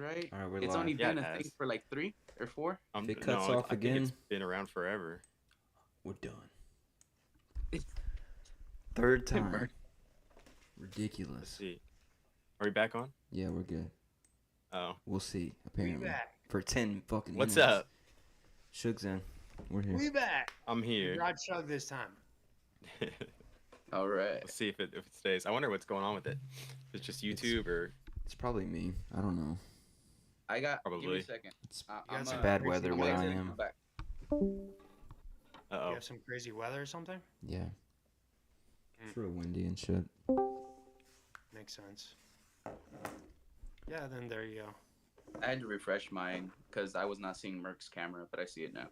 right? All right, we're It's live. only Yeah, been it a thing has. for like 3 or 4. If it cuts No, off I think it's again, been around forever. we're done. Third time. Let's Ridiculous. see. Are we back on? Yeah, we're good. Oh, We'll see. We Apparently, back. for 10 fucking what's minutes. up? Shugg's in. We're here. We back. I'm We here. brought Shugg this time. All right. Let's see if it stays. I wonder what's going on with it. If it's just YouTube or It's probably me. I don't know. I got. Give me Probably. a second. It's I'm some bad crazy weather I'm where I exiting am. the back. You uh-oh. have some crazy weather or something? Yeah. Mm. It's real windy and shit. Makes sense. Yeah, then there you go. I had to refresh mine because I was not seeing Merc's camera, but I see it now.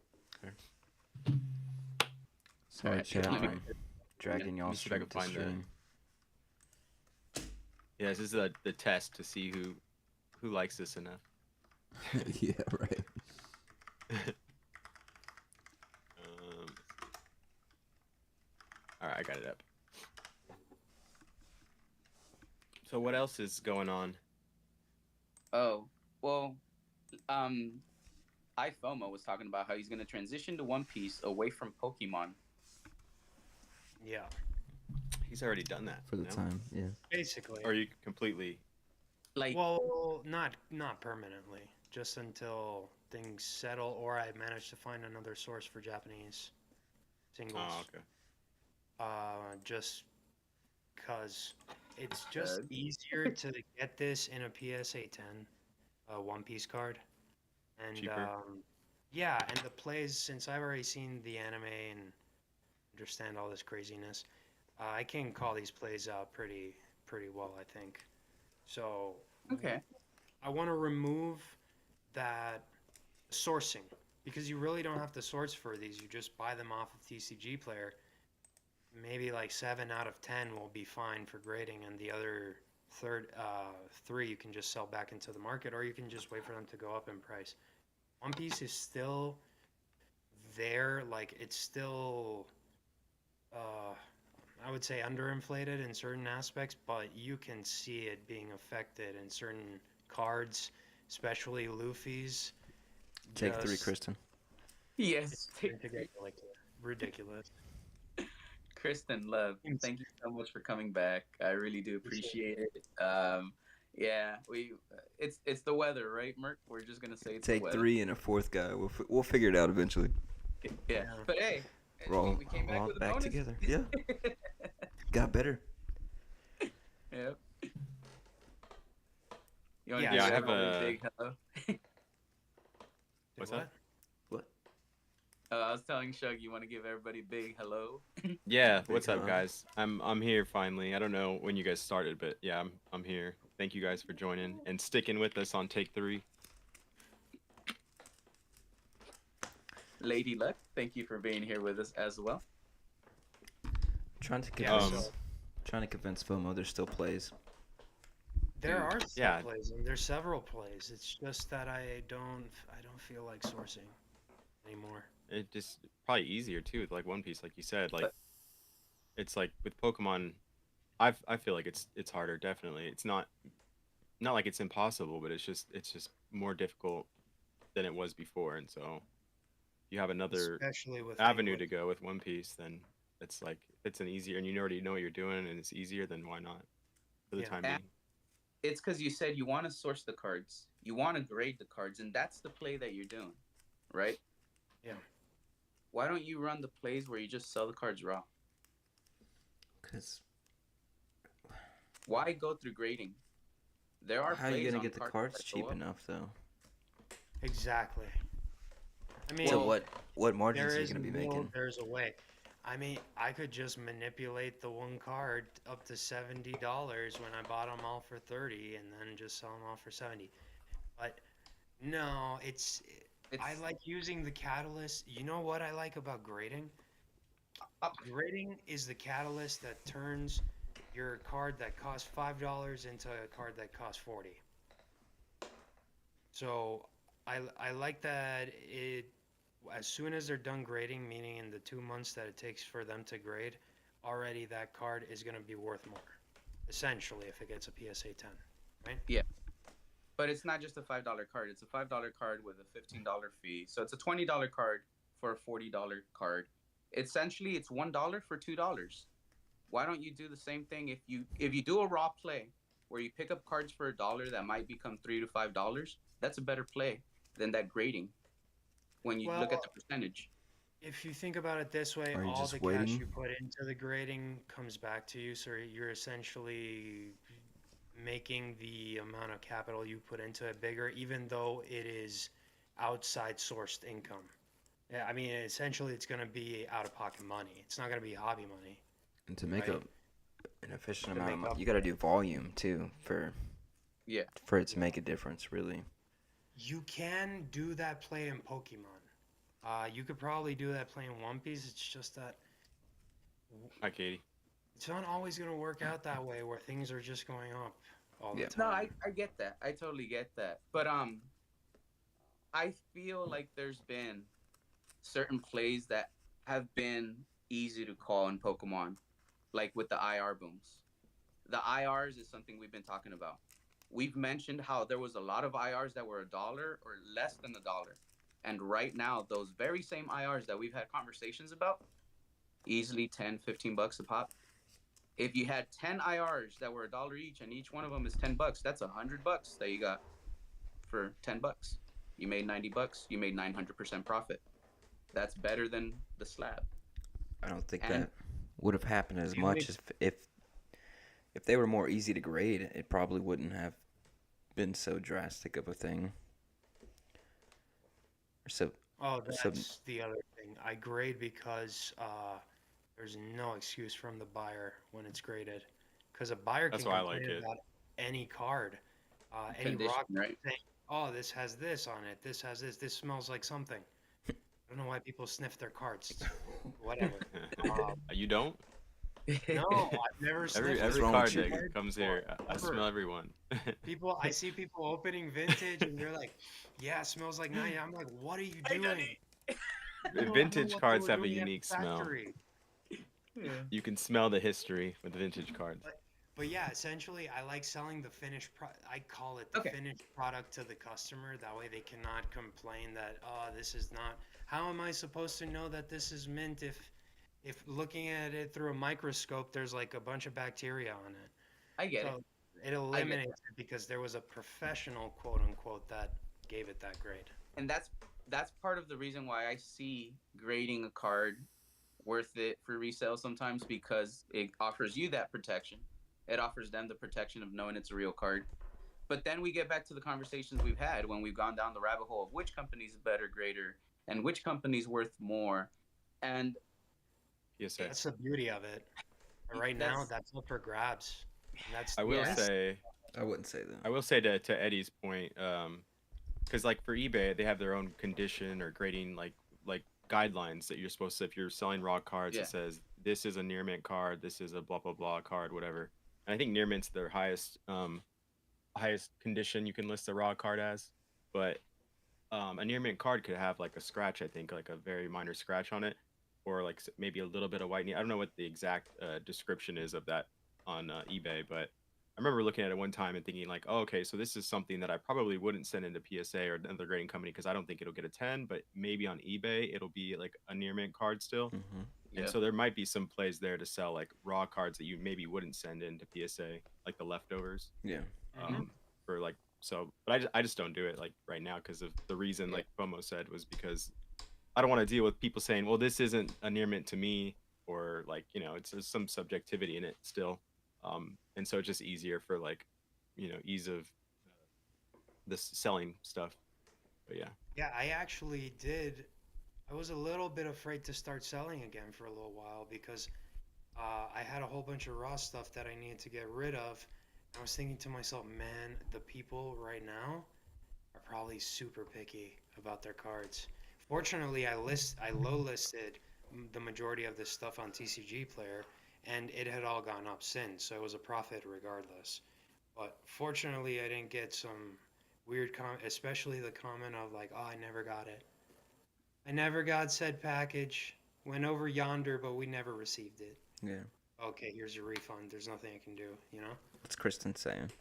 Sorry, Alright, chat. let me- I'm dragging y'all Let me see if I straight can to find the- stream. Yeah, this is the test to see who likes this enough. Yeah, right. All right, I got it up. So what else is going on? Oh, well, iFOMO was talking about how he's going to transition to One Piece away from Pokemon. Yeah, He's already done that For the no? time, yeah. basically. Or are you completely? Like, Well, not permanently. Just until things settle, or I manage to find another source for Japanese singles. Oh, okay. Just because it's just Good. easier to get this in a PSA 10, One Piece card, and Cheaper. yeah, and the plays, since I've already seen the anime and understand all this craziness, I can call these plays out pretty well, I think. So okay. I want to remove that sourcing, because you really don't have to source for these. You just buy them off of TCG Player. Maybe like 7 out of 10 will be fine for grading, and the other three you can just sell back into the market, or you can just wait for them to go up in price. One Piece is still there, like it's still, I would say, underinflated in certain aspects, but you can see it being affected in certain cards, especially Luffy's. Take 3, Just- Kristen. Yes. It's starting to get like ridiculous. Kristen, love. Thank you so much for coming back. I really do appreciate it. Yeah, it's the weather, right, Merc? We're just gonna say it's the Take weather. 3 and a fourth guy. We'll figure it out eventually. Yeah, Yeah. but hey, We're all, we came we're back all with a back bonus. together. Yeah. Got better. Yep. You want Yeah, to Yeah, I give have everybody a- big hello? What's What? that? What? I was telling Shug, you want to give everybody big hello? Yeah, Big what's up, time. guys? I'm here finally. I don't know when you guys started, but yeah, I'm here. Thank you guys for joining and sticking with us on take 3. Lady Luck, thank you for being here with us as well. Trying to Yeah, convince, so trying to convince FOMO there's still plays. there are still Yeah. plays, and there's several plays. It's just that I don't feel like sourcing anymore. It just probably easier too with like One Piece, like you said. Like But- it's like with Pokemon, I feel like it's harder. Definitely, it's not like it's impossible, but it's just more difficult than it was before, and so you have another Especially with avenue English. to go with One Piece. Then it's like it's an easier, and you already know what you're doing, and it's easier. Then why not for the Yeah. time Yeah. being? It's because you said you want to source the cards, you want to grade the cards, and that's the play that you're doing, right? Yeah. Why don't you run the plays where you just sell the cards raw? Cause Why go through grading? There are how are you plays gonna on get the cards cards that cheap go up. enough though? Exactly. I mean, So what margins there are you is gonna be a will, making? there's a way. I mean, I could just manipulate the one card up to $70 when I bought them all for 30, and then just sell them all for 70. But no, I like using the catalyst. You know what I like about grading? Grading is the catalyst that turns your card that costs $5 into a card that costs 40. So I like that as soon as they're done grading, meaning in the 2 months that it takes for them to grade, already that card is going to be worth more, essentially, if it gets a PSA 10, right? Yeah. but it's not just a $5 card. It's a $5 card with a $15 fee. So it's a $20 card for a $40 card. Essentially, it's $1 for $2. Why don't you do the same thing if you do a raw play where you pick up cards for $1 that might become $3 to $5? That's a better play than that grading when you look at Well, the percentage. if you think about it this way, Are you all just the cash waiting? you put into the grading comes back to you. So you're essentially making the amount of capital you put into it bigger, even though it is outside sourced income. Yeah, I mean, essentially, it's going to be out of pocket money. It's not going to be hobby money, And to make right? an efficient To amount of make money, up you got to do volume too Yeah. for it to make a difference, really. You can do that play in Pokemon. You could probably do that play in One Piece. It's just that Hi, Katie. it's not always going to work out that way where things are just going up all the Yeah. No, time. I get that. I totally get that. But I feel like there's been certain plays that have been easy to call in Pokemon, like with the IR booms. The IRs is something we've been talking about. We've mentioned how there was a lot of IRs that were $1 or less than $1. And right now, those very same IRs that we've had conversations about, easily 10, $15 a pop. If you had 10 IRs that were $1 each and each one of them is $10, that's $100 that you got for $10. You made $90. You made 900% profit. That's better than the slab. I don't think And that would have happened as the only much if they were more easy to grade. It probably wouldn't have been so drastic of a thing. Or so Oh, so that's the other thing. I grade because there's no excuse from the buyer when it's graded. Because a buyer That's can why I like complain it. about any card, any condition, rock, right? saying, oh, this has this on it, this has this smells like something. I don't know why people sniff their cards. Whatever. You don't? No, I've never sniffed Every wrong card with you? that comes here, I ever. smell everyone. I see people opening vintage and they're like, yeah, it smells like 90. I'm like, what are you doing? You don't know Vintage what they cards were have a doing at the unique smell. factory. Yeah. You can smell the history with vintage cards. But yeah, essentially, I like selling the finished I call it the Okay. finished product to the customer. That way they cannot complain that, oh, this is not. How am I supposed to know that this is mint if looking at it through a microscope, there's like a bunch of bacteria on it? I get it. So it eliminates it because there was a professional, quote unquote, that gave it that grade. And that's part of the reason why I see grading a card worth it for resale sometimes, because it offers you that protection. It offers them the protection of knowing it's a real card. But then we get back to the conversations we've had when we've gone down the rabbit hole of which company's a better grader and which company's worth more. And PSA. That's the beauty of it. But right now, that's up for grabs. And that's I will Yeah. say, I wouldn't say that. I will say to Eddie's point, because like for eBay, they have their own condition or grading like guidelines that you're supposed to. If you're selling raw cards, Yeah. it says this is a near mint card, this is a blah blah blah card, whatever. And I think near mint's their highest condition you can list a raw card as, but a near mint card could have like a scratch, I think, like a very minor scratch on it, or like maybe a little bit of whitening. I don't know what the exact description is of that on eBay, but I remember looking at it one time and thinking like, oh, okay, so this is something that I probably wouldn't send into PSA or another grading company because I don't think it'll get a 10, but maybe on eBay it'll be like a near mint card still. Mm-hmm. And so there might be some plays there to sell like raw cards that you maybe wouldn't send into PSA, like the leftovers. Yeah. For like so, but I just don't do it like right now because of the reason, like FOMO said, was because I don't want to deal with people saying, well, this isn't a near mint to me, or like, you know, there's some subjectivity in it still. And so it's just easier for like, you know, ease of this selling stuff. But yeah. Yeah, I actually did. I was a little bit afraid to start selling again for a little while because I had a whole bunch of raw stuff that I needed to get rid of. I was thinking to myself, man, the people right now are probably super picky about their cards. Fortunately, I low listed the majority of this stuff on TCG Player, and it had all gone up since, so it was a profit regardless. But fortunately, I didn't get some weird comment, especially the comment of like, "Oh, I never got it. I never got said package. Went over yonder, but we never received it." Yeah. Okay, here's your refund. There's nothing I can do, you know? What's Kristen saying?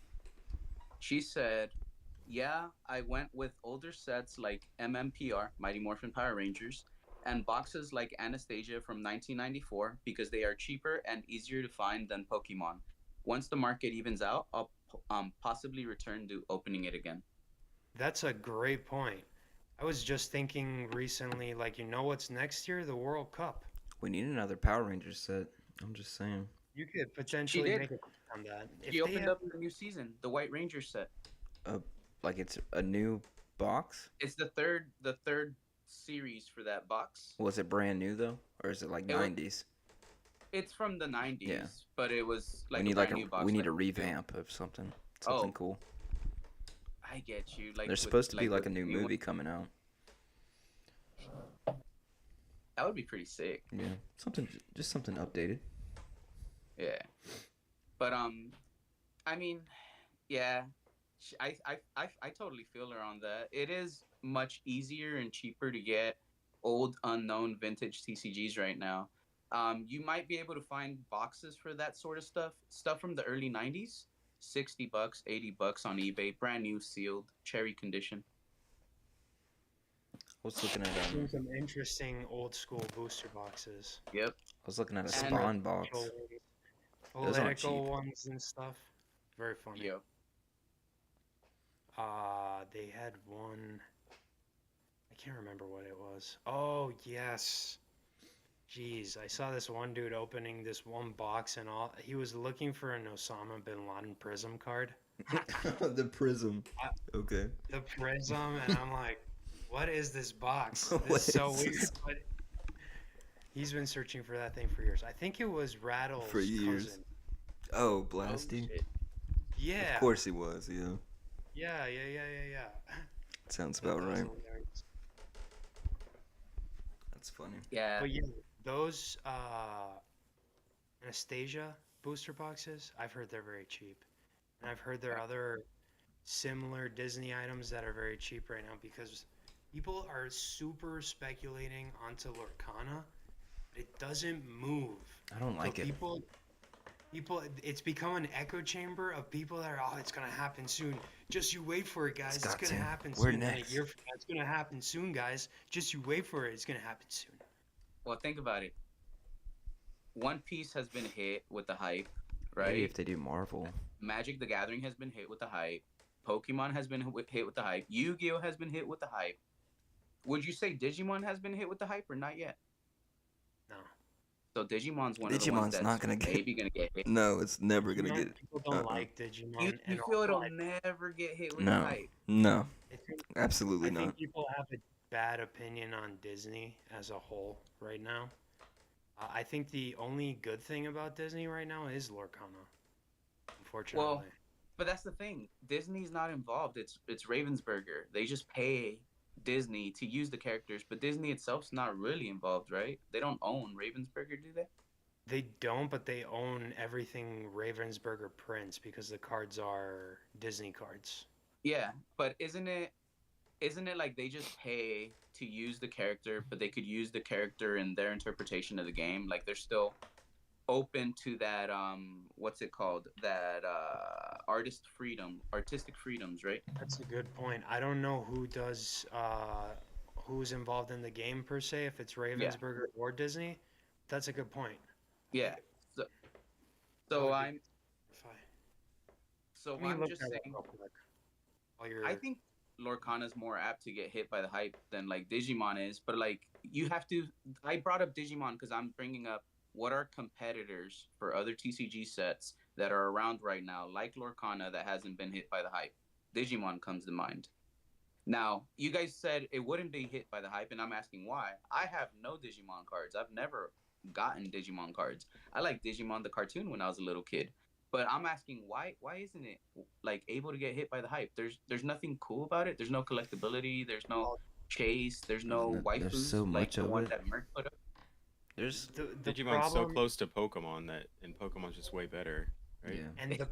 She said Yeah, I went with older sets like MMPR, Mighty Morphin Power Rangers, and boxes like Anastasia from 1994 because they are cheaper and easier to find than Pokemon. Once the market evens out, I'll possibly return to opening it again. That's a great point. I was just thinking recently, like, you know what's next year? The World Cup. We need another Power Rangers set. I'm just saying. You could She potentially did. make a click on that. She If they opened have, up the new season, the White Ranger set. Uh, like it's a new box. It's the third series for that box. Was it brand new though, or is it like It was, 90s? it's from the Yeah. 90s, but it was We like a need brand new box. we need Like, a revamp of something. Something oh, cool. I get you. Like There's with supposed to be like like with a new the new one. movie coming out. That would be pretty sick. Yeah. Just something updated. Yeah. But I mean, yeah, I totally feel her on that. It is much easier and cheaper to get old unknown vintage TCGs right now. You might be able to find boxes for that sort of stuff from the early 90s, $60, $80 on eBay, brand new, sealed, cherry condition. I was looking at seen some interesting old school booster boxes, Yep. a And Spawn box. Those aren't political cheap. ones and stuff. Very funny. yep. They had one. I can't remember what it was. Oh yes. Jeez, I saw this one dude opening this one box and all. He was looking for an Osama bin Laden Prism card. The Prism. I- Okay. The Prism, and I'm like, what is this box? What This is so is weird. this? But he's been searching for that thing for years. I think it was Rattle's For years. cousin. Oh, Oh, Blasty. shit. Yeah. Of course he was. Yeah. Yeah. Sounds That about was right. hilarious. That's funny. Yeah. But yeah, those Anastasia booster boxes, I've heard they're very cheap. And I've heard there are other similar Disney items that are very cheap right now because people are super speculating onto Lorcana. It doesn't move. I don't like So it. people, it's become an echo chamber of people that are, oh, it's gonna happen soon. Just you wait for it, guys. It's got gonna to. happen We're soon. In next. a year from now, it's gonna happen soon, guys. Just you wait for it. It's gonna happen soon. Well, think about it. One Piece has been hit with the hype, Maybe right? if they do Marvel. Magic the Gathering has been hit with the hype. Pokemon has been hit with the hype. Yu-Gi-Oh has been hit with the hype. Would you say Digimon has been hit with the hype or not yet? No. So Digimon's one of the ones Digimon's that's not gonna get. maybe gonna get hit. No, it's never gonna Digimon, get. people don't Uh-uh. like Digimon, You and feel also it'll never get hit with the No. hype. No. I think Absolutely I think not. people have a bad opinion on Disney as a whole right now. I think the only good thing about Disney right now is Lorcana, unfortunately. But that's the thing. Disney's not involved. It's Ravensburger. They just pay Disney to use the characters, but Disney itself's not really involved, right? They don't own Ravensburger, do they? They don't, but they own everything Ravensburger prints because the cards are Disney cards. Yeah, but isn't it like they just pay to use the character, but they could use the character in their interpretation of the game? Like they're still open to that what's it called? That artistic freedoms, right? That's a good point. I don't know who's involved in the game per se, if it's Yeah. Ravensburger or Disney. That's a good point. Yeah. So That so would be I'm if I- so Let me I'm look just that up saying real quick while you're. I think Lorcana's more apt to get hit by the hype than like Digimon is, but like you have to. I brought up Digimon because I'm bringing up what are competitors for other TCG sets that are around right now, like Lorcana, that hasn't been hit by the hype. Digimon comes to mind. Now, you guys said it wouldn't be hit by the hype, and I'm asking why. I have no Digimon cards. I've never gotten Digimon cards. I like Digimon the cartoon when I was a little kid. But I'm asking why isn't it like able to get hit by the hype? There's nothing cool about it. There's no collectability. There's no chase. There's no There's waifus so like much the of one it. that Merc put up. There's The Digimon's so problem close to Pokemon and Pokemon's just way better, right? yeah.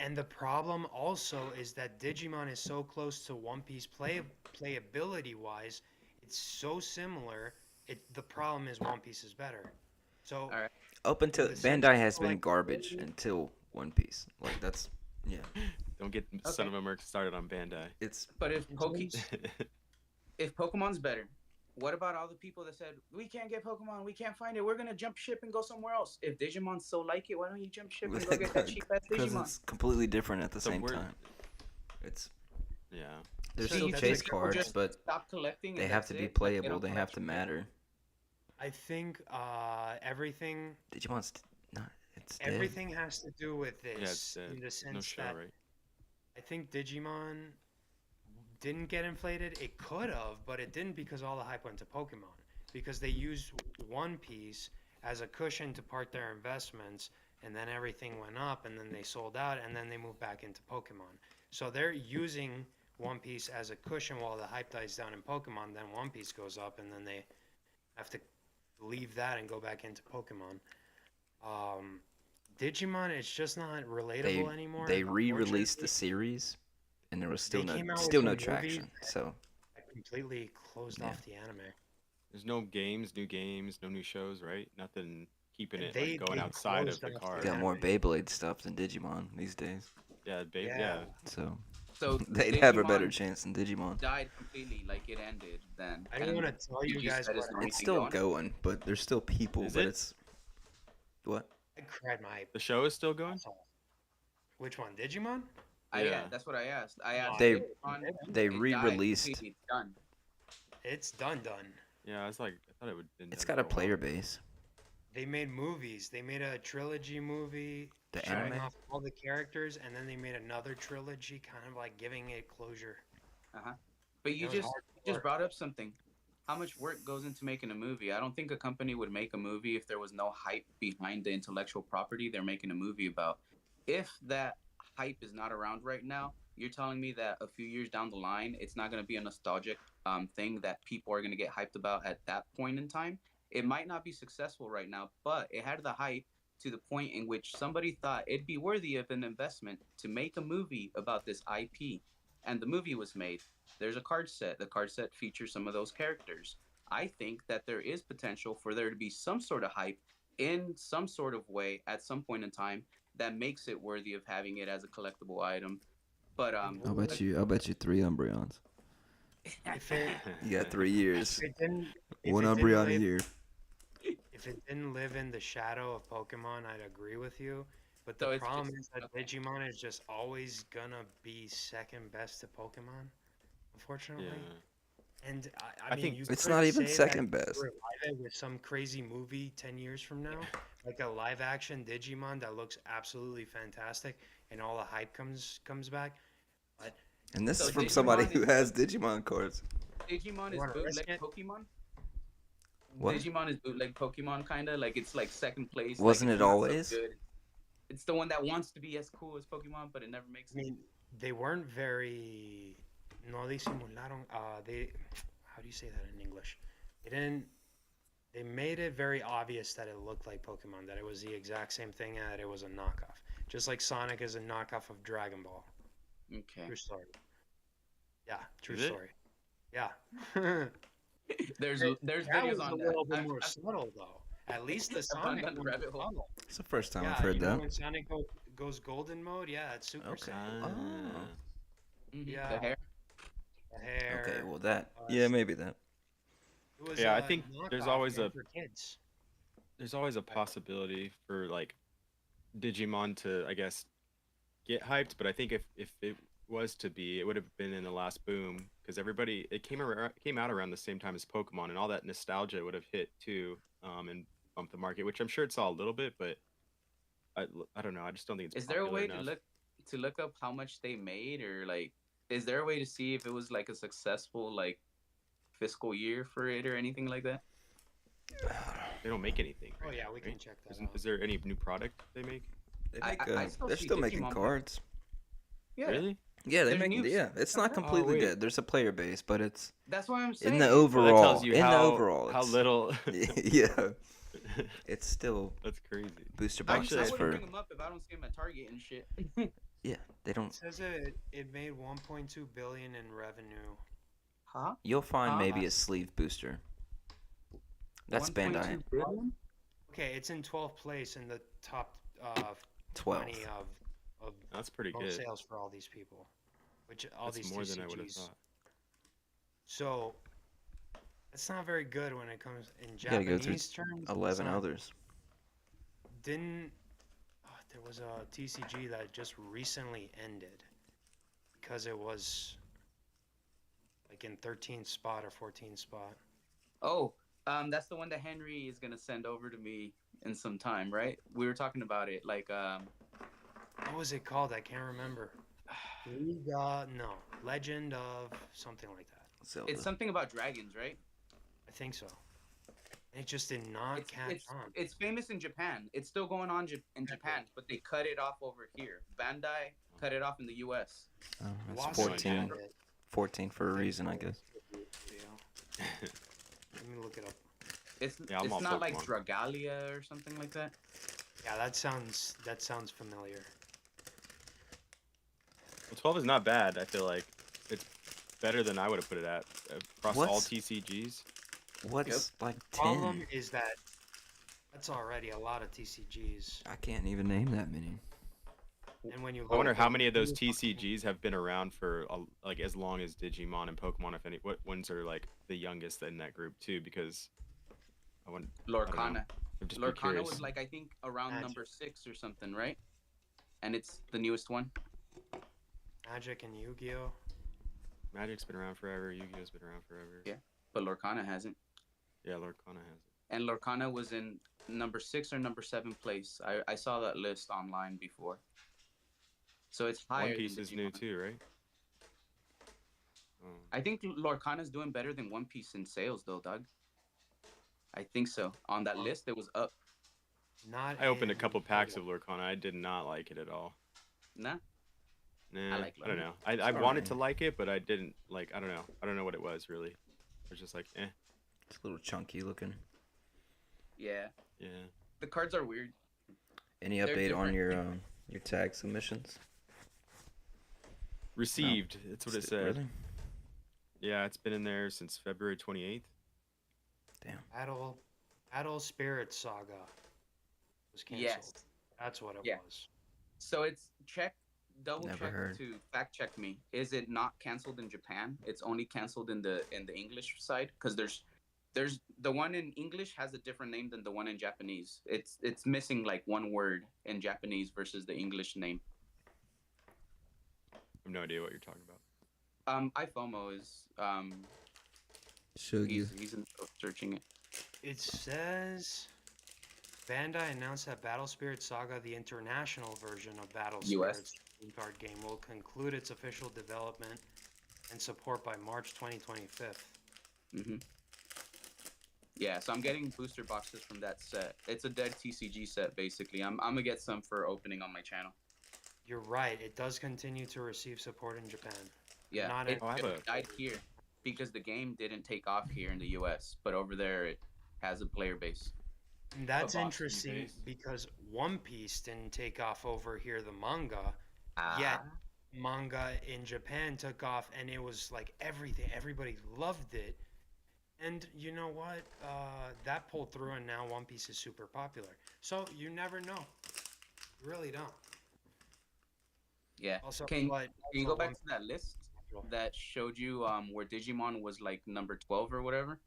and the problem also is that Digimon is so close to One Piece playability wise. It's so similar. The problem is One Piece is better. So All right. Up until the sense Bandai of has been garbage collectability- until One Piece. Like that's Yeah, Don't get Son of a Merc started on Bandai. it's But In if Pokemon's better, what about all the people that said we can't get Pokemon, we can't find it, we're gonna jump ship and go somewhere else? If Digimon's so like it, why don't you jump ship and go get that cheap ass because Digimon? it's completely different at the So same we're- time. It's Yeah. there's So still that's chase like- cards, just but stop collecting. they and have that's to be it? Like, playable. don't They have collect to shit? matter. I think everything Digimon's not. It's dead. everything has to do with Yeah, this it's in the no sense show, that right? I think Digimon didn't get inflated. It could have, but it didn't because all the hype went to Pokemon. Because they used One Piece as a cushion to park their investments, and then everything went up, and then they sold out, and then they moved back into Pokemon. So they're using One Piece as a cushion while the hype dies down in Pokemon. Then One Piece goes up, and then they have to leave that and go back into Pokemon. Digimon, it's just not relatable anymore. They re-released the unfortunately. series, and there was They still came no out with still some no movies traction. that- So I completely closed Yeah. off the anime. There's no new games, no new shows, right? Nothing keeping it They- like going they outside of closed the off the card. got more anime. Beyblade stuff than Digimon these days. Yeah, Yeah. So So they'd have a Digimon better chance than Digimon. died completely, like it ended then. I don't And want to tell you did guys said what it's the I- only It's thing still going, but there's still people. Is But it? it's what? I cried my The show is still going. ass off. Which one? Digimon? Yeah, Yeah. that's what I asked. I asked. They- Digimon, They it died re-released. completely, it's done. It's done. Yeah, I was like, I thought it would. It's got a player base. They made movies. They made a trilogy movie The showing anime? off all the characters, and then they made another trilogy, kind of like giving it closure. But It you was just hardcore. brought up something. How much work goes into making a movie? I don't think a company would make a movie if there was no hype behind the intellectual property they're making a movie about. If that hype is not around right now, you're telling me that a few years down the line, it's not going to be a nostalgic thing that people are going to get hyped about at that point in time. It might not be successful right now, but it had the hype to the point in which somebody thought it'd be worthy of an investment to make a movie about this IP. And the movie was made. There's a card set. The card set features some of those characters. I think that there is potential for there to be some sort of hype in some sort of way at some point in time that makes it worthy of having it as a collectible item. But I'll bet you 3 Umbreons. If it, You got 3 years. if it didn't, if One it didn't Umbreon a live- year. If it didn't live in the shadow of Pokemon, I'd agree with you. But So the it's problem just- is that Digimon is just always gonna be second best to Pokemon, unfortunately. Yeah. And I I mean, think you It's could not even say second that you best. revive it with some crazy movie 10 years from now, like a live action Digimon that looks absolutely fantastic, and all the hype comes back. And this So is from Digimon somebody is- who has Digimon cards. Digimon is wanna risk bootleg it? Pokemon. What? Digimon is bootleg Pokemon, kind of like it's like second place. Wasn't like, it's it not so always? good. It's the one that wants to be as cool as Pokemon, but it never makes I it. mean, they weren't very. No disimularon. They. How do you say that in English? They didn't. They made it very obvious that it looked like Pokemon, that it was the exact same thing, and that it was a knockoff. Just like Sonic is a knockoff of Dragon Ball. Okay. True story. Yeah, true Is it? story. Yeah. There's That videos was on a that. little bit I've- more I've- subtle, though. At least the I've gone Sonic down the one was rabbit hole. subtle. It's the first time I've Yeah, heard you know that. when Sonic goes golden mode, yeah, it's super Okay. subtle. Oh. Mhm, Yeah. The hair. The hair. Okay, well that. uh, Yeah, maybe that. It was Yeah, I a think there's knockoff always game a- for kids. There's always a possibility for like Digimon to, I guess, get hyped, but I think if it was to be, it would have been in the last boom because everybody it came out around the same time as Pokemon, and all that nostalgia would have hit too, and bumped the market, which I'm sure it saw a little bit, but I don't know. I just don't think it's. Is there a popular way enough. to look up how much they made, or like, is there a way to see if it was like a successful like fiscal year for it or anything like that? They don't make anything. Oh right yeah, now, we can right? check that Isn't, out. is there any new product they make? They I- make, I still they're see still making Digimon cards. Yeah, Really? Yeah, they There's make. news. Yeah, it's not Oh, completely wait. dead. There's a player base, but it's that's what I'm saying. in the Well, overall. that tells you in how, the overall, how it's- little. yeah, it's still That's crazy. booster I boxes wouldn't for. bring them up if I don't see them at Target and shit. Yeah, they It don't. says it made 1.2 billion in revenue. Huh? You'll find maybe Ah. a sleeve booster. That's Bandai. 1.2 billion? Okay, it's in 12th place in the top 12. 20 of of That's pretty most good. sales for all these people, which all That's these more than I would have TCGs. thought. So it's not very good when it comes in You gotta go through Japanese terms. It's 11 not- others. Didn't there was a TCG that just recently ended because it was like in 13th spot or 14th spot. Oh, that's the one that Henry is gonna send over to me in some time, right? We were talking about it, like What was it called? I can't remember. No, Legend of something like that. Zelda. it's something about dragons, right? I think so. It just did not It's catch it's on. it's famous in Japan. It's still going on in Japan, but they cut it off over here. Bandai cut it off in the U.S. Oh, that's Lost 14. Legend. 14 for a reason, I guess. Let me look it up. It's Yeah, I'm all not like Pokemon. Dragalia or something like that. Yeah, that sounds familiar. Well, 12 is not bad. I feel like it's better than I would have put it at across all What's- TCGs. What's like 10? Problem is that that's already a lot of TCGs. I can't even name that many. And when you I wonder look how at many of those new TCGs have been around for like as long as Digimon and Pokemon, if any. What ones are like the youngest in that group too? Because I want Lorcana. I'm just be Lorcana curious. was like I think around Magic. number 6 or something, right? And it's the newest one. Magic and Yu-Gi-Oh. Magic's been around forever. Yu-Gi-Oh's been around forever. Yeah. But Lorcana hasn't. Yeah, Lorcana has it. And Lorcana was in number 6 or number 7 place. I saw that list online before. So it's higher. One Piece than is new Digimon. too, right? Oh. I think Lorcana's doing better than One Piece in sales, though, Doug. I think so. On that list, it was up. Not. I opened a in couple packs of total. Lorcana. I did not like it at all. Nah. Nah, like I don't Lorcana. know. I It's wanted to alright. like it, but I didn't like. I don't know. I don't know what it was really. I was just like, eh, It's a little chunky looking. Yeah. yeah. The cards are weird. Any They're update on different. your tag submissions? Received. That's what it said. Really? Yeah, it's been in there since February 28th. Damn. Battle Spirit Saga was canceled. Yes. That's what it Yeah. was. So it's double Never check heard. to fact check me. Is it not canceled in Japan? It's only canceled in the English side because there's the one in English has a different name than the one in Japanese. It's missing like one word in Japanese versus the English name. I have no idea what you're talking about. iFOMO is Shugg he's searching it. It says Bandai announced that Battle Spirit Saga, the international version of Battle US. Spirit's card game, will conclude its official development and support by March 2025. Mm-hmm. Yeah, so I'm getting booster boxes from that set. It's a dead TCG set, basically. I'm gonna get some for opening on my channel. You're right. It does continue to receive support in Japan. Yeah, Not it Oh, I have just a- died here because the game didn't take off here in the U.S., but over there it has a player base. And that's box interesting base. because One Piece didn't take off over here, the manga. Ah. Yet manga in Japan took off and it was like everything. Everybody loved it. And you know what? That pulled through and now One Piece is super popular. So you never know. You really don't. Yeah. Also, Can but you also go back One to that list Piece- that showed you where Digimon was like number 12 or whatever?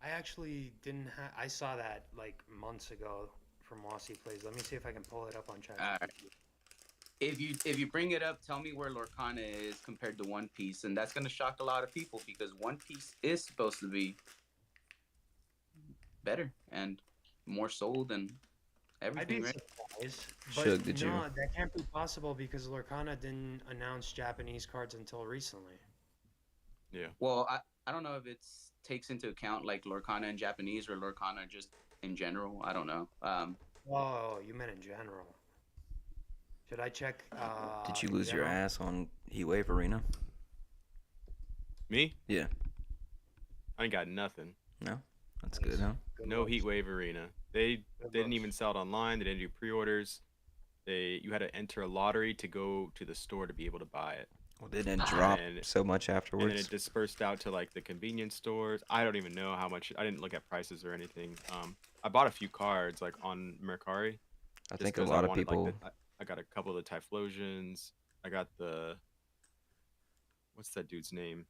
I actually didn't have. I saw that like months ago from Wasi Plays. Let me see if I can pull it up on chat. Alright. If you bring it up, tell me where Lorcana is compared to One Piece, and that's gonna shock a lot of people because One Piece is supposed to be better and more sold and I'd everything, be right? surprised, but Shugg, did you- no, that can't be possible because Lorcana didn't announce Japanese cards until recently. Yeah. Well, I don't know if it takes into account like Lorcana in Japanese or Lorcana just in general. I don't know. Oh, you meant in general. Should I check? Did you lose your general? ass on Heatwave Arena? Me? Yeah. I ain't got nothing. No? That's good, huh? Good No looks. Heatwave Arena. They Good didn't looks. even sell it online. They didn't do pre-orders. You had to enter a lottery to go to the store to be able to buy it. Well, they didn't drop And- so much And then afterwards. it dispersed out to like the convenience stores. I don't even know how much. I didn't look at prices or anything. I bought a few cards like on Mercari. I just think a 'cause lot of wanted, people. I I got a couple of the Typhlosions. I got what's that dude's name?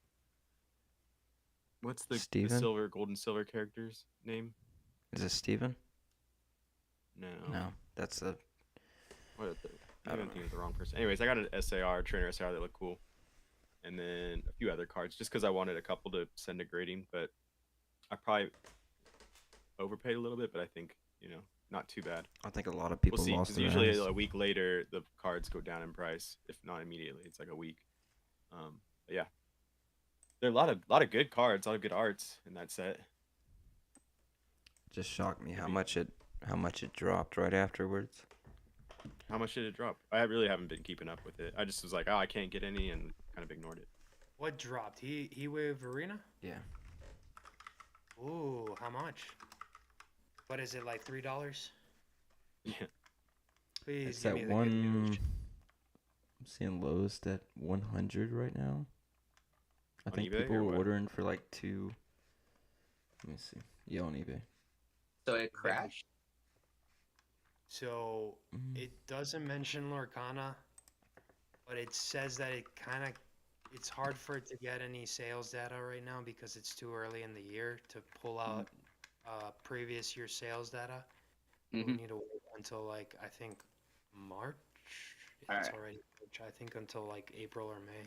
What's the Steven? gold and silver character's name? Is it Steven? No. No, that's the. What are I I'm don't thinking of the wrong person. Anyways, I got an SAR, trainer SAR that looked cool. And then a few other cards, just because I wanted a couple to send to grading, but I probably overpaid a little bit, but I think, not too bad. I think a lot of We'll people see, lost because their usually ass. a week later, the cards go down in price, if not immediately. It's like a week. But yeah. There are a lot of good cards, a lot of good arts in that set. Just shocked me how Maybe. much it dropped right afterwards. How much did it drop? I really haven't been keeping up with it. I just was like, oh, I can't get any, and kind of ignored it. What dropped? He with Arena? Yeah. Ooh, how much? What is it, like $3? Yeah. Please It's give that me the good one. news. I'm seeing lowest at 100 right now. I On think eBay people or were what? ordering for like 2. Let me see. Yeah, on eBay. So it crashed. So Mm. it doesn't mention Lorcana, but it says that it's hard for it to get any sales data right now because it's too early in the year to pull out previous year sales data. We Mhm. need to wait until like I think March. All It's right. already March. I think until like April or May.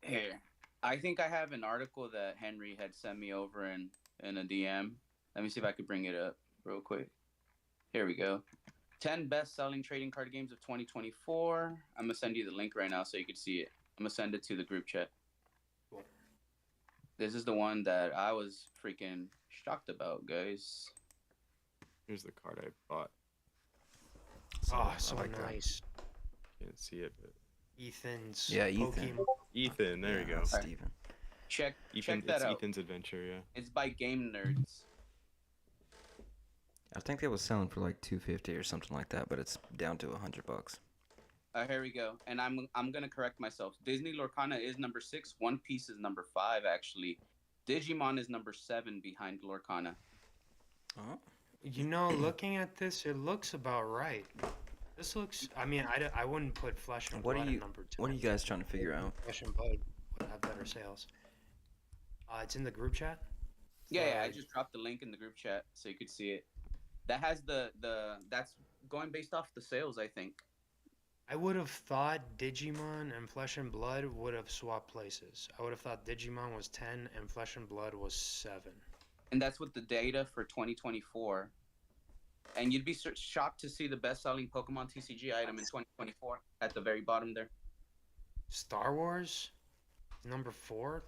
Here, I think I have an article that Henry had sent me over in a DM. Let me see if I could bring it up real quick. Here we go. 10 best-selling trading card games of 2024. I'm gonna send you the link right now so you can see it. I'm gonna send it to the group chat. Cool. This is the one that I was freaking shocked about, guys. Here's the card I bought. Oh, I so like that. nice. Can't see it, but Ethan's Yeah, Ethan. Pokemon. Ethan, there you Yeah, go. that's Alright. Steven. Check Ethan, that it's out. Ethan's adventure, yeah. It's by Game Nerds. I think they was selling for like 250 or something like that, but it's down to $100. Here we go. And I'm gonna correct myself. Disney Lorcana is number 6. One Piece is number 5, actually. Digimon is number 7 behind Lorcana. Oh. Looking at this, it looks about right. This looks. I mean, I wouldn't put Flesh and What Blood are you at number 2. What are you guys trying to figure out? Flesh and Blood would have better sales. It's in the group chat. Yeah, I just dropped the link in the group chat so you could see it. That has that's going based off the sales, I think. I would have thought Digimon and Flesh and Blood would have swapped places. I would have thought Digimon was 10 and Flesh and Blood was 7. And that's with the data for 2024. And you'd be shocked to see the best-selling Pokemon TCG item in 2024 at the very bottom there. Star Wars, number 4,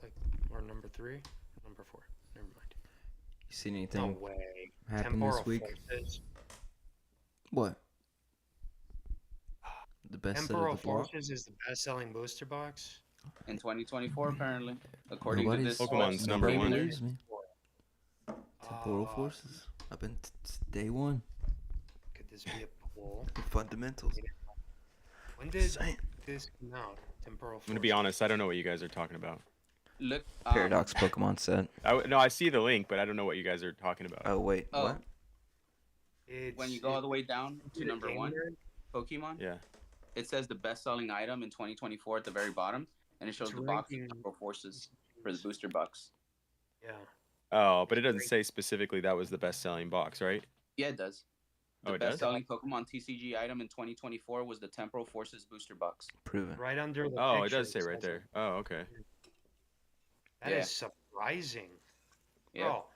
or number 3, number 4. Never mind. You seen No anything way. happen Temporal this week? Forces. What? The best set Temporal of the block? Forces is the best-selling booster box. In 2024, apparently, according to Nobody's, this. Pokemon's number nobody one. believes me. Temporal Uh, forces. I've been day one. Could this be a poll? Fundamentals. When did Saying. this come out? Temporal Forces. I'm gonna be honest, I don't know what you guys are talking about. Look, Paradox Pokemon set. No, I see the link, but I don't know what you guys are talking about. Oh wait, Oh. what? when you go all the way down to number 1, Nerd? Pokemon, Yeah. it says the best-selling item in 2024 at the very bottom, and it shows It's the box ranking- with Temporal Forces for the booster box. Yeah. Oh, but it doesn't say specifically that was the best-selling box, right? Yeah, it does. The Oh, it does? best-selling Pokemon TCG item in 2024 was the Temporal Forces booster box. Proven. Right under the Oh, it picture, does say right says there. it. Oh, okay. That is Yeah. surprising. Yeah. Bro,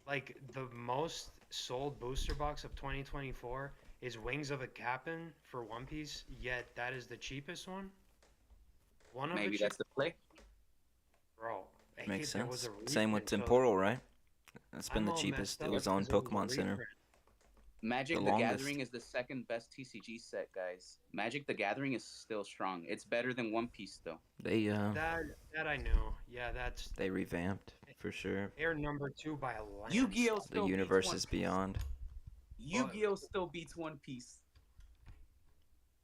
like the most sold booster box of 2024 is Wings of a Cap'n for One Piece, yet that is the cheapest one? One of Maybe the that's the play. Bro, I Makes think there was sense. a Same with reprint, so Temporal, right? That's been I'm the all cheapest. messed It up was on because it was a Pokemon Center. reprint. Magic The the longest. Gathering is the second best TCG set, guys. Magic the Gathering is still strong. It's better than One Piece, though. They That I know. Yeah, that's they revamped for sure. they're number 2 by a landslide. Yu-Gi-Oh! The Still universe beats One is Piece. beyond. Yu-Gi-Oh! Still beats One Piece.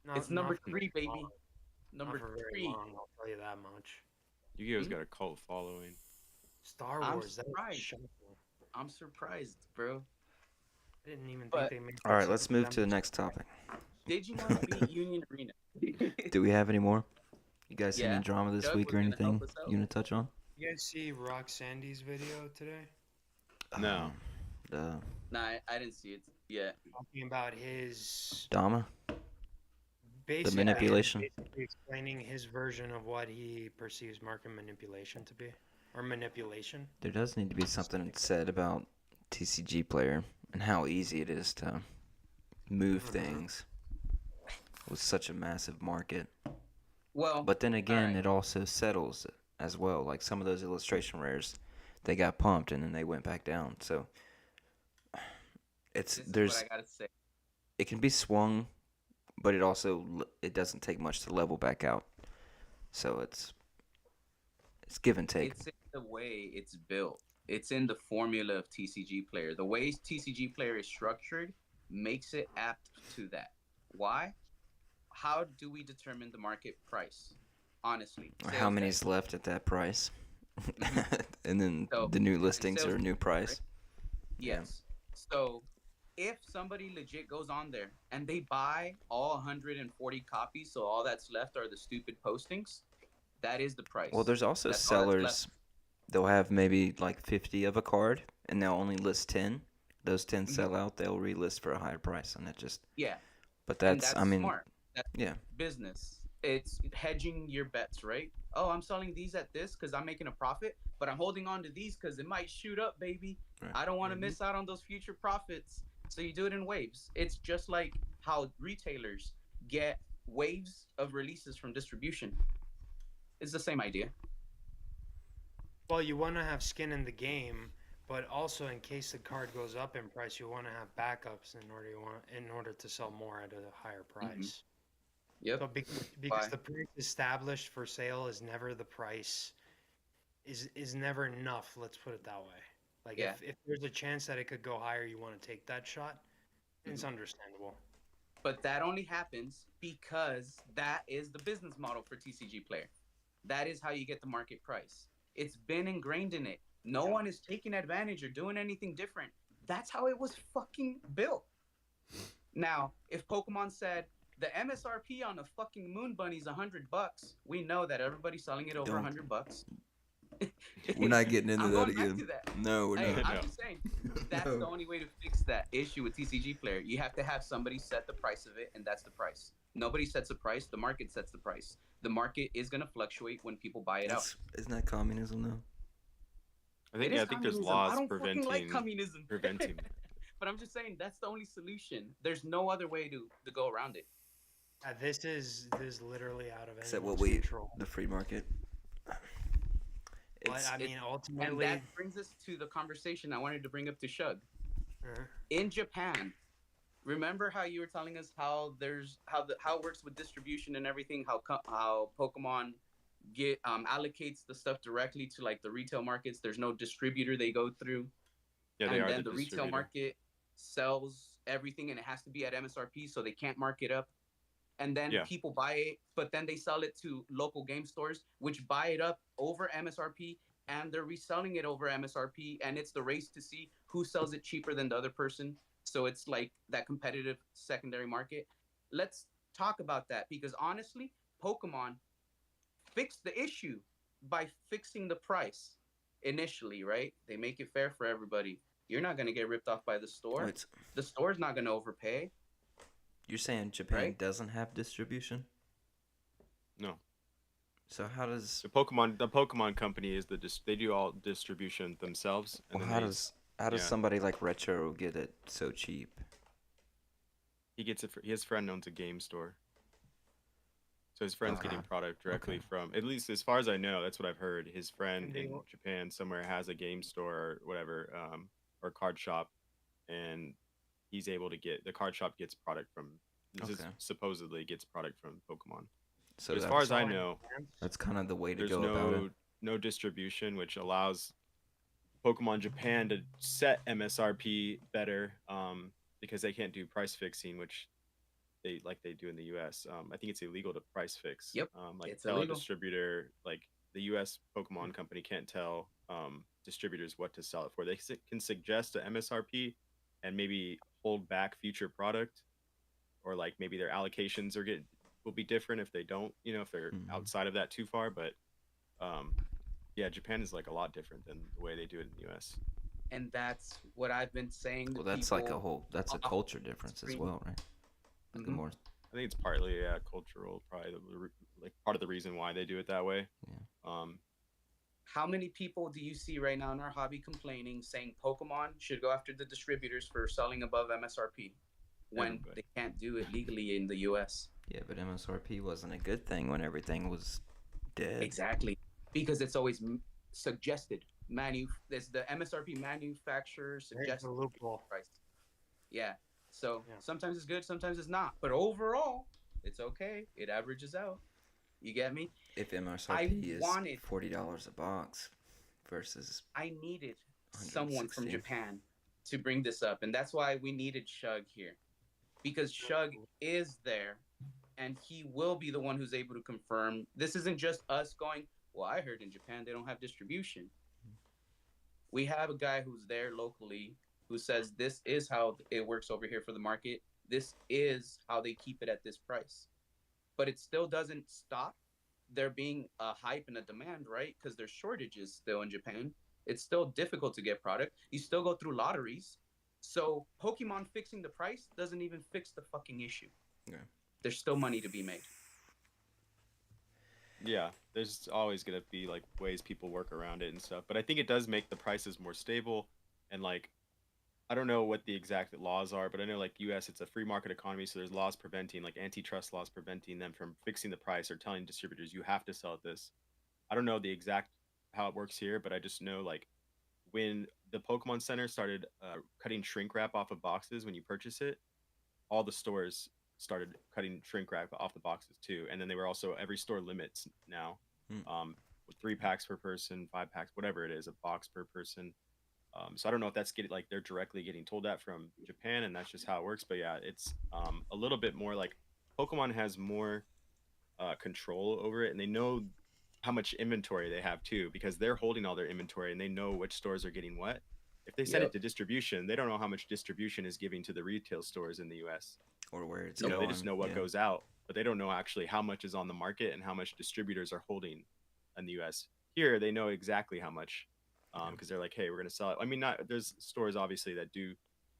Not- It's number not for 3, very baby. long. Number Not for very 3. long, I'll tell you that much. Yu-Gi-Oh's got a cult following. Star I'm Wars, that is surprised. shocking. I'm surprised, bro. I didn't even But- think they made All right, that let's second move to the time. next topic. Digimon beat Union Arena. Do we have any more? You guys see any Yeah, drama this Shugg week was or gonna help anything us out. you want to touch on? You guys see Rock Sandy's video today? No. The Nah, I didn't see it yet. Talking about his Dama, the basically, manipulation. basically explaining his version of what he perceives market manipulation to be, or manipulation. There does need to be something said about TCG player and how easy it is to move things with such a massive market. Well, But then again, right. it also settles as well. Like some of those illustration rares, they got pumped and then they went back down. So it's This is what there's I gotta say. it can be swung, but it doesn't take much to level back out. So it's give and take. It's in the way it's built. It's in the formula of TCG player. The way TCG player is structured makes it apt to that. Why? How do we determine the market price? Honestly, How sales many's guy. left at that price? Mhm. And then So the new and listings sales are a new guy, right? price. Yeah. Yes. So if somebody legit goes on there and they buy all 140 copies, so all that's left are the stupid postings, that is the Well, price. there's also That's all that's left. sellers. They'll have maybe like 50 of a card, and they'll only list 10. Those 10 Mhm. sell out. They'll relist for a higher price, and it just. Yeah, But and that's, I that's mean, smart. That's yeah. business. It's hedging your bets, right? Oh, I'm selling these at this because I'm making a profit, but I'm holding on to these because it might shoot up, baby. Right. I don't want to Mhm. miss out on those future profits. So you do it in waves. It's just like how retailers get waves of releases from distribution. It's the same idea. Well, you want to have skin in the game, but also in case the card goes up in price, you want to have backups in order to sell more at a higher price. Yep. So because Why? the price established for sale is never the price is never enough. Let's put it that way. Like Yeah. if there's a chance that it could go higher, you want to take that shot. It's Mhm. understandable. But that only happens because that is the business model for TCG player. That is how you get the market price. It's been ingrained in it. No one is taking advantage or doing anything different. That's how it was fucking built. Now, if Pokemon said the MSRP on a fucking Moon Bunny is $100, we know that everybody's selling it over Don't. $100. We're not getting into I'm that going back again. to that. No, we're Hey, not. I'm No. just saying that's No. the only way to fix that issue with TCG player. You have to have somebody set the price of it, and that's the price. Nobody sets the price. The market sets the price. The market is going to fluctuate when people buy it out. Isn't that communism, though? It is I think there's communism. I laws don't fucking like communism. preventing. But I'm just saying that's the only solution. There's no other way to go around it. This is literally out of Except what anyone's we, control. the free market. But I mean, And ultimately, that brings us to the conversation I wanted to bring up to Shugg. uh, In Japan, remember how you were telling us how how it works with distribution and everything, how Pokemon allocates the stuff directly to like the retail markets. There's no distributor they go through, Yeah, they and are then the the retail distributor. market sells everything, and it has to be at MSRP, so they can't mark it up. And then Yeah. people buy it, but then they sell it to local game stores, which buy it up over MSRP, and they're reselling it over MSRP, and it's the race to see who sells it cheaper than the other person. So it's like that competitive secondary market. Let's talk about that because honestly, Pokemon fixed the issue by fixing the price initially, right? They make it fair for everybody. You're not going to get ripped off by the store. Wait, The store's not going to overpay, you're saying Japan right? doesn't have distribution? No. So how does The Pokemon company is they do all distribution themselves, and well then how they does how does yeah. somebody like Retro get it so cheap? he gets it. His friend owns a game store, so his friend's getting Okay. product directly Okay. from. At least as far as I know, that's what I've heard. His friend and they in Japan somewhere has a game store or whatever, or card shop, and he's able to get the card shop gets product from. This is Okay. supposedly gets product from Pokemon. So But as far as I sell in know, advance. that's kind of the way to there's go about it. no distribution, which allows Pokemon Japan to set MSRP better, because they can't do price fixing, which they do in the U.S. I think it's illegal to price fix. Yep, Like it's tell a illegal. distributor, like the U.S. Pokemon company can't tell distributors what to sell it for. They can suggest a MSRP and maybe hold back future product or like maybe their allocations will be different if they don't, if they're outside of that too far. But yeah, Japan is like a lot different than the way they do it in the US. And that's what I've been saying to Well, that's like people. that's a culture difference as well, right? Like the Mhm. more, I think it's partly cultural, probably like part of the reason why they do it that way. yeah. How many people do you see right now in our hobby complaining, saying Pokemon should go after the distributors for selling above MSRP when Everybody. they can't do it legally in the US? Yeah, but MSRP wasn't a good thing when everything was dead. Exactly, because it's always suggested. There's the MSRP manufacturer There's suggested a loophole. price. Yeah. So Yeah. sometimes it's good, sometimes it's not. But overall, it's okay. It averages out. You get me? If I MSRP is wanted, $40 a box versus I needed someone from 160. Japan to bring this up, and that's why we needed Shugg here, because Shugg is there, and he will be the one who's able to confirm. This isn't just us going, well, I heard in Japan they don't have distribution. We have a guy who's there locally who says this is how it works over here for the market. This is how they keep it at this price. But it still doesn't stop there being a hype and a demand, right? Because there's shortages still in Japan. It's still difficult to get product. You still go through lotteries. So Pokemon fixing the price doesn't even fix the fucking issue. Yeah. There's still money to be made. Yeah, there's always gonna be like ways people work around it and stuff, but I think it does make the prices more stable. And like, I don't know what the exact laws are, but I know like US, it's a free market economy, so there's laws preventing, like antitrust laws preventing them from fixing the price or telling distributors you have to sell at this. I don't know the exact how it works here, but I just know like when the Pokemon Center started cutting shrink wrap off of boxes when you purchase it, all the stores started cutting shrink wrap off the boxes too. And then they were also every store limits now, Hmm. with 3 packs per person, 5 packs, whatever it is, a box per person. So I don't know if that's getting like they're directly getting told that from Japan, and that's just how it works. But yeah, it's a little bit more like Pokemon has more control over it, and they know how much inventory they have too, because they're holding all their inventory and they know which stores are getting what. If they send Yep. it to distribution, they don't know how much distribution is giving to the retail stores in the US. Or where it's You know, going. they just know what Yeah. goes out, but they don't know actually how much is on the market and how much distributors are holding in the US. Here, they know exactly how much, because they're like, hey, we're going to sell it. I mean, not there's stores obviously that do,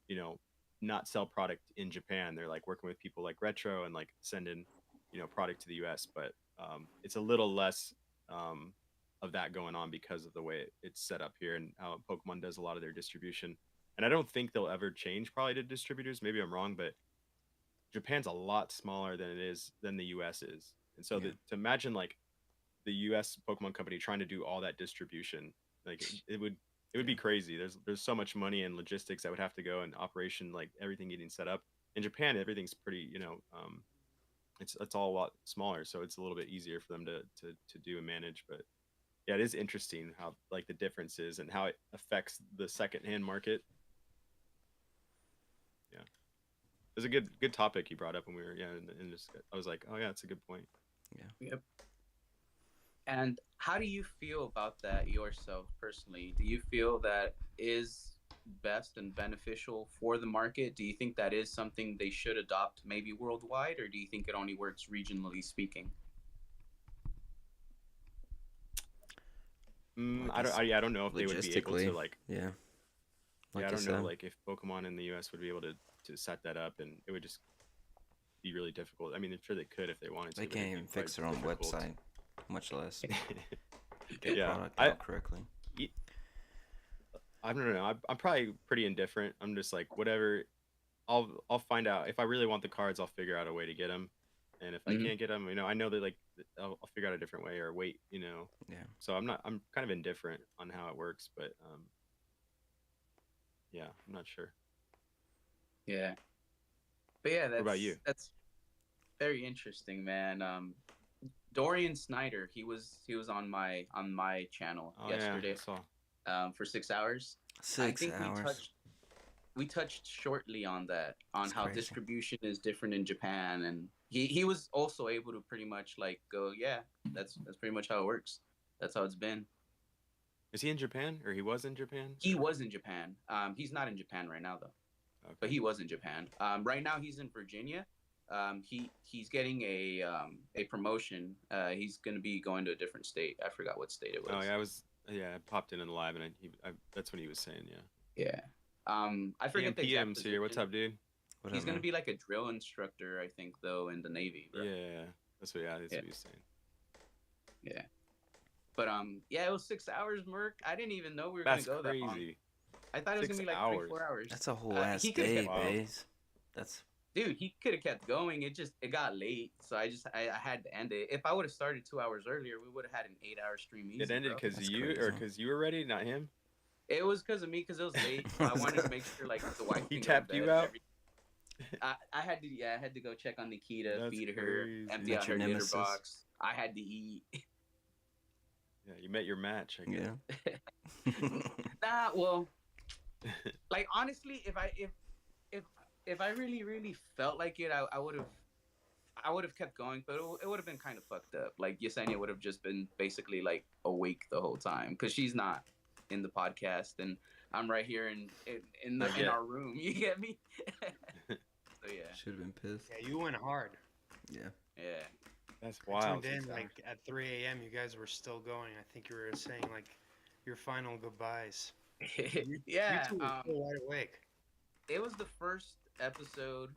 you know, not sell product in Japan. They're like working with people like Retro and like sending, product to the US, but it's a little less of that going on because of the way it's set up here and how Pokemon does a lot of their distribution. And I don't think they'll ever change probably to distributors. Maybe I'm wrong, but Japan's a lot smaller than the US is. And so Yeah. to imagine like the US Pokemon company trying to do all that distribution, like it would be crazy. There's so much money and logistics that would have to go in operation, like everything getting set up. In Japan, everything's pretty, it's all a lot smaller, so it's a little bit easier for them to do and manage. But yeah, it is interesting how like the differences and how it affects the secondhand market. Yeah. It was a good topic you brought up when we were and just I was like, oh yeah, it's a good point. Yep. And how do you feel about that yourself personally? Do you feel that is best and beneficial for the market? Do you think that is something they should adopt maybe worldwide, or do you think it only works regionally speaking? I don't know if they would be able to Logistically, like yeah. Like I I don't know said, like if Pokemon in the US would be able to set that up, and it would just be really difficult. I mean, I'm sure they could if they wanted to. they but can't it'd be even fix quite their own difficult. website, much less get Yeah, product out correctly. I don't know. I'm probably pretty indifferent. I'm just like whatever. I'll find out if I really want the cards. I'll figure out a way to get them, and if I Mhm. can't get them, I know that like I'll figure out a different way or wait. Yeah. So I'm kind of indifferent on how it works, but yeah, I'm not sure. Yeah. But yeah, What about you? that's very interesting, man. Dorian Snyder, he was on my channel Oh yeah, I yesterday saw. for 6 hours. I 6 think hours. we touched shortly on that, on That's how crazy. distribution is different in Japan, and he was also able to pretty much like go, yeah, that's pretty much how it works. That's how it's been. Is he in Japan or he was in Japan? He Or- was in Japan. He's not in Japan right now though, but Okay. he was in Japan. Right now he's in Virginia, He's getting a promotion. He's gonna be going to a different state. I forgot what state it Oh was. yeah, I popped in the live and that's what he was saying. Yeah. Yeah. I forget the exact PM's here. What's position. up, dude? What He's up, gonna man? be like a drill instructor, I think, though, in the Navy, bro. Yeah, that's what. Yeah, that's Yeah. what he was saying. Yeah. But yeah, it was 6 hours, Merc. I didn't even know we were That's gonna go that long. crazy. I thought it was gonna 6 be like hours. 3-4 hours. That's a whole ass he could've day, kept- Wow. Beys. That's Dude, he could have kept going. It got late, so I had to end it. If I would have started 2 hours earlier, we would have had an 8-hour stream easy. It ended bro. because That's you crazy. or because you were ready, not him. It was because of me, because it was late. So I wanted to make sure like the wife. He can go to tapped you bed out? every- I had to. Yeah, I had to go check on Nikita, That's feed her, crazy. empty Met out your her litter nemesis. box. I had to eat. Yeah, you met your match. I guess. yeah. Nah, well, like honestly, if I really felt like it, I would have kept going, but it would have been kind of fucked up. Like Yesenia would have just been basically like awake the whole time because she's not in the podcast, and I'm right here in our room. You get me? So yeah, Should have been pissed. Yeah, you went hard. Yeah. yeah. That's I wild. tuned in 6 like hours. at 3 a.m. You guys were still going. I think you were saying like your final goodbyes. Yeah. You two were still wide awake. It was the first episode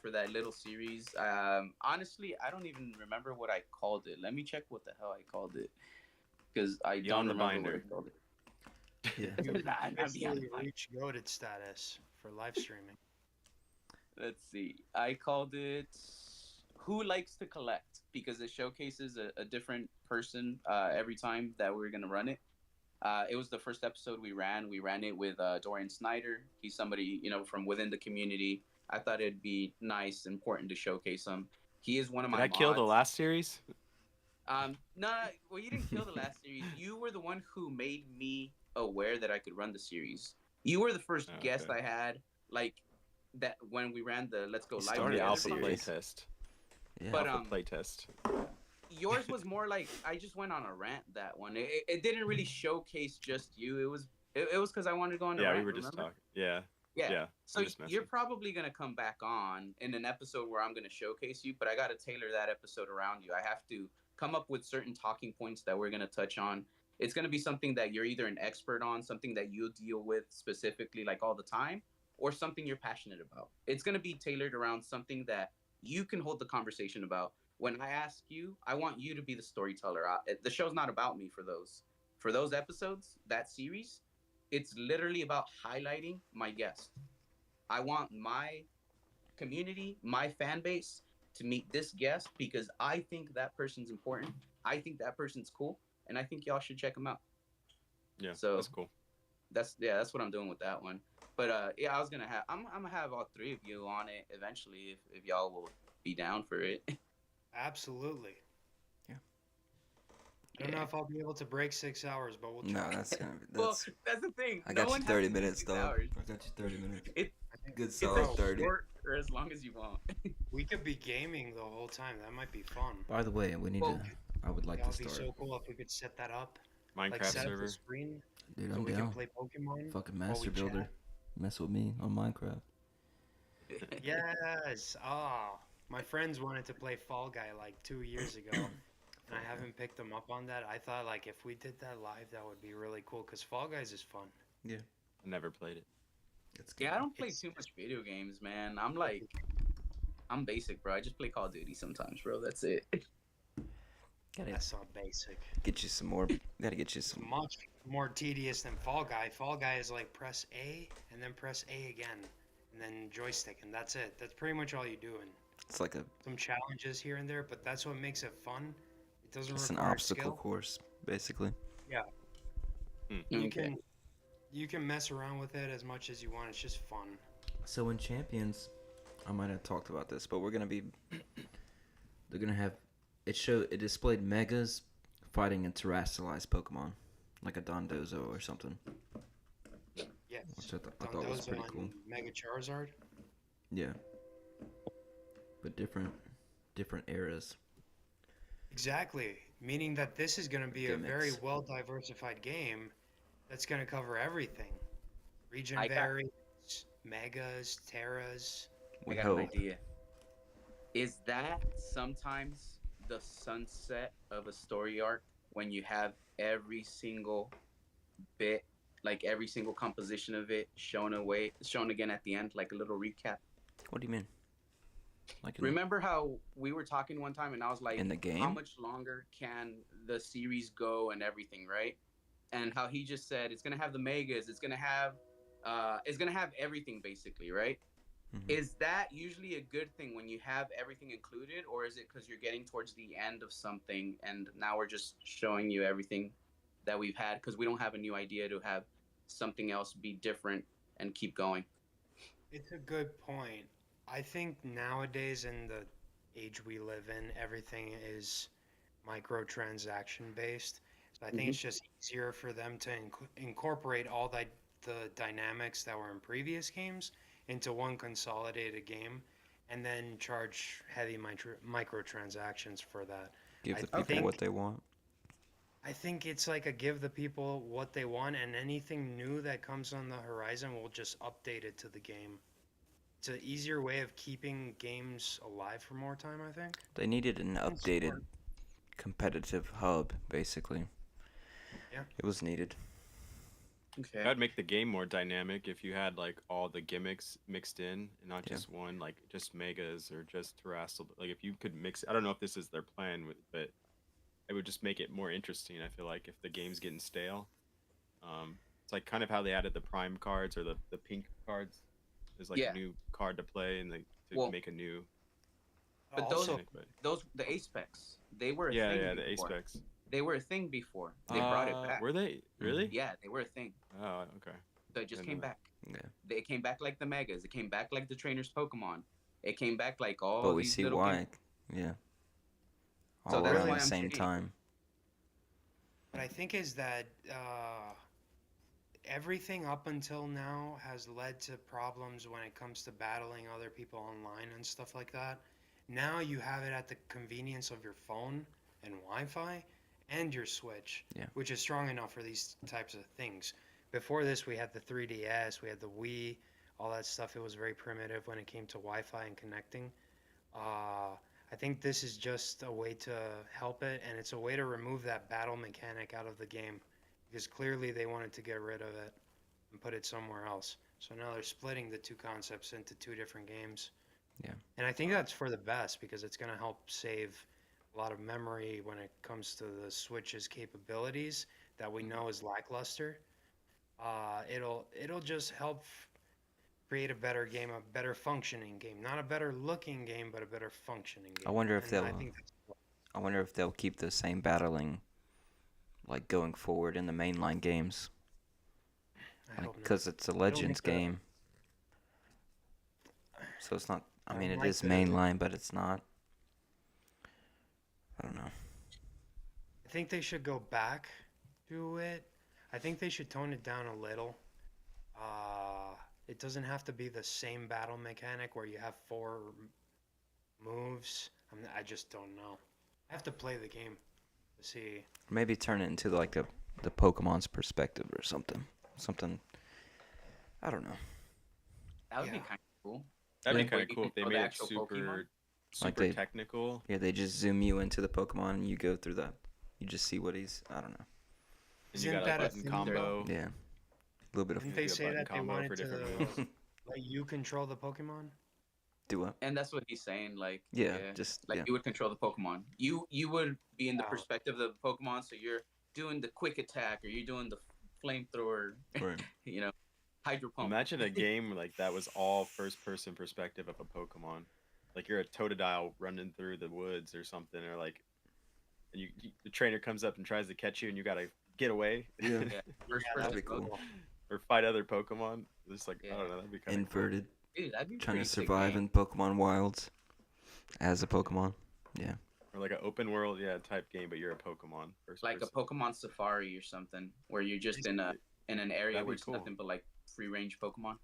for that little series. Honestly, I don't even remember what I called it. Let me check what the hell I called it, because I Beyond don't the remember Binder. what I called it. Yeah. You Nah, not Beyond officially the Binder. reached goated status for live streaming. Let's see. I called it "Who Likes to Collect" because it showcases a different person every time that we're gonna run it. It was the first episode we ran. We ran it with Dorian Snyder. He's somebody from within the community. I thought it'd be nice, important to showcase him. He is one of Did my I kill the mods. last series? No, well, you didn't kill the last series. You were the one who made me aware that I could run the series. You were the first Oh, guest okay. I had, like that when we ran the Let's Go You Live started The the together. alpha series. playtest. Yeah. But, Alpha playtest. Yours was more like I just went on a rant that one. It didn't really showcase just you. It was because I wanted to go on a Yeah, rant. we were just remember? talking. Yeah. Yeah. Yeah. So I'm just you're messing. probably gonna come back on in an episode where I'm gonna showcase you, but I gotta tailor that episode around you. I have to come up with certain talking points that we're gonna touch on. It's gonna be something that you're either an expert on, something that you deal with specifically, like all the time, or something you're passionate about. It's gonna be tailored around something that you can hold the conversation about. When I ask you, I want you to be the storyteller. The show's not about me for those episodes, that series. It's literally about highlighting my guest. I want my community, my fan base to meet this guest because I think that person's important. I think that person's cool, and I think y'all should check him out. Yeah. So- that's cool. That's what I'm doing with that one. But yeah, I'm gonna have all three of you on it eventually if y'all will be down for it. Absolutely. Yeah. I don't know if I'll be able to break 6 hours, but we'll No, try. that's gonna be. Well, That's. that's the thing. I No got one you has 30 to do minutes, 6 though. hours. I got you 30 minutes. It- Good It's solid as 30. short or as long as you want. We could be gaming the whole time. That might be fun. By the way, we need Well, to. I would like That to would be start. so cool if we could set that up. Minecraft Like set up server. the screen Dude, so I'm we down. can play Pokemon. Fucking while master we builder. chat. Mess with me on Minecraft. Yes. Oh, my friends wanted to play Fall Guy like 2 years ago, and I haven't picked them up on that. I thought like if we did that live, that would be really cool because Fall Guys is fun. I never played it. It's good. Yeah, I don't play It's- too much video games, man. I'm basic, bro. I just play Call of Duty sometimes, bro. That's it. Gotta That's so basic. get you some more. Gotta get you It's some. much more tedious than Fall Guy. Fall Guy is like press A and then press A again, and then joystick, and that's it. That's pretty much all you're doing. It's like a. Some challenges here and there, but that's what makes it fun. It doesn't It's an require obstacle skill. course, basically. You can mess around with it as much as you want. It's just fun. So in Champions, I might have talked about this, but we're gonna be. They're gonna have. It displayed megas fighting a terrestrialized Pokemon, like a Dondozo or something. Yes. Which I thought was Dondozo pretty and cool. Mega Charizard. Yeah. But different eras. Exactly. Meaning that this is going to be a Gimmicks. very well diversified game that's going to cover everything. Region I got- variants, megas, terras. I We got hope. an idea. Is that sometimes the sunset of a story arc when you have every single bit, like every single composition of it shown again at the end, like a little recap? What do you mean? Like Remember how we were talking one time and I was like, in the how game? much longer can the series go and everything, right? And how he just said it's gonna have the megas, it's gonna have everything basically, right? Mhm. Is that usually a good thing when you have everything included, or is it because you're getting towards the end of something and now we're just showing you everything that we've had because we don't have a new idea to have something else be different and keep going? It's a good point. I think nowadays in the age we live in, everything is microtransaction based. So I think Mm-hmm. it's just easier for them to incorporate all the dynamics that were in previous games into one consolidated game and then charge heavy microtransactions for that. Give I the people Okay. what they want. I think it's like a give the people what they want, and anything new that comes on the horizon will just update it to the game. It's an easier way of keeping games alive for more time, I think. They needed an And updated smart. competitive hub, basically. Yeah. It was needed. Okay. That'd make the game more dynamic if you had like all the gimmicks mixed in and not Yeah. just one, like just megas or just terrestrial. Like if you could mix, I don't know if this is their plan, but it would just make it more interesting. I feel like if the game's getting stale, it's like kind of how they added the prime cards or the pink cards. There's like a Yeah. new card to play and they to Well, make a new but Also, mechanic. But those the apex, they were a yeah, thing yeah, the ace before. specs. They were a thing before. They brought it back. Were they really? Yeah, they were a thing. Oh, okay. So it just Didn't came know that. back. Yeah. They came back like the megas. It came back like the trainers Pokemon. It came back like all But we these see little why. Yeah. So All that's around why the I'm same saying. time. what I think is that everything up until now has led to problems when it comes to battling other people online and stuff like that. Now you have it at the convenience of your phone and Wi-Fi and your Switch, Yeah. which is strong enough for these types of things. Before this, we had the 3DS, we had the Wii, all that stuff. It was very primitive when it came to Wi-Fi and connecting. I think this is just a way to help it, and it's a way to remove that battle mechanic out of the game because clearly they wanted to get rid of it and put it somewhere else. So now they're splitting the two concepts into two different games. Yeah. And I think that's for the best because it's going to help save a lot of memory when it comes to the Switch's capabilities that we know is lackluster. It'll just help create a better game, a better functioning game, not a better looking game, but a better functioning game. I wonder if And I they'll think I wonder if they'll keep the same battling like going forward in the mainline games. I Like hope not. cuz it's a Legends game. So it's not I I mean don't it like is the- mainline but it's not. I don't know. I think they should go back to it. I think they should tone it down a little. It doesn't have to be the same battle mechanic where you have four moves. I just don't know. I have to play the game to see. Maybe turn it into like the Pokemon's perspective or something. Something I don't know. That would be Yeah. kind of cool. That'd Yeah. be kind of You cool can if they throw the made it actual Pokemon? super they- technical. Yeah, they just zoom you into the Pokemon and you go through that. You just see what he's I don't know. And you Isn't got a that a button thing, combo. Yeah. A little bit of Didn't do they a say button that they combo wanted for different to moves. let you control the Pokemon? do what? And that's what he's saying. Like, Yeah, just like yeah. you would control the Pokemon. You would be in the Oh. perspective of the Pokemon, so you're doing the quick attack or you're doing the flamethrower. Right. You know, Hydro Pump. Imagine a game like that was all first person perspective of a Pokemon. Like you're a Totodile running through the woods or something, or like, and the trainer comes up and tries to catch you, and you gotta get away Yeah. Yeah, first Yeah, person that'd be smoke. cool. or fight other Pokemon. Just like I Yeah. don't know, that'd be kind of Inverted, Dude, that'd be trying pretty to sick survive game. in Pokemon Wilds as a Pokemon. Yeah. or like an open world type game, but you're a Pokemon. First Like a person. Pokemon Safari or something, where you're just in an area That'd where be it's cool. nothing but like free range Pokemon.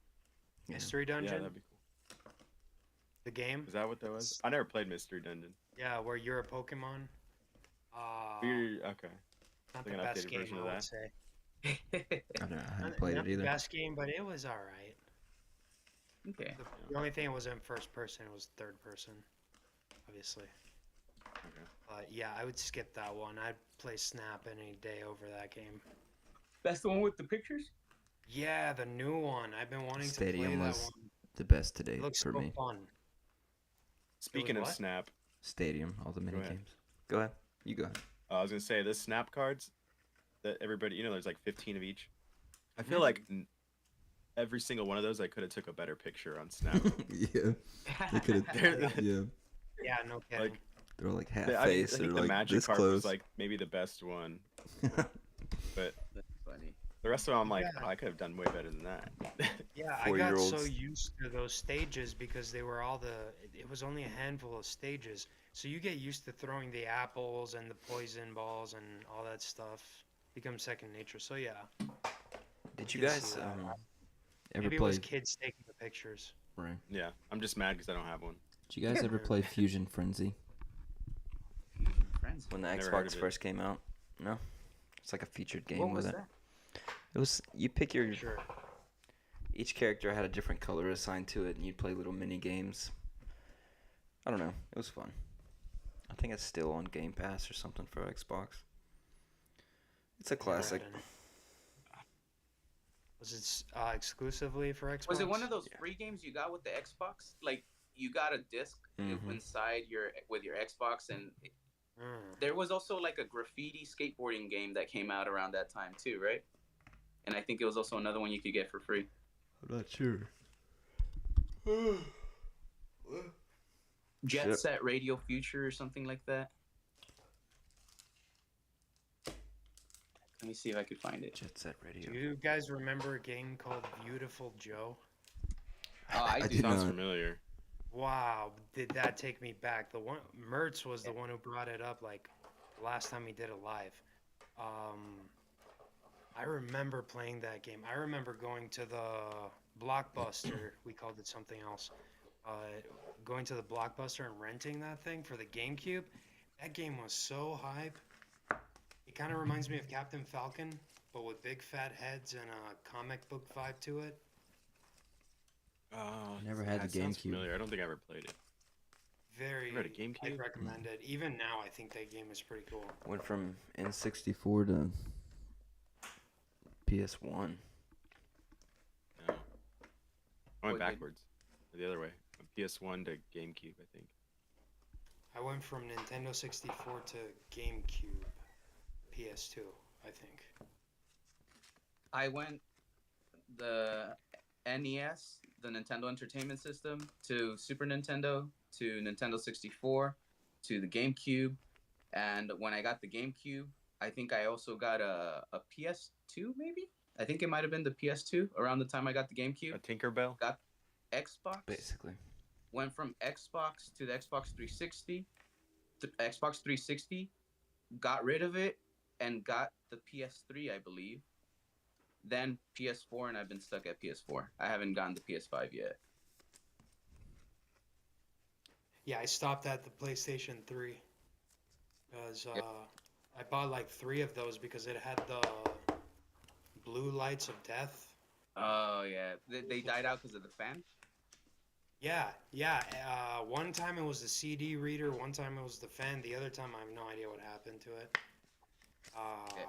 Yeah. Mystery Yeah, Dungeon, that'd be cool. the game. Is that what that was? I never played Mystery Dungeon. Yeah, where you're a Pokemon. Okay. Not like the an best updated game, version I of would that? say. I don't know. I haven't Not, played not it either. the best game, but it was all right. Okay. The only thing it wasn't first person; it was third person. obviously. Okay. But yeah, I would skip that one. I'd play Snap any day over that game. That's the one with the pictures. Yeah, the new one. I've been wanting to play Stadium that was one. the best to It date looks for so me. fun. Speaking of what? Snap, Stadium, all the mini ahead. games. Go ahead. You go ahead. I was gonna say the Snap cards that everybody, there's like 15 of each. I feel like every single one of those I could have took a better picture on Snap. Yeah. They could have. Yeah. Yeah, no kidding. Like, They're like half I face think or the like Magic this card close. was like maybe the best one, but That's funny. the rest of them I'm like, Yeah. oh, I could have done way better than that. Yeah, I got so 4-year-olds. used to those stages because they were it was only a handful of stages. So you get used to throwing the apples and the poison balls and all that stuff. Becomes second nature. So yeah. Did you can guys see that. ever Maybe it play? was kids taking the pictures. Right. Yeah, I'm just mad because I don't have one. Did you guys ever play Fusion Frenzy Friends. when the Never heard Xbox of it. first came out? No. It's like a featured game What with was it. that? It was you pick your Sure. each character had a different color assigned to it, and you'd play little mini games. I don't know. It was fun. I think it's still on Game Pass or something for Xbox. It's a classic. Was it exclusively for Xbox? Was it one of those Yeah. free games you got with the Xbox? Like you got a disc Mhm. inside with your Xbox, and Mm. there was also like a graffiti skateboarding game that came out around that time too, right? And I think it was also another one you could get for free. I'm not sure. Jet Shit. Set Radio Future or something like that. Let me see if I could find it. Jet Set Radio. Do you guys remember a game called Beautiful Joe? Oh, I I do. did Sounds not. familiar. Wow, did that take me back? The one Mertz was the one who brought it up like last time he did it live. I remember playing that game. I remember going to the Blockbuster. We called it something else. Going to the Blockbuster and renting that thing for the GameCube. That game was so hype. It kind of reminds me of Captain Falcon, but with big fat heads and a comic book vibe to it. Never had the that sounds GameCube. familiar. I don't think I ever played it. Very, You had a I'd GameCube? recommend it. Even now, I think that game is pretty cool. Went from N64 to PS1. No. I went Wait, backwards. The other way. From PS1 to GameCube, I think. I went from Nintendo 64 to GameCube, PS2, I think. I went the NES, the Nintendo Entertainment System, to Super Nintendo, to Nintendo 64, to the GameCube, and when I got the GameCube, I think I also got a PS2, maybe? I think it might have been the PS2 around the time I got the A GameCube. Tinkerbell? Got Xbox. Basically. Went from Xbox to the Xbox 360 to Xbox 360, got rid of it, and got the PS3, I believe. Then PS4, and I've been stuck at PS4. I haven't gotten the PS5 yet. Yeah, I stopped at the PlayStation 3 because Yep. I bought like 3 of those because it had the blue lights of death. Oh yeah, they died out because of the fan. Yeah. One time it was the CD reader, one time it was the fan, the other time I have no idea what happened to it. Yeah.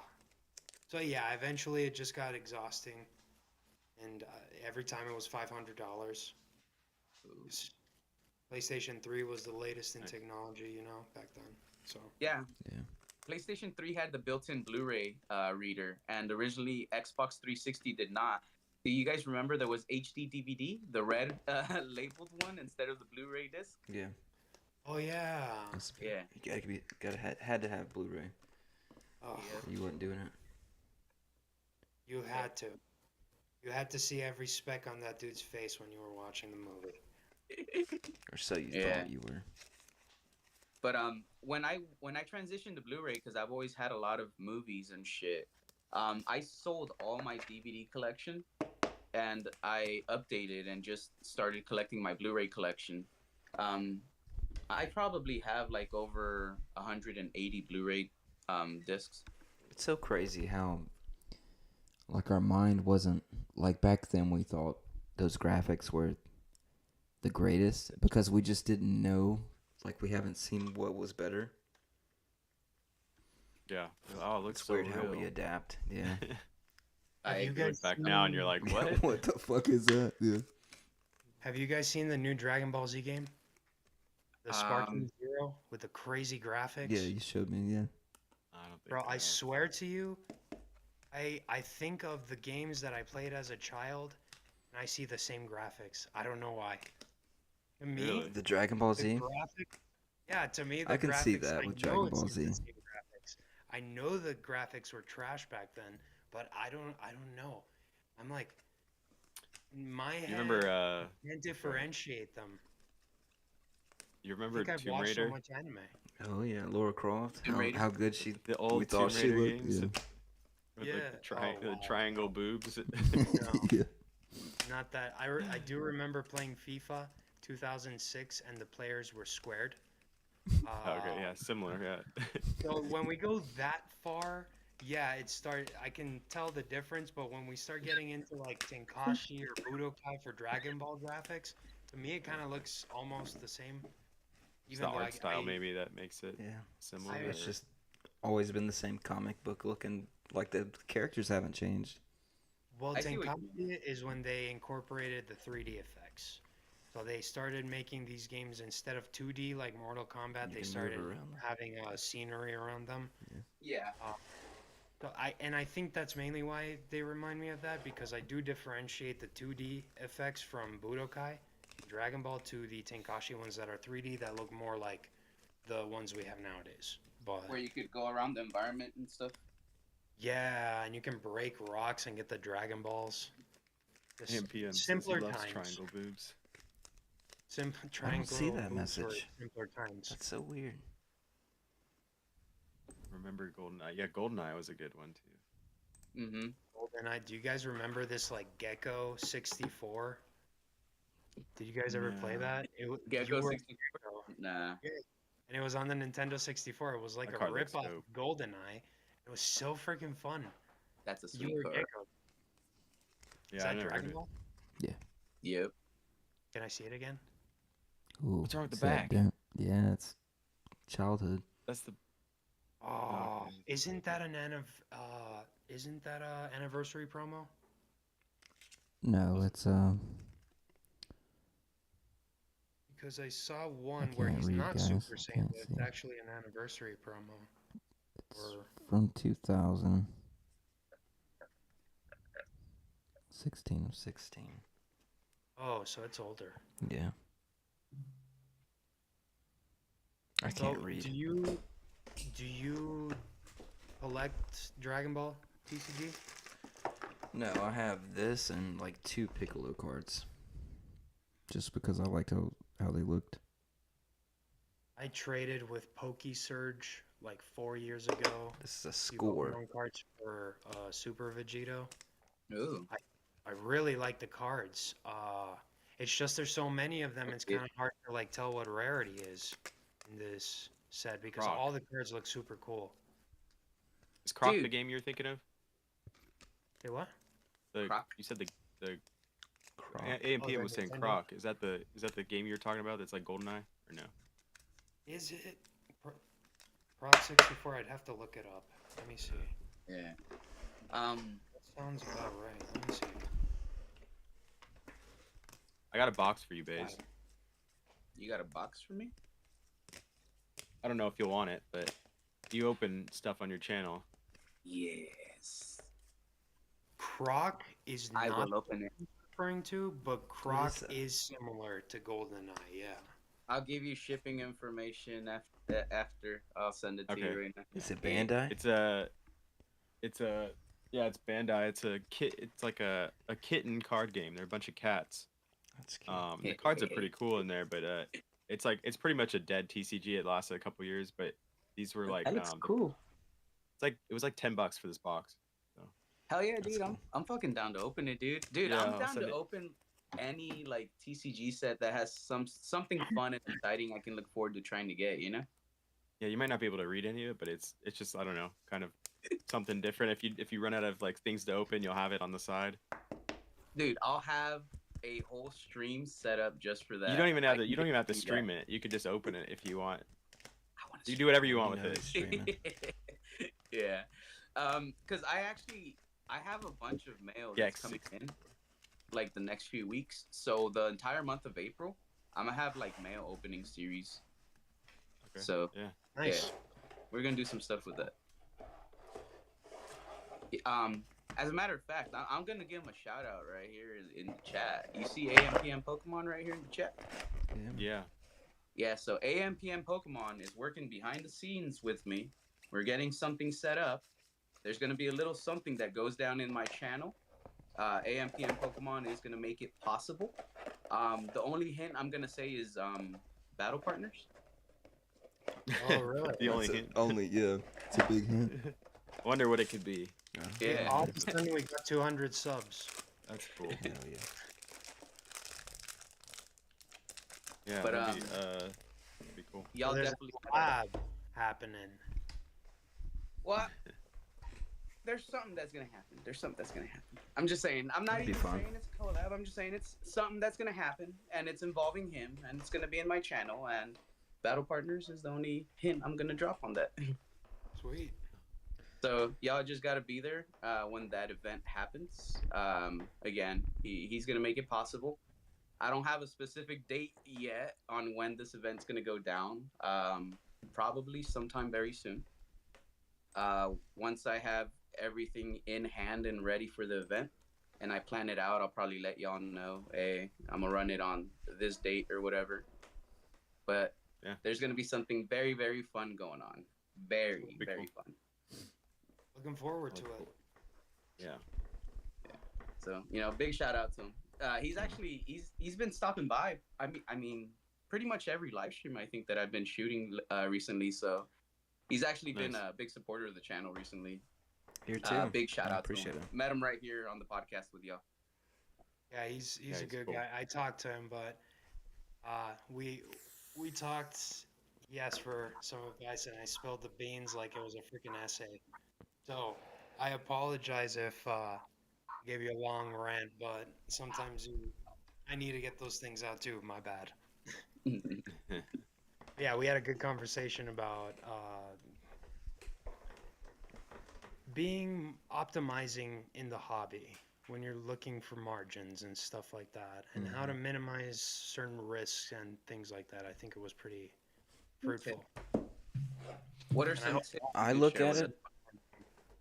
So yeah, eventually it just got exhausting, and every time it was $500. Ooh. PlayStation 3 was the latest in Nice. technology, back then. So Yeah. Yeah. PlayStation 3 had the built-in Blu-ray reader, and originally Xbox 360 did not. Do you guys remember there was HD DVD, the red labeled one instead of the Blu-ray disc? Yeah. oh yeah. Yeah. You had to have Blu-ray. Oh, Yeah. You weren't doing it. you had to. You had to see every speck on that dude's face when you were watching the movie. Or so you Yeah. thought you were. But when I transitioned to Blu-ray, because I've always had a lot of movies and shit, I sold all my DVD collection, and I updated and just started collecting my Blu-ray collection. I probably have like over 180 Blu-ray discs. It's so crazy how, like, our mind wasn't, like, back then we thought those graphics were the greatest because we just didn't know, like we haven't seen what was better. Yeah. Oh, it looks It's so weird real. how we adapt. Yeah. Have you You guys look back now and you're like, what? What the fuck is that? Yeah. Have you guys seen the new Dragon Ball Z game? The Sparking Um, Zero with the crazy graphics? Yeah, you showed me. Yeah. I don't think Bro, I have. swear to you, I think of the games that I played as a child, and I see the same graphics. I don't know why. To me, Really? The Dragon Ball the Z. graphic, yeah, to me the I can graphics. see that I with know Dragon it's Ball the Z. same graphics. I know the graphics were trash back then, but I don't know. I'm like, in my head, You remember I can't differentiate them. you I remember think I've Tomb watched so Raider? much anime. Oh yeah, Laura Croft. Tomb Raider? How good she. The we old thought Tomb she Raider looked. games? Yeah. With Yeah. like the, Oh, wow. triangle boobs. No. Yeah. Not that I do remember playing FIFA 2006 and the players were squared. Okay, yeah, similar, yeah. So when we go that far, yeah, I can tell the difference, but when we start getting into like Tenkashi or Budokai for Dragon Ball graphics, to me it kind of looks almost the same. It's the Even though art style maybe that makes it Yeah. similar. I- It's or- just always been the same comic book looking. Like the characters haven't changed. Well, I see what you Tenkachi is when they incorporated the 3D effects. So they started making these games instead of 2D like Mortal Kombat, You they can move started around them. having scenery around them. yeah. So I think that's mainly why they remind me of that because I do differentiate the 2D effects from Budokai, Dragon Ball to the Tenkashi ones that are 3D that look more like the ones we have nowadays. But Where you could go around the environment and stuff. yeah, and you can break rocks and get the Dragon Balls. Just AMPM says he simpler loves times. triangle boobs. Simple I don't see triangle that moves for message. simpler times. That's so weird. Remember GoldenEye? Yeah, GoldenEye was a good one too. Mm-hmm. GoldenEye, do you guys remember this like Gecko 64? Did you guys ever play No. that? Gecko you were 64? Gecko, Nah. and it was on the Nintendo 64. It was like That a card looks rip-off dope. of GoldenEye. It was so freaking fun. That's a You sweet were card. Gecko. Yeah, Is I that never heard Dragon it. Ball? Yep. Can I see it again? Ooh, What's wrong with the sad back? Yeah, it's childhood. That's the Oh, okay. isn't that isn't that a anniversary promo? No, it's Because I saw one I where can't he's read, not guys. Super I Saiyan, can't but it's see. actually an anniversary promo. It's Or from 2000. 16 of 16. oh, so it's older. Yeah. I So can't read. do you collect Dragon Ball TCG? No, I have this and like 2 Piccolo cards. Just because I liked how they looked. I traded with Surge like 4 years ago. This is a Few score. Pokemon cards for Super Vegito. Ooh. I really like the cards. It's just there's so many of them. It's Okay. kind of hard to like tell what rarity is in this set because Croc. all the cards look super cool. Is Croc the Dude. game you're thinking of? Hey, what? Croc? You said the Croc. AMPM the was saying Nintendo? Croc. Is that the game you're talking about? That's like GoldenEye or no? Is it Prod 64? I'd have to look it up. Let me see. Yeah. That sounds about right. Let me see. I got a box for you, Beys. You got a box for me? I don't know if you'll want it, but you open stuff on your channel. Yes. Croc is I not will open it. referring to, but Croc is that? is similar to GoldenEye. Yeah. I'll give you shipping information after. I'll send it to you Okay. right now. Is it Bandai? It's Bandai. It's like a kitten card game. They're a bunch of cats. That's cute. The cards are pretty cool in there, but it's pretty much a dead TCG. It lasted a couple years, but these were like That looks cool. it was like $10 for this box. Hell yeah, That's dude! cool. I'm fucking down to open it, dude. Dude, Yeah, I'm I'll down send to it. open any like TCG set that has something fun and exciting I can look forward to trying to get. You know? Yeah, you might not be able to read any of it, but it's just I don't know, kind of something different. If you run out of like things to open, you'll have it on the side. Dude, I'll have a whole stream set up just for that. You don't even have I to. You can don't even have to do stream that. it. You could just open it if you want. I want You do whatever you want You with know it. he's streaming. Yeah. Because I have a bunch of mail Yeah, that's coming in, like the next few weeks. So the entire month of April, I'm gonna have like mail opening series. Okay. So Yeah. Nice. we're gonna do some stuff with that. As a matter of fact, I'm gonna give him a shout out right here in the chat. You see AMPM Pokemon right here in the chat? Yeah. Yeah, so AMPM Pokemon is working behind the scenes with me. We're getting something set up. There's gonna be a little something that goes down in my channel. AMPM Pokemon is gonna make it possible. The only hint I'm gonna say is battle partners. Oh, really? The only hint. Yeah, it's a big hint. Wonder what it could be. Yeah. All of a sudden, we got 200 subs. That's cool. Hell yeah. Yeah. But, that'd be cool. Y'all So there's definitely a collab happening. what? There's something that's gonna happen. There's something that's gonna happen. I'm just saying. I'm not That'd be even fun. saying it's a collab. I'm just saying it's something that's gonna happen, and it's involving him, and it's gonna be in my channel. And battle partners is the only hint I'm gonna drop on that. Sweet. So y'all just gotta be there when that event happens. Again, he's gonna make it possible. I don't have a specific date yet on when this event's gonna go down. Probably sometime very soon. Once I have everything in hand and ready for the event, and I plan it out, I'll probably let y'all know. Hey, I'm gonna run it on this date or whatever. But Yeah. there's gonna be something very, very fun going on. Very, Be very cool. fun. Looking forward to That's it. cool. Yeah. So big shout out to him. He's actually he's been stopping by. I mean, pretty much every live stream I think that I've been shooting recently. So he's actually been Nice. a big supporter of the channel recently. Here too. Big shout I out to appreciate him. it. Met him right here on the podcast with y'all. Yeah, he's Yeah, a he's good cool. guy. I talked to him, but we talked for some advice, and I spilled the beans like it was a freaking essay. So I apologize if I gave you a long rant, but sometimes I need to get those things out too. My bad. Yeah, we had a good conversation about optimizing in the hobby when you're looking for margins and stuff like that, and how to minimize certain risks and things like that. I think it was pretty fruitful. What are And I some hope- tips? I you could look share at with it.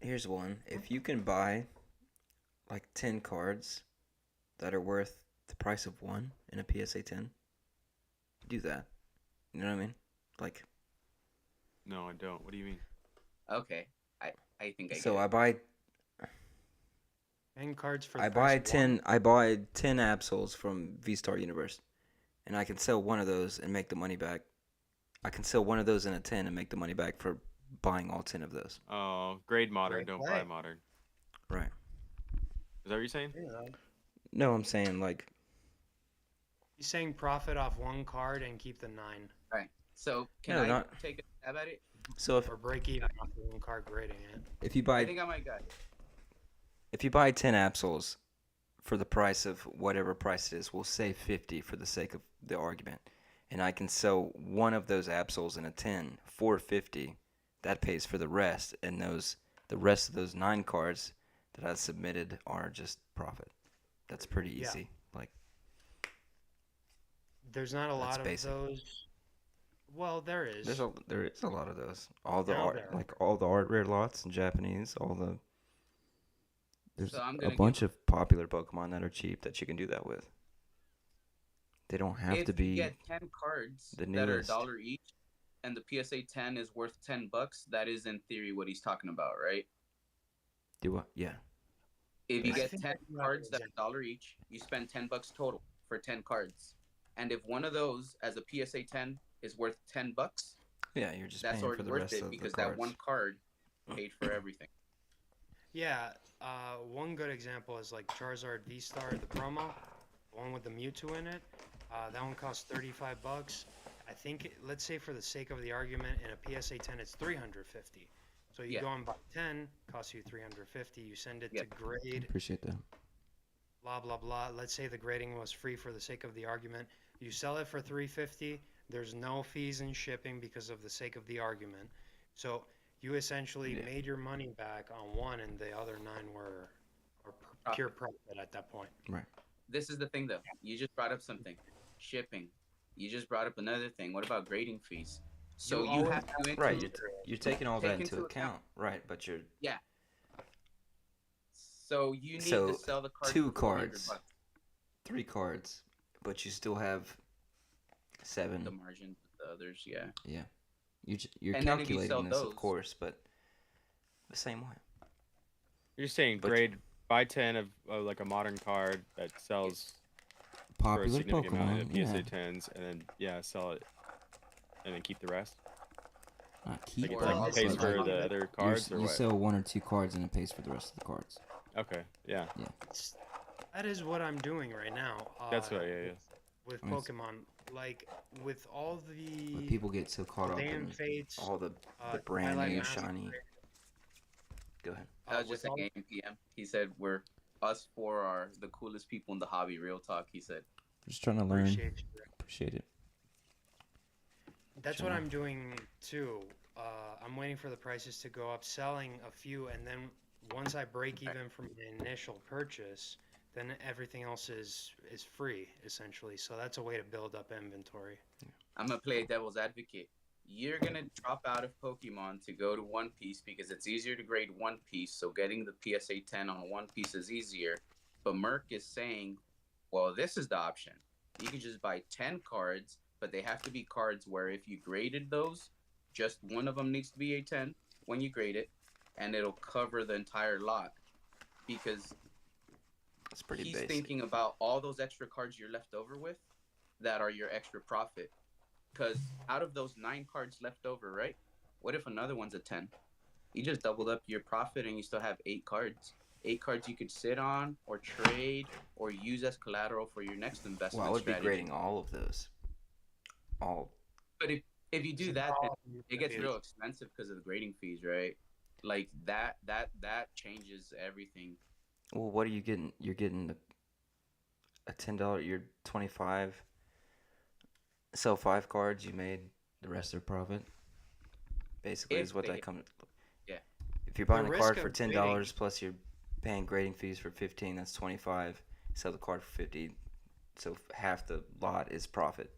Here's one. If you can buy like 10 cards that are worth the price of one in a PSA 10, do that. You know what I mean? Like, No, I don't. What do you mean? Okay, I think I so get I it. buy 10 cards for the I price buy of 10 I buy 10 Absols from V-Star Universe, and I can sell one of those and make the money back. I can sell one of those in a 10 and make the money back for buying all 10 of those. Oh, grade modern, Great don't play. buy modern. Right. Is that what you're saying? one. Yeah. No, I'm saying like He's saying profit off one card and keep the 9, Right. So can No, I not- take a stab at it? so or break even off the one card grading it. if you I buy think I might got it. if you buy 10 Absols for the price of whatever price it is, we'll say 50 for the sake of the argument. And I can sell one of those Absols in a 10 for 50. That pays for the rest, and the rest of those 9 cards that I submitted are just profit. That's pretty Yeah. easy. Like, There's not a That's lot of basic. those. Well, there is. there is a lot of those. All the Now art, there are. like all the art rare lots in Japanese, there's So I'm a gonna bunch of popular Pokemon that are cheap that you can do that with. They don't have If to be you get 10 cards the that are newest. $1 each, and the PSA 10 is worth $10, that is in theory what he's talking about, right? do what? Yeah. If you I get think 10 that's not cards that are exactly. $1 each, you spend $10 total for 10 cards. And if one of those as a PSA 10 is worth $10, Yeah, you're just that's paying already for the worth rest it of because the cards. that one card paid for everything. Yeah, one good example is like Charizard V-Star, the promo, the one with the Mewtwo in it. That one costs $35. I think, let's say for the sake of the argument, in a PSA 10, it's $350. So you Yeah. go and buy 10, costs you $350. You send it Yeah. to grade. Appreciate that. blah blah blah. Let's say the grading was free for the sake of the argument. You sell it for 350. There's no fees in shipping because of the sake of the argument. So you essentially Yeah. made your money back on one, and the other 9 were pure profit at that point. Right. This is the thing, though. You just brought up something. Shipping. You just brought up another thing. What about grading fees? So you always have to Right. include. You're taking all Take that into into account. Right. But you're Yeah. So you need So, to sell the cards 2 for 400 cards. bucks. 3 cards, but you still have 7. The margin, the others, yeah. Yeah. You're And then if you calculating sell this, of those- course, but the same way. You're saying But- grade buy 10 of like a modern card that sells for a Popular significant amount of Pokemon. PSA Yeah. 10s, and then sell it, and then keep the rest. Not keep Like it Or them, like also pays but for like- the other cards, or you what? sell 1 or 2 cards and it pays for the rest of the cards. Okay, yeah, That is what I'm doing right now. that's right. Yeah, yeah. With I mean, Pokemon, like with all But the people get so caught up Land in Fates, all the brand Twilight new Massacre, shiny. Go ahead. I was just with all- saying, PM. He said us 4 are the coolest people in the hobby. Real talk. He said. Just trying to learn. appreciate you. Appreciate it. That's Sure. what I'm doing too. I'm waiting for the prices to go up, selling a few, and then once I break even from the initial purchase, then everything else is free essentially. So that's a way to build up inventory. I'm gonna play devil's advocate. You're gonna drop out of Pokemon to go to One Piece because it's easier to grade One Piece, so getting the PSA 10 on One Piece is easier. But Merc is saying, well, this is the option. You can just buy 10 cards, but they have to be cards where if you graded those, just one of them needs to be a 10 when you grade it, and it'll cover the entire lot. Because That's pretty he's basic. thinking about all those extra cards you're left over with that are your extra profit. Because out of those 9 cards left over, right? What if another one's a 10? You just doubled up your profit and you still have 8 cards. 8 cards you could sit on or trade or use as collateral for your next investment Well, I would strategy. be grading all of those. All. But if you do that, then it gets real expensive because of the grading fees, right? Like that changes everything. Well, what are you getting? You're getting a $10. You're 25. Sell 5 cards. You made the rest of profit. Basically, If is what they- that comes. yeah. If you're buying a risk card of for $10 grading- plus you're paying grading fees for 15, that's 25. Sell the card for 50, so half the lot is profit.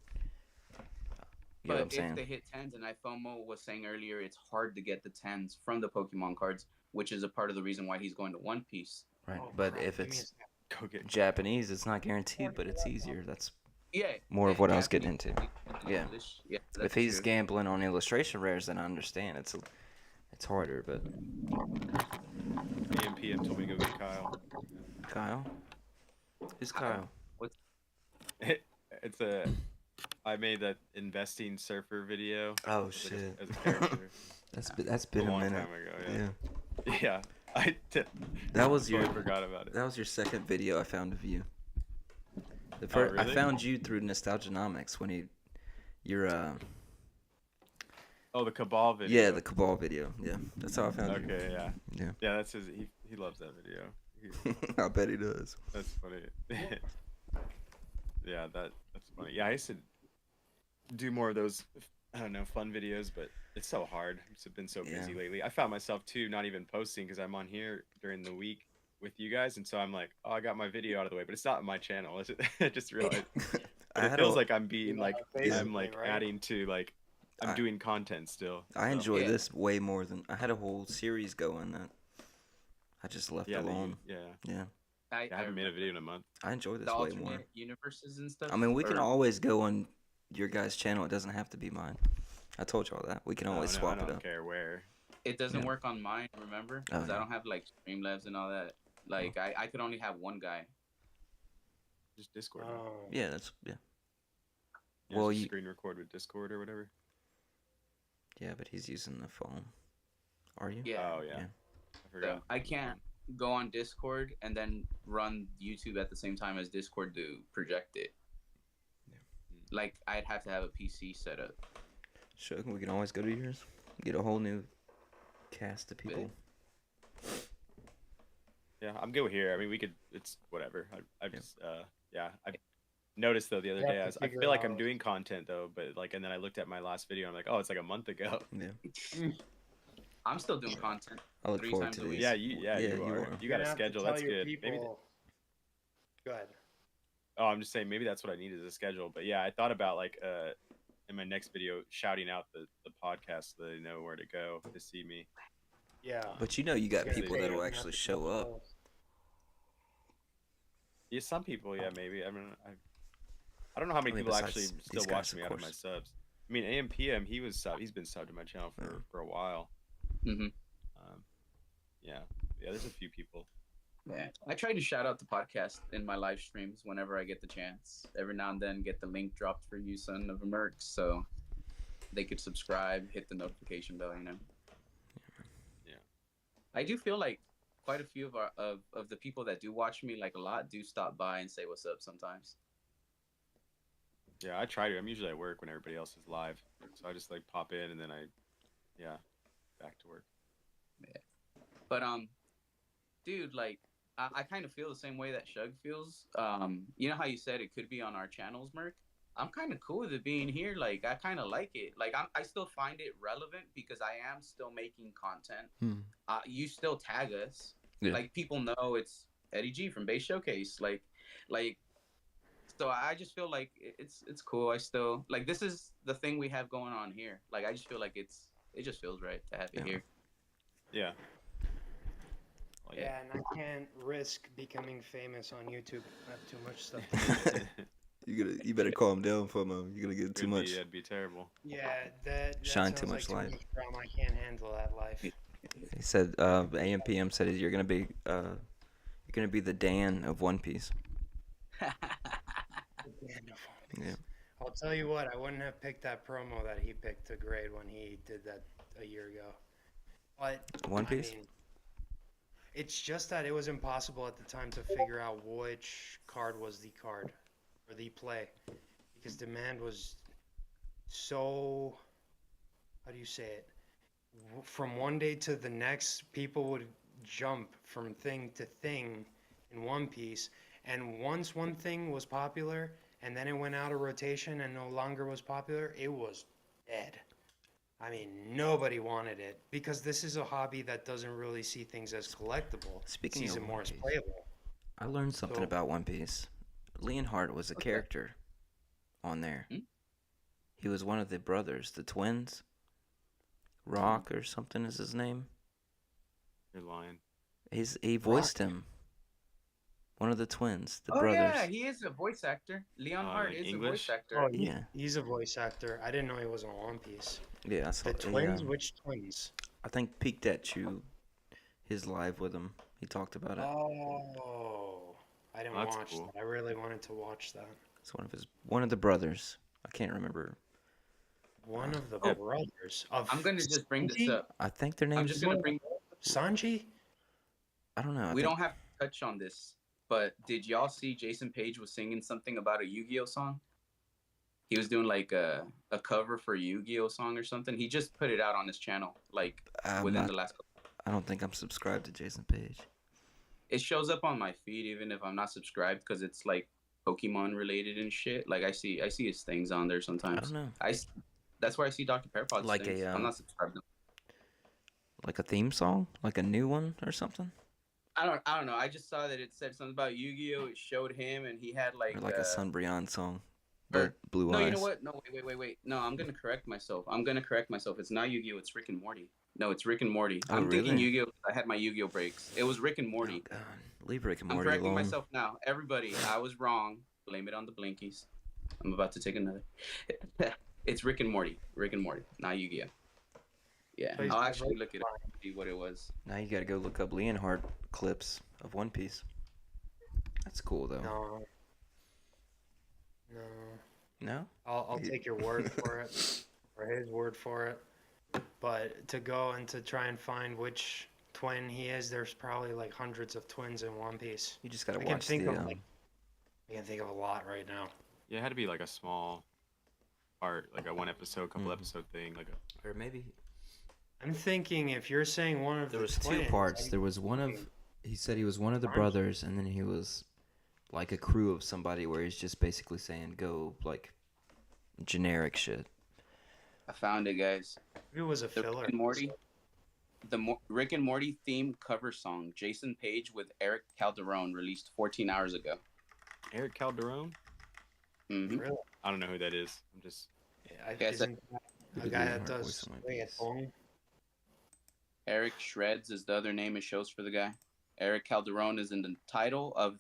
You know what I'm But saying? if they hit 10s, and iFOMO was saying earlier, it's hard to get the 10s from the Pokemon cards, which is a part of the reason why he's going to One Piece. Right. Oh, But crap, if give me a it's second. Go get. Japanese, it's not guaranteed, but it's easier. That's Yeah. more of what I was Japanese, getting into. Yeah. English, yeah. If that's he's true. gambling on illustration rares, then I understand. It's harder, but Me and PM told me to go get Kyle. Kyle? Who's Kyle? Kyle? It's I made that investing surfer video. Oh as, like, shit. as a character That's been a long minute. time ago. Yeah. Yeah. That was totally your forgot about it. That was your second video I found of you. The first I really? found you through Nostalgianomics when you're Oh, the Cabal video. yeah, the Cabal video. Yeah. That's how I found Okay, yeah. you. Yeah, that's his. He loves that video. Yeah. I bet he does. That's funny. Yeah, that's funny. Yeah, I used to do more of those, I don't know, fun videos, but it's so hard. I've been so busy Yeah. lately. I found myself too not even posting because I'm on here during the week with you guys, and so I'm like, oh, I got my video out of the way, but it's not my channel. I just realized. But I it had feels a- like I'm being like basically, I'm like right? adding to like I'm I- doing content still. I so. enjoy Yeah. this way more than I had a whole series going that I just left Yeah, alone. yeah. Yeah. I I haven't made a remember video in a month. I enjoy this the way more. alternate universes and stuff. I mean, we can or- always go on your guys' channel. It doesn't have to be mine. I told y'all that. We can always No, swap I it don't up. care where. It doesn't Yeah. work on mine, remember? Oh, Because yeah. I don't have like Streamlabs and all that. Like I could only have one guy. Just Discord. Oh. Yeah, that's yeah. Yeah, well, just you- screen record with Discord or whatever. Yeah, but he's using the phone. Are you? Yeah. Oh yeah. Yeah. I So forgot. I can't go on Discord and then run YouTube at the same time as Discord to project it. Yeah. Like I'd have to have a PC set up. Shugg, we can always go to yours. Get a whole new cast of people. Yeah, I'm good here. I mean, we could. It's whatever. I Yeah. just yeah. I noticed though the other You have day. to I figure feel like I'm out. doing content though, but like, and then I looked at my last video. And I'm like, oh, it's like a month ago. Yeah. I'm still doing content I look 3 forward times to a week. these. Yeah, Yeah, you you are. are. You You're got a gonna have to schedule. tell That's your good. Maybe. people. Go ahead. Oh, I'm just saying maybe that's what I need is a schedule. But yeah, I thought about like in my next video shouting out the podcast so they know where to go to see me. Yeah. But you know, you It's got gonna people take that'll them actually to show touch up. those. Yeah, some people, yeah, maybe. I mean, I don't know how many I mean, people actually besides still these guys, watch me of out of my course. subs. I mean, AMPM, he's been subbed to my channel for a while. Hmm. Yeah, there's a few people. Yeah, I try to shout out the podcast in my live streams whenever I get the chance. Every now and then, get the link dropped for you, son of a merc, so they could subscribe, hit the notification bell. Yeah. I do feel like quite a few of the people that do watch me, like a lot, do stop by and say what's up sometimes. Yeah, I try to. I'm usually at work when everybody else is live, so I just like pop in and then back to work. Yeah. But dude, like I kind of feel the same way that Shugg feels. You know how you said it could be on our channels, Merc? I'm kind of cool with it being here. Like I kind of like it. Like I still find it relevant because I am still making content. You still tag us. Yeah. Like people know it's Eddie G from Beys Showcase. Like so I just feel like it's cool. I still like this is the thing we have going on here. Like I just feel like it just feels right to have it here. Yeah. Well, Yeah, and I can't risk becoming famous on YouTube. I have too much stuff to do. You better calm down, FOMO. You're gonna get too much. It'd be terrible. Yeah, that Shine sounds too like much too light. much drama. I can't handle that life. He said, AMPM said you're gonna be the Dan of One Piece. Yeah. I'll tell you what, I wouldn't have picked that promo that he picked to grade when he did that a year ago. But One Piece? I mean, it's just that it was impossible at the time to figure out which card was the card or the play because demand was so, how do you say it? From one day to the next, people would jump from thing to thing in One Piece, and once one thing was popular and then it went out of rotation and no longer was popular, it was dead. I mean, nobody wanted it because this is a hobby that doesn't really see things as collectible. Speaking Sees of it more One as Piece, playable. I learned something So- about One Piece. Leonhardt was a character on there. Hmm? He was one of the brothers, the twins. Rock or something is his name. You're lying. He voiced him. One of the twins, the Oh brothers. yeah, he is a voice actor. Leon Hart like is English? a voice actor. Oh, Yeah. he's a voice actor. I didn't know he was on One Piece. Yeah, I saw The twins? yeah. Which twins? I think peeked at you his live with him. He talked about it. Oh, I didn't That's watch cool. that. I really wanted to watch that. It's one of the brothers. I can't remember. One of the Oh. brothers of I'm gonna just bring this Sanji? up. I think their I'm names. just gonna bring. Sanji? I don't know. We don't have to touch on this, but did y'all see Jason Page was singing something about a Yu-Gi-Oh song? He was doing like a cover for a Yu-Gi-Oh song or something. He just put it out on his channel, like within the last couple. I don't think I'm subscribed to Jason Page. It shows up on my feed even if I'm not subscribed because it's like Pokemon related and shit. Like I see his things on there I sometimes. don't know. That's where I see Dr. Pearpod's Like things. I'm not subscribed. Like a theme song, like a new one or something, I don't know. I just saw that it said something about Yu-Gi-Oh. It showed him and he had like or like a Sunbrion song, or- but blue No, eyes. you know what? No, wait. No, I'm gonna correct myself. It's not Yu-Gi-Oh. It's Rick and Morty. No, it's Rick and Morty. Oh, I'm thinking really? Yu-Gi-Oh. I had my Yu-Gi-Oh breaks. It was Rick and Morty. Oh, God. Leave Rick and I'm Morty correcting alone. myself now. Everybody, I was wrong. Blame it on the blinkies. I'm about to take another. It's Rick and Morty. Rick and Morty, not Yu-Gi-Oh. Yeah, Please I'll don't actually vote look it up and see what it was. Now you gotta go look up Leonhardt clips of One Piece. That's cool though. No. No. No? I'll take your word for it, or his word for it. But to go and to try and find which twin he is, there's probably like hundreds of twins in One Piece. You just gotta I can watch think the. of like, I can think of a lot right now. Yeah, it had to be like a small part, like a one episode, couple Mhm. episode thing, like a Or maybe I'm thinking if you're saying one of there the was twins, two parts. There was one of He said he was one of the Orange. brothers, and then he was like a crew of somebody where he's just basically saying go like generic shit. I found it, guys. It was a The filler. Rick and Morty, Rick and Morty theme cover song, Jason Page with Eric Calderon, released 14 hours ago. Eric Calderon? Mm-hmm. Really? I don't know who that is. I'm just. Guess Isn't that a Really guy hard that voice does on my piece. reggaeton? Eric Shreds is the other name it shows for the guy. Eric Calderon is in the title of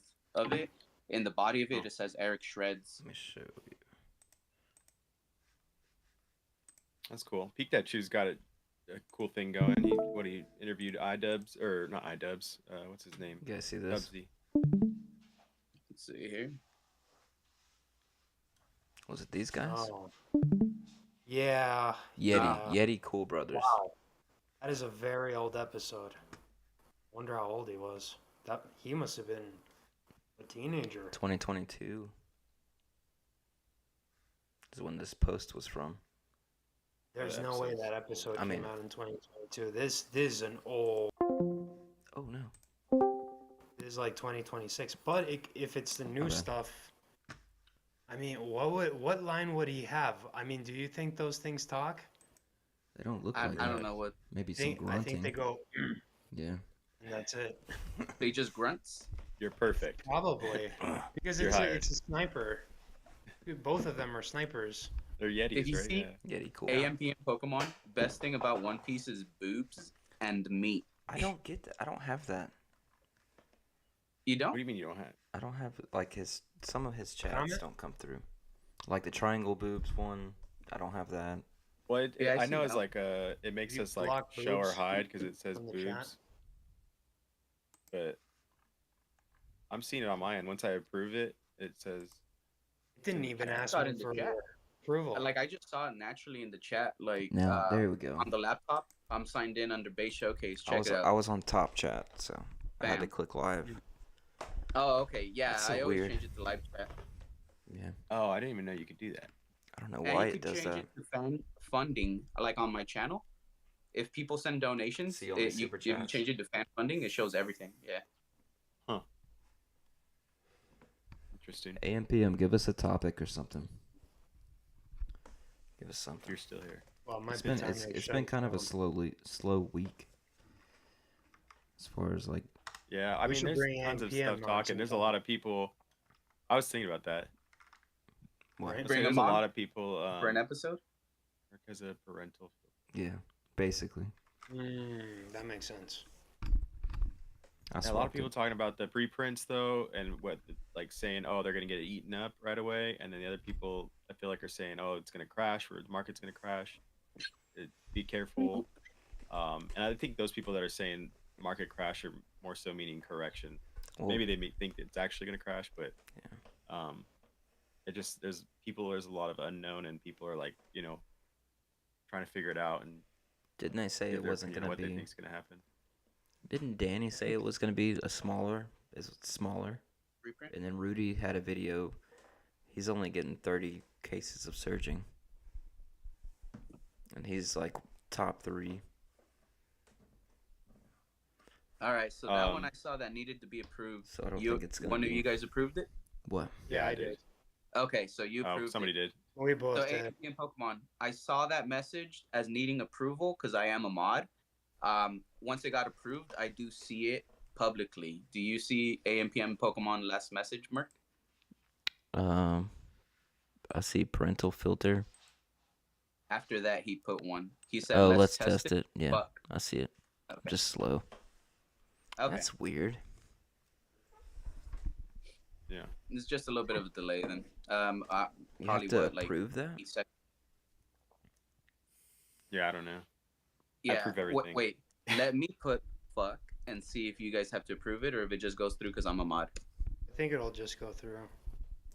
it. In the body of it, it says Eric Shreds. Let me show you. That's cool. Peak That Shoe's got a cool thing going. He interviewed iDubbbz, or not iDubbbz. What's his name? You guys see this? Dubsy. Let's see here. Was it these guys? Oh. Yeah. Yeti Cool Brothers. Wow. That is a very old episode. Wonder how old he was. He must have been a teenager. 2022 is when this post was from. There's That no way episode's that old. episode I mean- came out in 2022. This is an old. Oh no. This is like 2026. But if it's the new Okay. stuff, I mean, what line would he have? I mean, do you think those things talk? They don't look I like don't that. know what Maybe some I grunting. think they go, Yeah. and that's it. they just grunts. You're perfect. Probably because You're hired. it's a sniper. Dude, both of them are snipers. They're Yetis, Did you right? see- Yeah. Yeti Cool. AMPM Pokemon. Best thing about One Piece is boobs and meat. I don't get that. I don't have that. You What don't? do you mean you don't have? I don't have like some of his chats Comment? don't come through. Like the triangle boobs one. I don't have that. Well, Yeah, I I know see it's that. like it makes You us like block show or boobs hide because it says from the chat? boobs. But I'm seeing it on my end. Once I approve it, it says It didn't even I ask saw it me in the for chat. approval. Like I just saw it naturally in the chat. Like Now there we go. on the laptop, I'm signed in under Beys Showcase. Check it I out. was on top chat, so I had to Bam. click live. Oh, okay. Yeah, That's so I always weird. change it to live chat. Yeah. oh, I didn't even know you could do that. I don't know Yeah, why you it could does change that. it to funding, like on my channel. If people send donations, See all the you super if you chats. change it to fan funding, it shows everything. Yeah. Interesting. AMPM, give us a topic or something. Give us something. You're still here. Well, it might It's be been time to it's shut been it kind of a down. slow week. As far as like Yeah, I We mean, should there's bring tons of AMPM stuff on talking. There's a sometime. lot of people. I was thinking about that. what? Right. Bring There's them a on lot of people For an episode. because of parental. Yeah, basically. That makes sense. I Yeah, a lot of swapped people it. talking about the preprints though, and what like saying, oh, they're gonna get it eaten up right away, and then the other people I feel like are saying, oh, it's gonna crash, or the market's gonna crash. Be careful. And I think those people that are saying market crash are more so meaning correction. Well, Maybe they may think it's actually gonna crash, but it just there's a lot of unknown, and people are like trying to figure it out and didn't I say give it their wasn't opinion gonna on what they be? think's gonna happen. Didn't Danny say it was gonna be smaller? Reprint. And then Rudy had a video. He's only getting 30 cases of surging, and he's like top 3. All right. So that one Um, I saw that needed to be approved. So I don't think it's gonna One of be- you guys approved it. What? Yeah, I did. Okay, so you Oh, approved somebody it. did. We both So did. AMPM Pokemon, I saw that message as needing approval because I am a mod. Once it got approved, I do see it publicly. Do you see AMPM Pokemon last message, Merc? I see parental filter. After that, he put one. He said, Oh, let's let's test it. Yeah, Fuck. I see it. Okay. Just slow. Okay. That's weird. Yeah. It's just a little bit of a delay then. You Probably have to what, like approve that. 8 seconds. Yeah, I don't know. Yeah. approve everything. Wait, let me put fuck and see if you guys have to approve it or if it just goes through because I'm a mod. I think it'll just go through.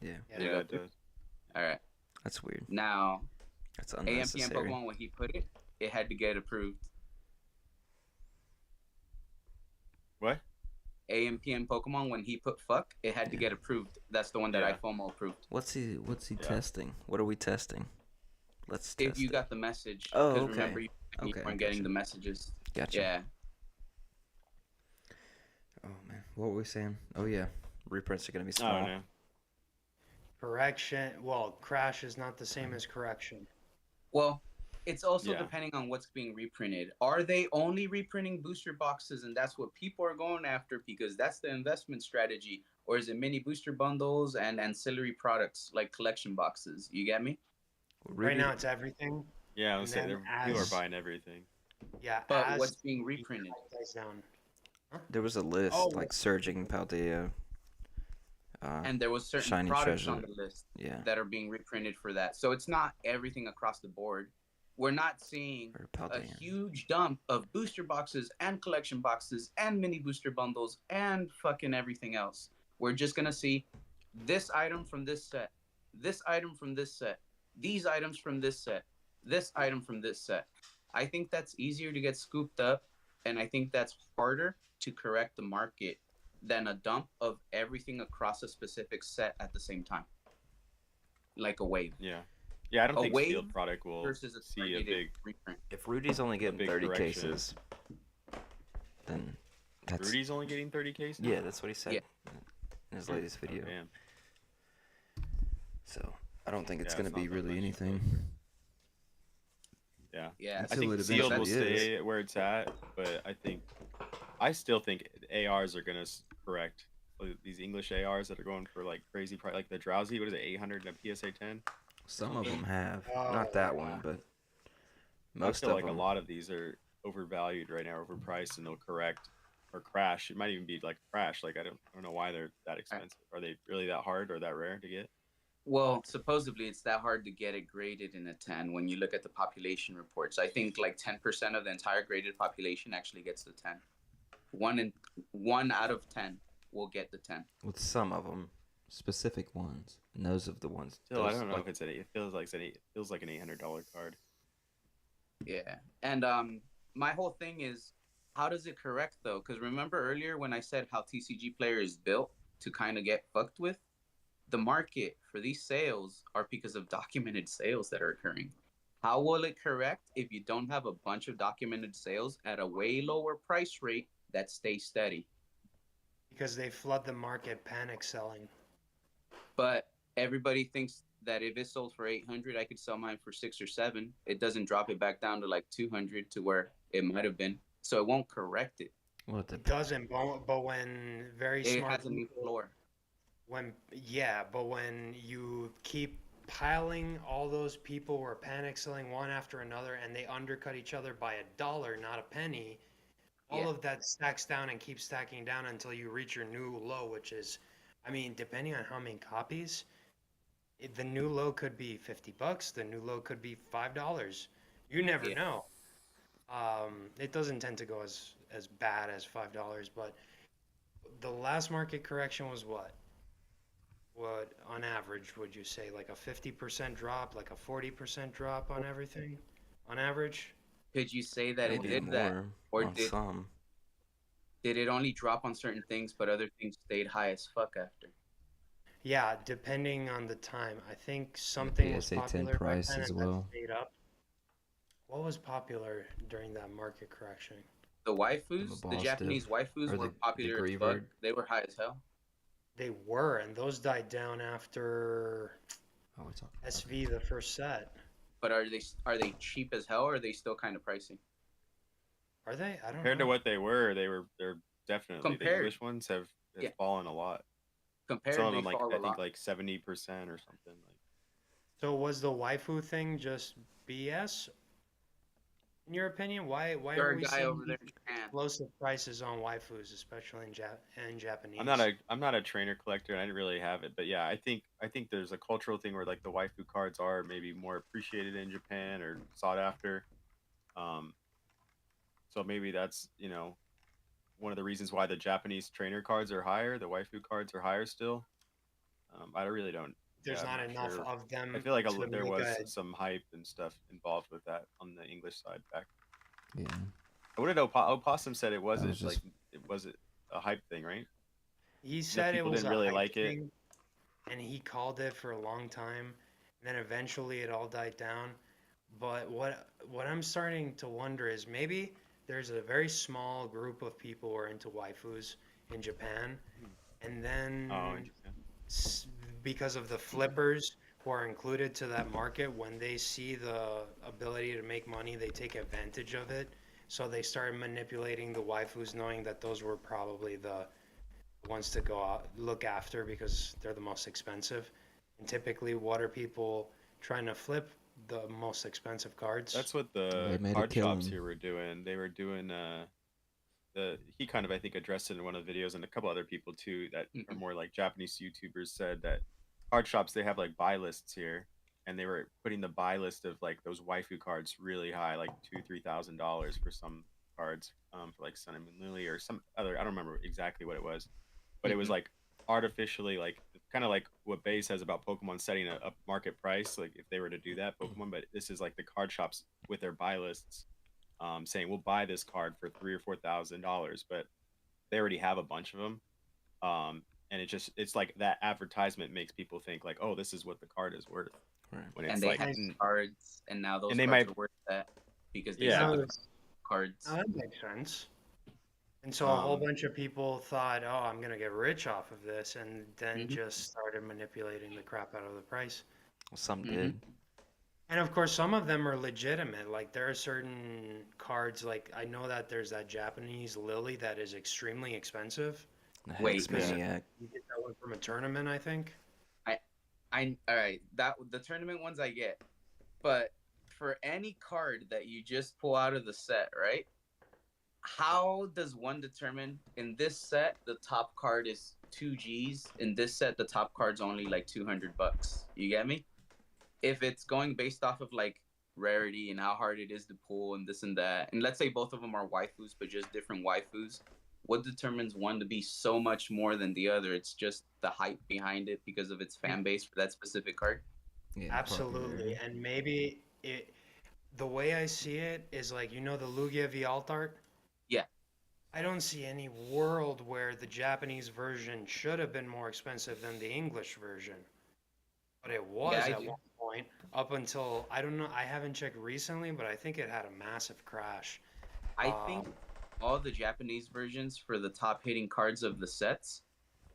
Yeah, Yeah, it does. All right. that's weird. Now, That's AMPM unnecessary. Pokemon, when he put it, it had to get approved. What? AMPM Pokemon, when he put fuck, it had to get approved. That's the one that Yeah. iFOMO approved. What's he Yeah. testing? What are we testing? Let's If test you it. got the message. Oh, 'cause okay. Remember, you Okay, weren't getting gotcha. the messages. Gotcha. Yeah. Oh what were we saying? Oh yeah, reprints are gonna be I small. don't know. Correction. Well, crash is not the same as correction. Well, it's also Yeah. depending on what's being reprinted. Are they only reprinting booster boxes and that's what people are going after because that's the investment strategy? Or is it mini booster bundles and ancillary products like collection boxes? You get me? Right Rudy, now, it's everything, Yeah, I and would say then people are as buying everything. yeah, But as what's being the reprinted? price dies down. Huh? there was a list Oh, like surging Paldea, And there was certain shiny products on treasure. the list Yeah, that are being reprinted for that. So it's not everything across the board. We're not seeing or a Paldean. huge dump of booster boxes and collection boxes and mini booster bundles and fucking everything else. We're just gonna see this item from this set, this item from this set, these items from this set, this item from this set. I think that's easier to get scooped up, and I think that's harder to correct the market than a dump of everything across a specific set at the same time, like a wave. Yeah. Yeah, I don't A think wave sealed product will versus a see a targeted big reprint. If Rudy's only getting big 30 correction. cases, then that's Rudy's only getting 30 cases? yeah, that's what he said Yeah. in his latest video. Damn. So I don't think it's Yeah, gonna it's be not that really much. anything. Yeah. Yeah, I Until think it sealed will eventually is. stay where it's at, but I still think ARs are gonna correct. Like, these English ARs that are going for like crazy price, like the Drowsy, what is it, 800 and a PSA 10? Some of them have, Oh, not that wow. one, but I most feel of like them. a lot of these are overvalued right now, overpriced, and they'll correct or crash. It might even be like crash. Like I don't know why they're that expensive. Are they really that hard or that rare to get? well, supposedly it's that hard to get it graded in a 10 when you look at the population reports. I think like 10% of the entire graded population actually gets the 10. One out of 10 will get the 10. With some of them, specific ones, and those of the ones. Still, I Those, don't know like- if it's it feels like an $800 card. Yeah. And my whole thing is how does it correct though? Because remember earlier when I said how TCG Player is built to kind of get fucked with? The market for these sales are because of documented sales that are occurring. How will it correct if you don't have a bunch of documented sales at a way lower price rate that stays steady? Because they flood the market, panic selling. But everybody thinks that if it sold for 800, I could sell mine for 6 or 7. It doesn't drop it back down to like 200 to where it might have been. So it won't correct it. well, It doesn't, but when very It smart has a new people, floor. when you keep piling all those people who are panic selling one after another and they undercut each other by $1, not a penny, all Yeah. of that stacks down and keeps stacking down until you reach your new low, which is, I mean, depending on how many copies, the new low could be $50. The new low could be $5. You never Yeah. know. It doesn't tend to go as bad as $5, but the last market correction was what? What on average would you say? Like a 50% drop, like a 40% drop on everything? On average? Could you say that it maybe did more that? Or on some. did it only drop on certain things, but other things stayed high as fuck after? Yeah, depending on the time. I think something was PSA 10 popular back price then as and well. that stayed up. What was popular during that market correction? The waifus, the Boss Japanese Div, waifus or were the popular as fuck. Greavard. They were high as hell. They were, and those died down after Oh, we talking. SV the first set. But are they cheap as hell or are they still kind of pricey? Are they? I don't Compared know. to what they're definitely the Compared. English ones have Yeah. fallen a lot. Compared, Some of they them like fall I a think lot. like 70% or something. Like So was the waifu thing just BS? In your opinion, why You're are a we guy seeing over there these in Japan. explosive prices on waifus, especially in Japanese? I'm not a trainer collector and I didn't really have it, but yeah, I think there's a cultural thing where like the waifu cards are maybe more appreciated in Japan or sought after. Um, so maybe that's, one of the reasons why the Japanese trainer cards are higher, the waifu cards are higher still. I really don't. There's Yeah, I'm not enough sure. of them. I feel like to there make was a- some hype and stuff involved with that on the English side back. Yeah. What did Opossum said it wasn't was just- like it was a hype thing, right? He said it people was didn't a really hype like it. thing, and he called it for a long time. And then eventually it all died down. But what I'm starting to wonder is maybe there's a very small group of people who are into waifus, in Japan, and then Oh, interesting. s- because of the flippers who are included to that market, when they see the ability to make money, they take advantage of it. So they started manipulating the waifus, knowing that those were probably the ones to go out look after because they're the most expensive. And typically, what are people trying to flip? The most expensive cards. That's what They the made a card shops killing. here were doing. They were doing the he kind of I think addressed it in one of the videos, and a couple other people too that are Mhm. more like Japanese YouTubers said that card shops they have like buy lists here, and they were putting the buy list of like those waifu cards really high, like $2,000-$3,000 for some cards, for like Sun and Moon Lily or some other. I don't remember exactly what it was, but it was Mhm. like artificially like kind of like what Bay says about Pokemon setting a market price, like if they were to do that Pokemon, but this is like the card shops with their buy lists, saying we'll buy this card for $3,000 or $4,000, but they already have a bunch of them. And it's like that advertisement makes people think like, oh, this is what the card is worth, Right. when And it's they like, have Nice. cards, and now and those they cards might, are worth that because they yeah, said the No, cards. that makes sense. And so a whole um, bunch of people thought, oh, I'm going to get rich off of this, and then Hmm. just started manipulating the crap out of the price. Well, some Hmm. did. And of course, some of them are legitimate. Like, there are certain cards, like, I know that there's that Japanese lily that is extremely expensive. The Wait, Hex Because Maniac. you get that one from a tournament, I think. I, all right. That the tournament ones I get, but for any card that you just pull out of the set, right? How does one determine in this set the top card is 2 Gs? In this set, the top card's only like $200. You get me? If it's going based off of like rarity and how hard it is to pull and this and that, and let's say both of them are waifus, but just different waifus, what determines one to be so much more than the other? It's just the hype behind it because of its fan base for that specific card. Yeah, the Absolutely. popularity. And maybe the way I see it is like, the Lugia V alt art? Yeah, I don't see any world where the Japanese version should have been more expensive than the English version. But it yeah, was I at do. one point, up until, I don't know, I haven't checked recently, but I think it had a massive crash. I think Um, all the Japanese versions for the top hitting cards of the sets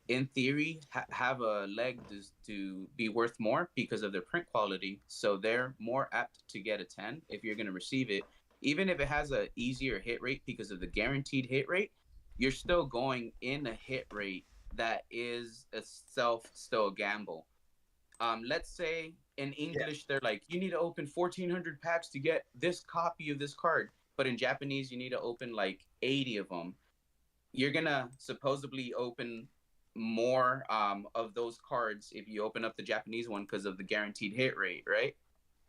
in theory have a leg to be worth more because of their print quality, so they're more apt to get a 10 if you're going to receive it, even if it has a easier hit rate because of the guaranteed hit rate. You're still going in a hit rate that is itself still a gamble. Let's say in yeah, English they're like, you need to open 1,400 packs to get this copy of this card, but in Japanese you need to open like 80 of them. You're gonna supposedly open more of those cards if you open up the Japanese one because of the guaranteed hit rate, right?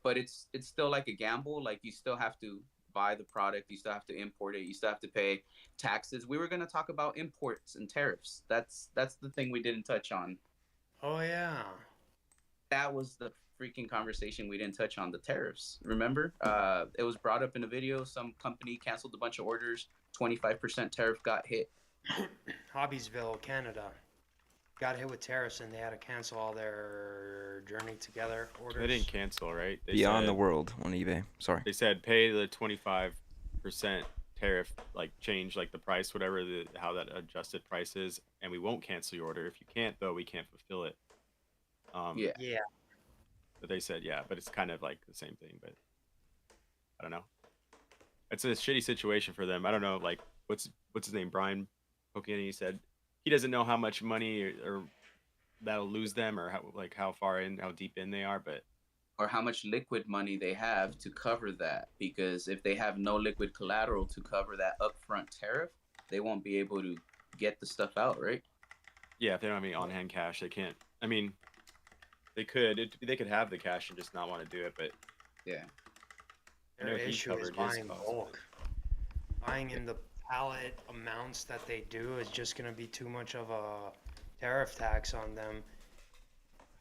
But it's still like a gamble. Like you still have to buy the product, you still have to import it, you still have to pay taxes. We were gonna talk about imports and tariffs. That's the thing we didn't touch on. oh yeah. That was the freaking conversation we didn't touch on, the tariffs. Remember? It was brought up in a video. Some company canceled a bunch of orders. 25% tariff got hit. Hobbiesville, Canada, got hit with tariffs and they had to cancel all their Journey Together they didn't orders. cancel, right? Beyond the World on eBay. Sorry. They said pay the 25% tariff, like change like the price, whatever how that adjusted price is, and we won't cancel your order. If you can't though, we can't fulfill it. Um, Yeah. Yeah, but they said yeah, but it's kind of like the same thing, but I don't know. It's a shitty situation for them. I don't know, like what's his name, Brian Pokemon. He said he doesn't know how much money or that'll lose them, or how far in, how deep in they are, but Or how much liquid money they have to cover that. Because if they have no liquid collateral to cover that upfront tariff, they won't be able to get the stuff out, right? yeah, if they don't have any on hand cash, they can't. I mean, they could have the cash and just not want to do it, but Yeah. I their know he issue is covered his buying costs. bulk. Buying in the pallet amounts that they do is just going to be too much of a tariff tax on them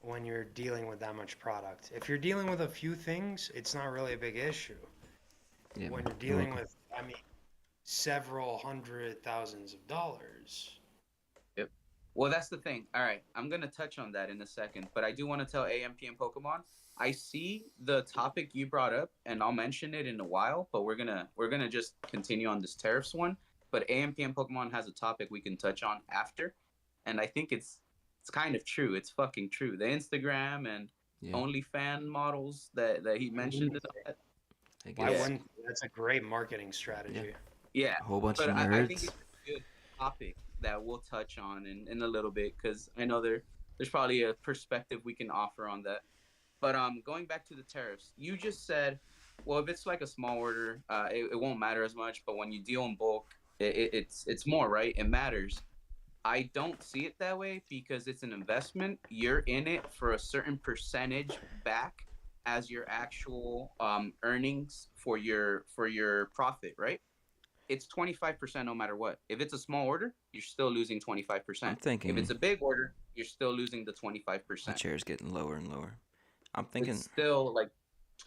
when you're dealing with that much product. If you're dealing with a few things, it's not really a big issue. Yeah, When man. you're dealing with, I mean, several hundred thousands of dollars. Yep. Well, that's the thing. All right, I'm gonna touch on that in a second, but I do want to tell AMP and Pokemon. I see the topic you brought up, and I'll mention it in a while. But we're gonna just continue on this tariffs one. But AMPM Pokemon has a topic we can touch on after, and I think it's kind of true. It's fucking true. The Instagram and Yeah. OnlyFan models that he mentioned and all that. I Why guess. wouldn't that's a great marketing strategy? Yeah, A whole bunch but of I think nerds. it's a good topic that we'll touch on in a little bit because I know there's probably a perspective we can offer on that. But going back to the tariffs, you just said, well, if it's like a small order, it won't matter as much. But when you deal in bulk, it's more, right? It matters. I don't see it that way because it's an investment. You're in it for a certain percentage back as your actual earnings for your profit, right? It's 25% no matter what. If it's a small order, you're still losing 25%. I'm If thinking it's a big order, you're still losing the my 25%. chair's getting lower and lower. I'm It's thinking still like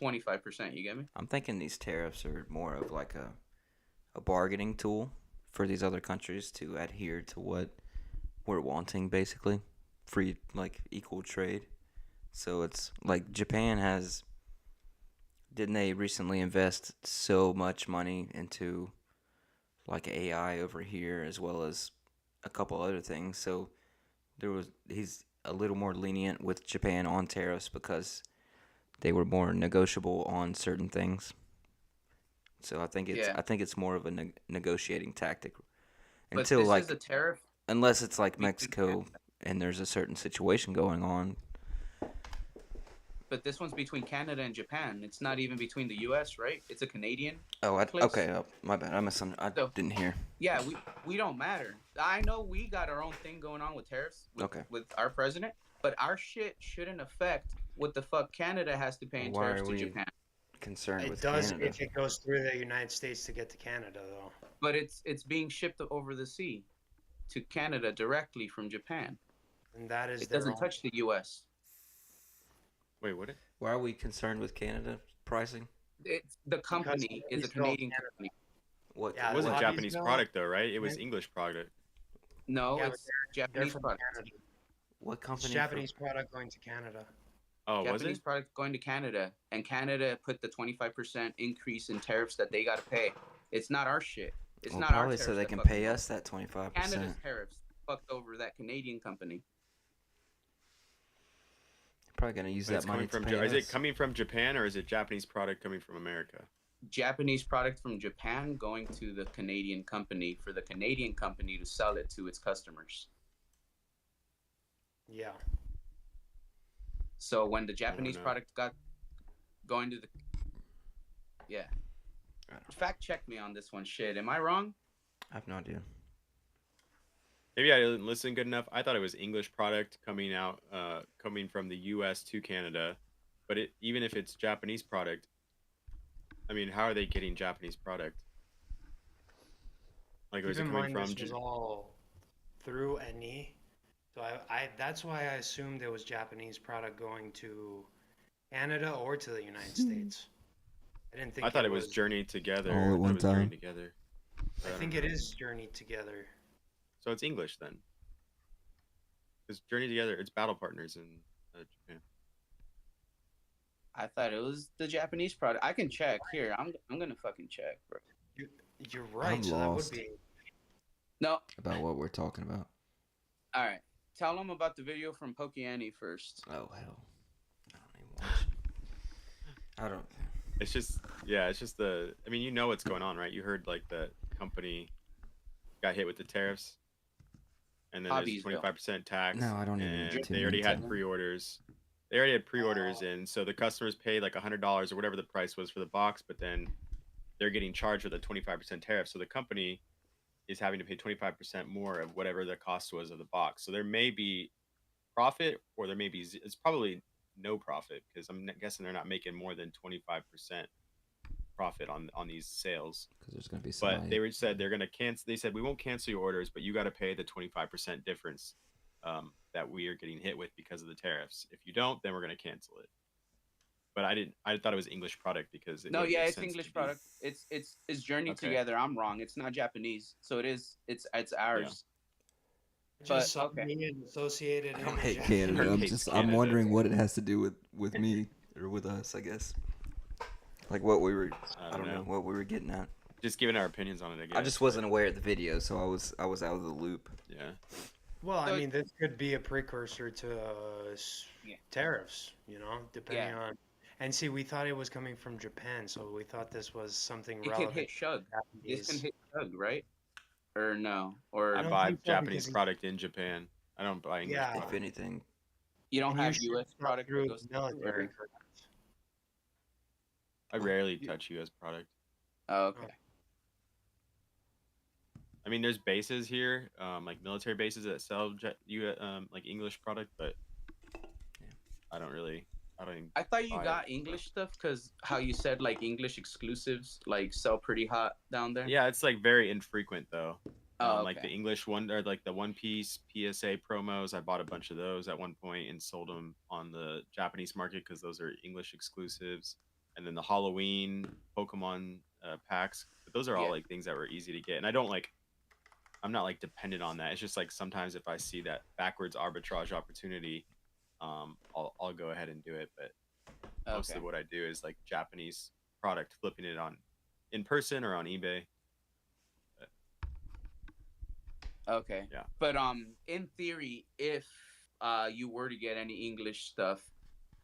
25%. You get me? I'm thinking these tariffs are more of like a bargaining tool for these other countries to adhere to what we're wanting, basically. Free, like, equal trade. So it's like Japan has. Didn't they recently invest so much money into like AI over here as well as a couple other things? So he's a little more lenient with Japan on tariffs because they were more negotiable on certain things. So Yeah. I think it's more of a negotiating tactic But until this like is a tariff unless it's like between Mexico and there's a certain situation going on. but this one's between Canada and Japan. It's not even between the U.S., right? It's a Canadian. Oh, place. okay. Oh, my bad. I So- didn't hear. Yeah, we don't matter. I know we got our own thing going on with tariffs with our president, but our shit shouldn't affect what the fuck Canada has to pay in Why tariffs are to we Japan. concerned It with does Canada? if it goes through the United States to get to Canada, though. But it's being shipped over the sea to Canada directly from Japan. And that is It their doesn't own. touch the U.S. Wait, what? Why are we concerned with Canada pricing? It's the company is a it's still Canadian Canada. company. What? Yeah, It wasn't Hobby's Japanese built- product though, right? It was Yeah. English product. No, Yeah, but it's They're Japanese from product. Canada. What It's company? Japanese product going to Canada. Oh, was Japanese it? product going to Canada, and Canada put the 25% increase in tariffs that they got to pay. It's not our shit. It's Well, not our probably tariffs so they that can fucked pay them. us that 25%. Canada's tariffs fucked over that Canadian company. Probably gonna use But that it's money coming to from. pay Is us. it coming from Japan or is it Japanese product coming from America? Japanese product from Japan going to the Canadian company for the Canadian company to sell it to its customers. Yeah. So when the Japanese know. product got going to the yeah. I don't know. Fact check me on this one. Shit, am I wrong? I have no idea. Maybe I didn't listen good enough. I thought it was English product coming out, coming from the U.S. to Canada. But even if it's Japanese product, I mean, how are they getting Japanese product? Like, was Keep it in coming mind from? this was all through NE. So I that's why I assumed it was Japanese product going to Canada or to the United States. I didn't think I thought it was Journey Together. All at I thought one it was Journey time. Together. I think it is Journey Together. So it's English then. Because Journey Together, it's battle partners in Japan. I thought it was the Japanese product. I can check here. I'm gonna fucking check, bro. You're right. I'm so lost. that would be. No, About what we're talking about. all right. Tell them about the video from Pokeani first. Oh hell. I don't even watch. I don't. It's just, yeah, it's just the. I mean, you know what's going on, right? You heard like the company got hit with the tariffs, and then there's Hobbiesville. 25% tax. No, I don't even And tune they already into had that. pre-orders. They already had pre-orders, and so the customers paid like $100 or whatever the price was for the box, but then they're getting charged with a 25% tariff. So the company is having to pay 25% more of whatever the cost was of the box. So there may be profit, or there may be it's probably no profit because I'm guessing they're not making more than 25% profit on these sales. Because there's gonna be But they said they're gonna cancel. They said we won't cancel your orders, but you got to pay the 25% difference that we are getting hit with because of the tariffs. If you don't, then we're gonna cancel it. But I thought it was English product because it No, would yeah, make it's sense to English be- product. It's Journey Okay. Together. I'm wrong. It's not Japanese. So it's ours. Just But, okay. being associated. I don't in hate Japan. Canada. I'm Hates just I'm Canada. wondering what it has to do with me or with us. I guess. Like what we were. I don't know what we were getting at. just giving our opinions on it. I guess. I just wasn't aware of the video, so I was out of the loop. Yeah. Well, So I mean, this could be a precursor to Yeah. tariffs, you know, depending Yeah. on. And see, we thought it was coming from Japan, so we thought this was something It could relevant hit Shugg. to This can Japanese. hit Shugg, right? Or no? I Or don't buy think so, Japanese because product in Japan. I don't buy English Yeah. If product. anything, you don't and you have ship U.S. stuff product that through goes to military, or... correct? I rarely touch U.S. product. Oh, okay. I mean, there's bases here, like military bases that sell like English product, but I don't really. I don't even I thought you buy got it. English stuff because how you said like English exclusives like sell pretty hot down there. Yeah, it's like very infrequent though. Oh, Like the okay. English one or like the One Piece PSA promos. I bought a bunch of those at one point and sold them on the Japanese market because those are English exclusives. And then the Halloween Pokemon packs. But those are all Yeah. like things that were easy to get. And I'm not like dependent on that. It's just like sometimes if I see that backwards arbitrage opportunity, I'll go ahead and do it. But most Okay. of what I do is like Japanese product, flipping it on in person or on eBay. Okay. Yeah. But in theory, if you were to get any English stuff,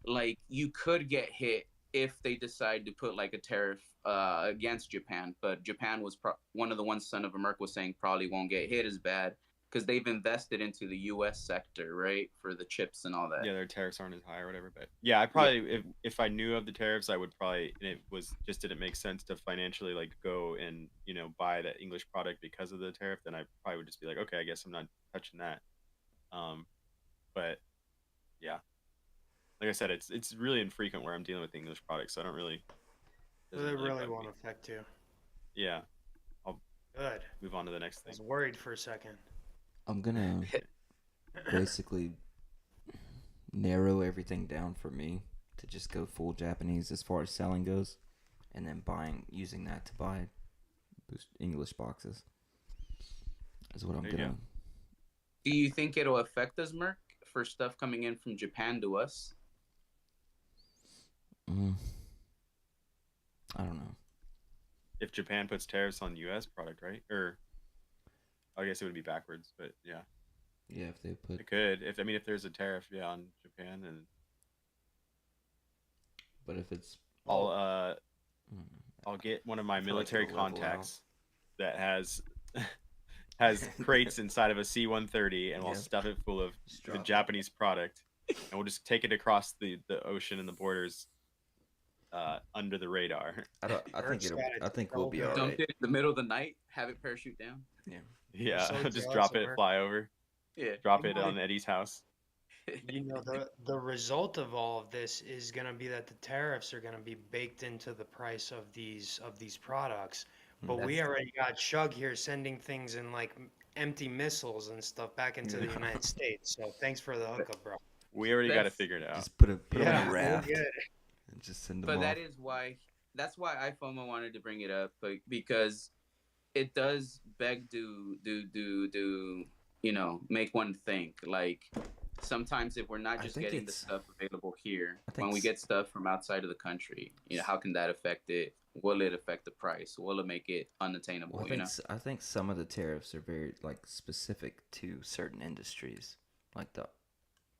like you could get hit if they decide to put like a tariff against Japan. But Japan was one of the ones Son of America was saying probably won't get hit as bad because they've invested into the U.S. sector, right, for the chips and all that. Yeah, their tariffs aren't as high or whatever. But yeah, I probably if I knew of the tariffs, I would probably and it was just didn't make sense to financially like go and buy that English product because of the tariff. Then I probably would just be like, okay, I guess I'm not touching that. But yeah, like I said, it's really infrequent where I'm dealing with English products, so I don't really. So doesn't they really bug won't me. affect you. Yeah, I'll Good. move on to the next I thing. was worried for a second. I'm gonna basically narrow everything down for me to just go full Japanese as far as selling goes, and then using that to buy English boxes is what I'm There you gonna. go. Do you think it'll affect us, Merc, for stuff coming in from Japan to us? I don't know. If Japan puts tariffs on U.S. product, right? Or I guess it would be backwards, but yeah. Yeah, if they put. It could. If there's a tariff, yeah, on Japan, and But if it's. I'll get one of my I feel like military it'll level contacts that has crates inside of a C-130, and we'll Yeah. stuff it full of Just the drop it. Japanese product, and we'll just take it across the ocean and the borders under the radar. I Merc's got it think so we'll be good. all Dump right. it in the middle of the night, have it parachute down. Yeah. Yeah, so just jealous drop of it, Merc. fly over, Yeah. drop You it know, on Eddie's house. You know, the result of all of this is going to be that the tariffs are going to be baked into the price of these products. But we That's- already got Shugg here sending things in like empty missiles and stuff back into the Yeah. United States. So thanks for the hookup, bro. We already got it That's- figured out. Just put them Yeah, in a we're raft good. and just send them But off. that's why iFOMO wanted to bring it up, because it does beg to make one think. Like sometimes if we're not I just think getting the it's- stuff available here, I think when we s- get stuff from outside of the country, how can that affect it? Will it affect the price? Will it make it unattainable? Well, I think some of the tariffs are very like specific to certain industries, like the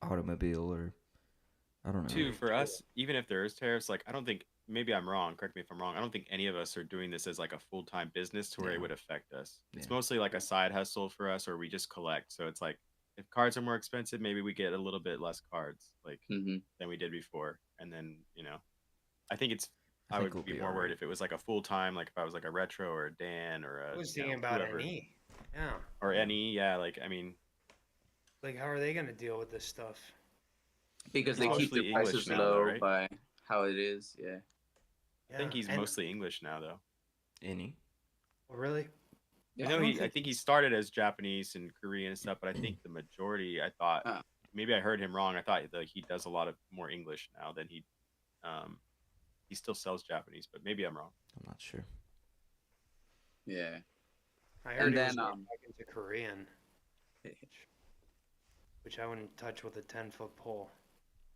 automobile or I don't know. Two, for us, even if there is tariffs, like I don't think, maybe I'm wrong, correct me if I'm wrong, I don't think any of us are doing this as like a full-time business to where Yeah. it would affect us. It's Yeah. mostly like a side hustle for us, or we just collect. So it's like if cards are more expensive, maybe we get a little bit less cards like Mm-hmm. than we did before. And then, I think I I think would we'll be be more all worried right. if it was like a full-time, like if I was like a Retro or a Dan or I a was thinking about whoever. NE. Yeah. Or any, yeah, like I mean, Like, how are they going to deal with this stuff? Because they keep Mostly the English prices now, low though, right? by how it is. Yeah. I think he's and- mostly English now though. Any. Oh, really? I know I think he started as Japanese and Korean and stuff, but I think the majority, I thought, Oh. maybe I heard him wrong. I thought that he does a lot of more English now than he still sells Japanese, but maybe I'm wrong. I'm not sure. Yeah. I heard And he was then, going back into Korean, which I wouldn't touch with a 10-foot pole.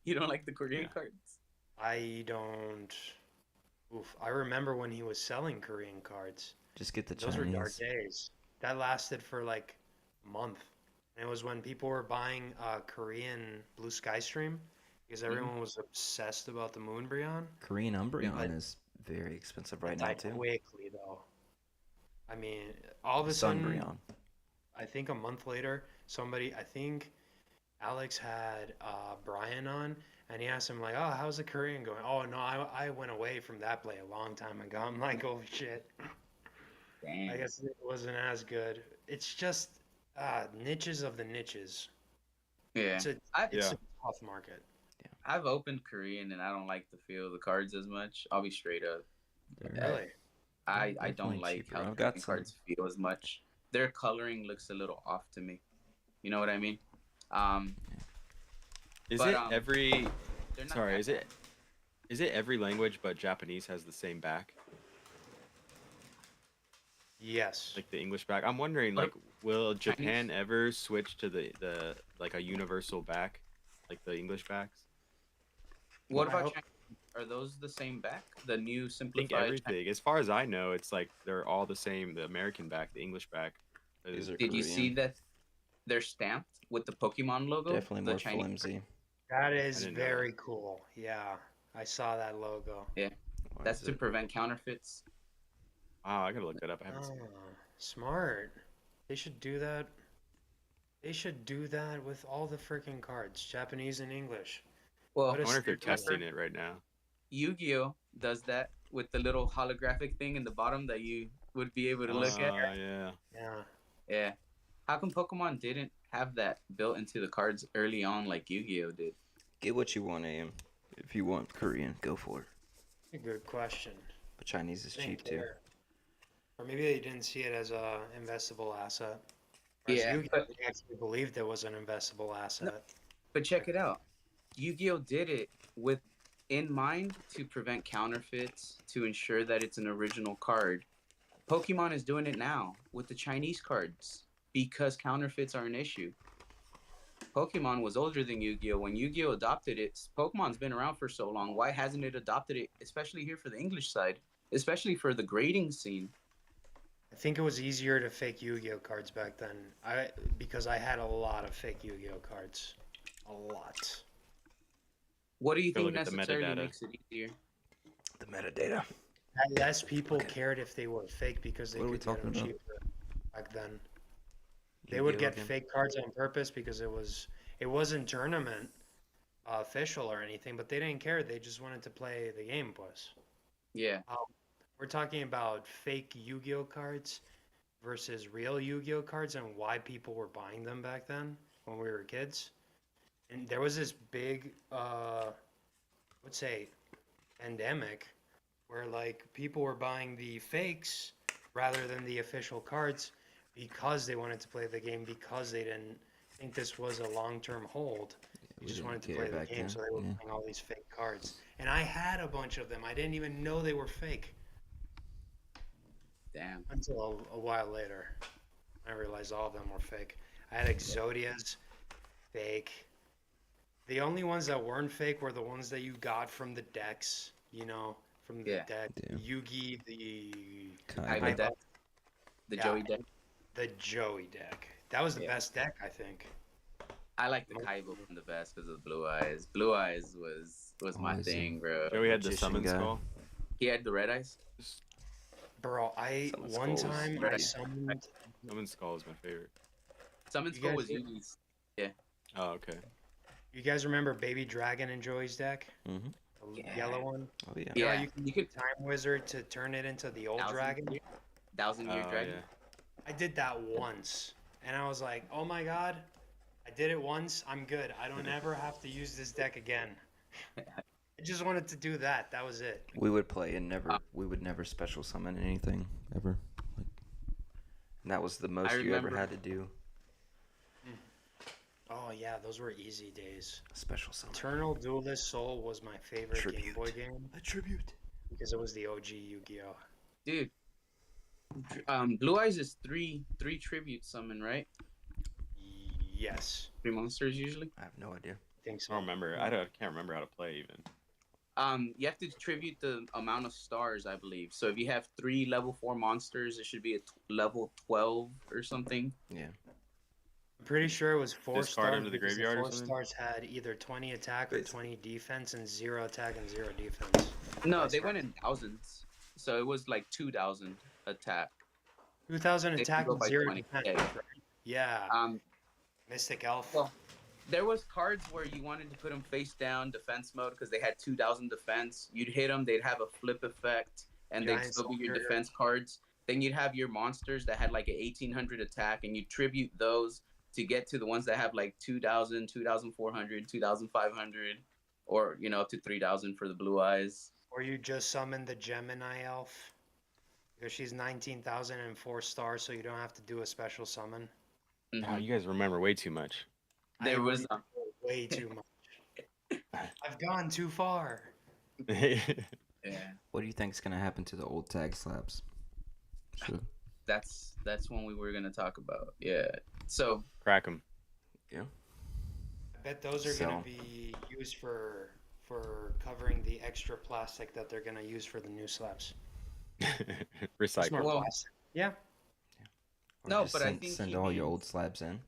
You don't like the Korean Yeah. I don't. Oof. I remember when he was selling Korean cards. Just get the Those were dark Chinese. days. That lasted for like a month. And it was when people were buying Korean Blue Sky Stream because Mhm. everyone was obsessed about the Moonbryon. Korean But Umbreon is very expensive it right now died too. quickly though. I mean, all of a sudden, Sunbreon. I think a month later, I think Alex had Brian on, and he asked him like, "Oh, how's the Korean going?" "Oh no, I went away from that play a long time ago." I'm like, "Oh shit." I Damn. guess it wasn't as good. It's just niches of the niches. Yeah. It's a I it's Yeah. a tough market. I've opened Korean and I don't like the feel of the cards as much. I'll be straight up. They're, Really? I they're don't definitely like cheaper. how I've got Korean some. cards feel as much. Their coloring looks a little off to me. You know what I mean? Um, Is but it every? they're not Sorry, that is it? Is it every language but Japanese has the same back, Yes. like the English back? I'm wondering, What like, will Chinese? Japan ever switch to the like a universal back, like the English backs? What I about hope Chinese? Are those the same back? The new I think simplified Chinese? everything, as far as I know, it's like they're all the same. The American back, the English back. These are Did you see Korean. that they're stamped with the Pokemon logo? Definitely The more Chinese. flimsy. that I is didn't know that. very cool. Yeah, I saw that logo. Yeah, Why that's is to it? prevent counterfeits. Wow, I gotta look that up. I haven't Oh, seen it. smart. They should do that. They should do that with all the freaking cards, Japanese and English. Well, What I a wonder if they're stupid. testing it right now. Yu-Gi-Oh does that with the little holographic thing in the bottom that you would be able to look at. Yeah. Yeah. Yeah. How come Pokemon didn't have that built into the cards early on like Yu-Gi-Oh did? Get what you want, AM. If you want Korean, go for it. A good question. But Chinese is Didn't cheap too. care. Or maybe they didn't see it as a investable asset. Whereas Yeah, Yu-Gi-Oh, they actually believed it was an investable asset. but check it out. Yu-Gi-Oh did it with in mind to prevent counterfeits, to ensure that it's an original card. Pokemon is doing it now with the Chinese cards because counterfeits are an issue. Pokemon was older than Yu-Gi-Oh. When Yu-Gi-Oh adopted it, Pokemon's been around for so long. Why hasn't it adopted it, especially here for the English side, especially for the grading scene? I think it was easier to fake Yu-Gi-Oh cards back then. Because I had a lot of fake Yu-Gi-Oh cards. A lot. What do you Go think look at the necessarily metadata. makes it easier? The metadata. Less people cared if they were fake because they What are we could get them talking about? cheaper back then. They would Yu-Gi-Oh get again? fake cards on purpose because it wasn't tournament official or anything, but they didn't care. They just wanted to play the game plus. Yeah. We're talking about fake Yu-Gi-Oh cards versus real Yu-Gi-Oh cards and why people were buying them back then when we were kids. And there was this big let's say pandemic where like people were buying the fakes rather than the official cards because they wanted to play the game because they didn't think this was a long-term hold. They We just didn't wanted to care play the back game, then, so they were yeah. buying all these fake cards. And I had a bunch of them. I didn't even know they were fake Damn. until a while later. I realized all of them were fake. I had Exodias, fake. The only ones that weren't fake were the ones that you got from the decks, from the Yeah. deck. Yeah. Yugi, the Kaiba Kaiba. deck, the Yeah. Joey deck. the Joey deck. That was the Yeah. best deck, I think. I like the Kaiba one the best because of Blue Eyes. Blue Eyes was my Always a- thing, bro. Joey had the Magician summon guy. skull. He had the red eyes. Bro, Summon one Skulls. time I Right. summoned. Summon skull is my favorite. Summon You Skull guys was did- Yugi's. Oh, okay. You guys remember Baby Dragon in Joey's deck? Mm-hmm. The Yeah. yellow one. Oh yeah. You know, Yeah, you could Time Wizard to turn it into the old dragon. Thousand Year Oh Dragon. yeah. I did that once, and I was like, "Oh my god, I did it once. I'm good. I don't ever have to use this deck again." I just wanted to do that. That was it. We would play and we would never special summon anything ever. Like, and that was the most you ever remember- had to do. Oh yeah, those were easy days. Special summon. Eternal Duelist Soul was my favorite Game Boy game A tribute. because it was the OG Yu-Gi-Oh. Dude. Blue Eyes is three tribute summon, right? Yes, 3 monsters usually. I have no idea. I think I so. don't remember. Can't remember how to play even. You have to attribute the amount of stars, I believe. So if you have 3 level 4 monsters, it should be a level 12 or something. Yeah. I'm pretty sure it was 4 Discard stars under the because the graveyard or 4 something? stars had either 20 attack or Basically. 20 defense and 0 attack and 0 defense. No, Vice they went versa. in thousands. So it was like 2,000 attack. 2,000 They can attack go and by 0 20. defense. Yeah, yeah. Right? Yeah. Mystic Elf. Well, there was cards where you wanted to put them face down defense mode because they had 2,000 defense. You'd hit them, they'd have a flip effect, and they'd Giant still be your Soldier. defense cards. Then you'd have your monsters that had like an 1,800 attack, and you tribute those to get to the ones that have like 2,000, 2,400, 2,500, or up to 3,000 for the blue eyes. Or you just summon the Gemini Elf. Because she's 19,004 stars, so you don't have to do a special summon. Wow, you guys remember way too much. There I was remember way too much. I've gone too far. yeah. What do you think is gonna happen to the old tag slabs? Sure. That's one we were gonna talk about. Yeah. So Crack them. Yeah. I bet those are going to be used for covering the extra plastic that they're going to use for the new slabs. Recycle. Smart Well, plastic. Yeah. Or No, just but I send, think send he all your means- old slabs in.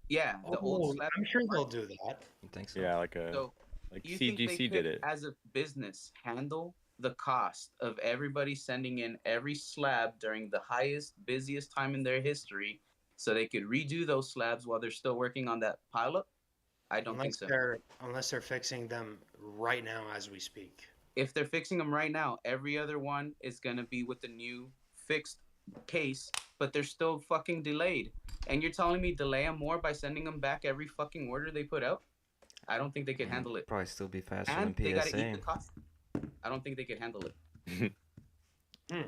yeah, the old slab. I'm sure they'll do that. You think so? Yeah, like a So like you think they CGC could, did it. as a business, handle the cost of everybody sending in every slab during the highest, busiest time in their history, so they could redo those slabs while they're still working on that pileup? I don't think so. Unless they're fixing them right now as we speak. If they're fixing them right now, every other one is gonna be with the new fixed case, but they're still fucking delayed. And you're telling me delay them more by sending them back every fucking order they put out? I don't think they could handle it. Probably still be faster And than they gotta eat PSA. the cost. I don't think they could handle it. Good